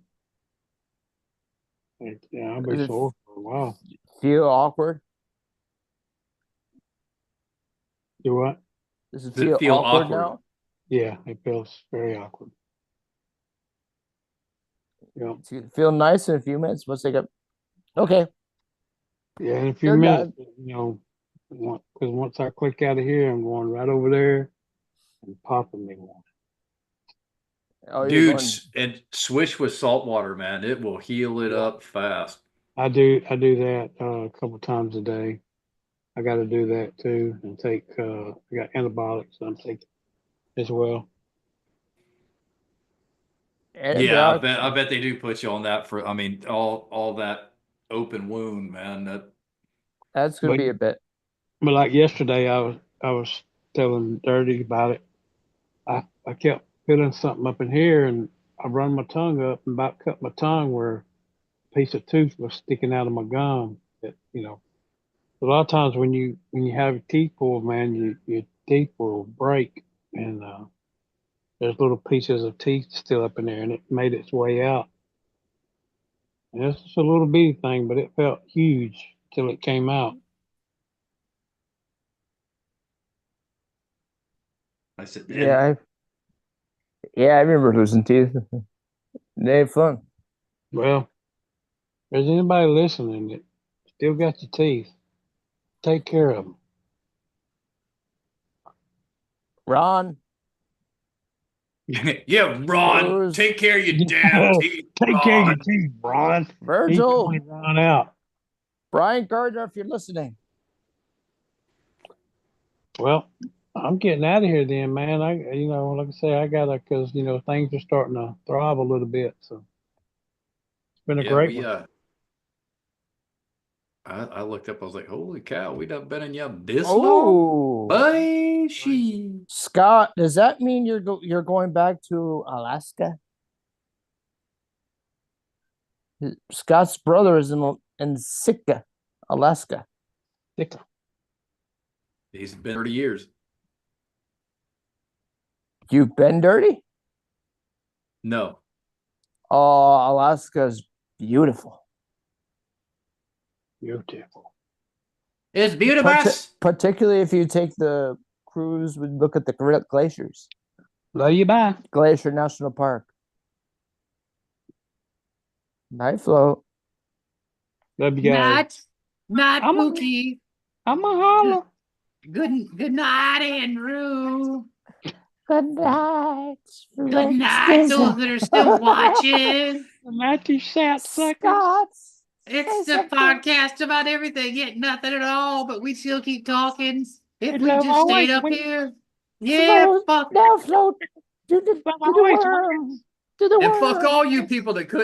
Yeah, I'll be
Is it-
sore for a while.
Feel awkward?
Do what?
Does it
Does it feel
awkward
awkward?
now?
Yeah, it feels very awkward. Yeah.
Does it feel nice in a few minutes? Once they get okay.
Yeah, in a few
Good
minutes, because once I click out of here, I'm going right over there and popping me one.
Oh, you're
Dude,
going.
and swish with salt water, man. It will heal it
Yeah.
up fast.
I do that a couple times a day. I got to do that too, and take. I got antibiotics I'm taking as well.
Yeah, I
Antibiotics.
bet they do put you on that for, I mean, all that open wound, man.
That's gonna
But
be a bit.
but like yesterday, I was telling Dirty about it. I kept feeling something up in here, and I run my tongue up and about cut my tongue where a piece of tooth was sticking out of my gum. A lot of times when you have your teeth pulled, man, your teeth will break, and there's little pieces of teeth still up in there, and it made its way out. And it's just a little bitty thing, but it felt huge till it came out.
I said,
Yeah, I remember losing teeth. They ain't fun.
Well, if there's anybody listening that still got your teeth, take care of them.
Ron,
yeah, Ron,
Bruce,
take care of your damn teeth,
Take care of your
Ron.
teeth, Ron. He's
Virgil,
going Ron out.
Brian Gardner, if you're listening.
Well, I'm getting out of here then, man. Like I say, I gotta, cause things are starting to throb a little bit. So it's been a
Yeah,
great
we
one.
I looked up, I was like, holy cow, we done been in ya this long?
Oh,
Bye, she.
Scott, does that mean you're going back to Alaska? Scott's brother is in Sitka, Alaska.
He's been 30 years.
You've been dirty?
No.
Oh, Alaska's beautiful.
Beautiful.
It's beautiful.
Particularly if you take the cruise and look at the glaciers.
Love you, bye.
Glacier National Park. Night float.
Love you guys.
Not
I'm a-
Pookie.
I'm a holler.
Good night, Andrew.
Good night.
Good night, those that are still watching.
Matthew Sat suckers.
Scott's.
It's the podcast about everything, yet nothing at all, but we still keep talking. If
It
we
love
just stayed
always
up
wins.
here. Yeah,
Float.
fuck.
Now float. Do the
always
worm. Do the
And
worm.
fuck all you people that couldn't.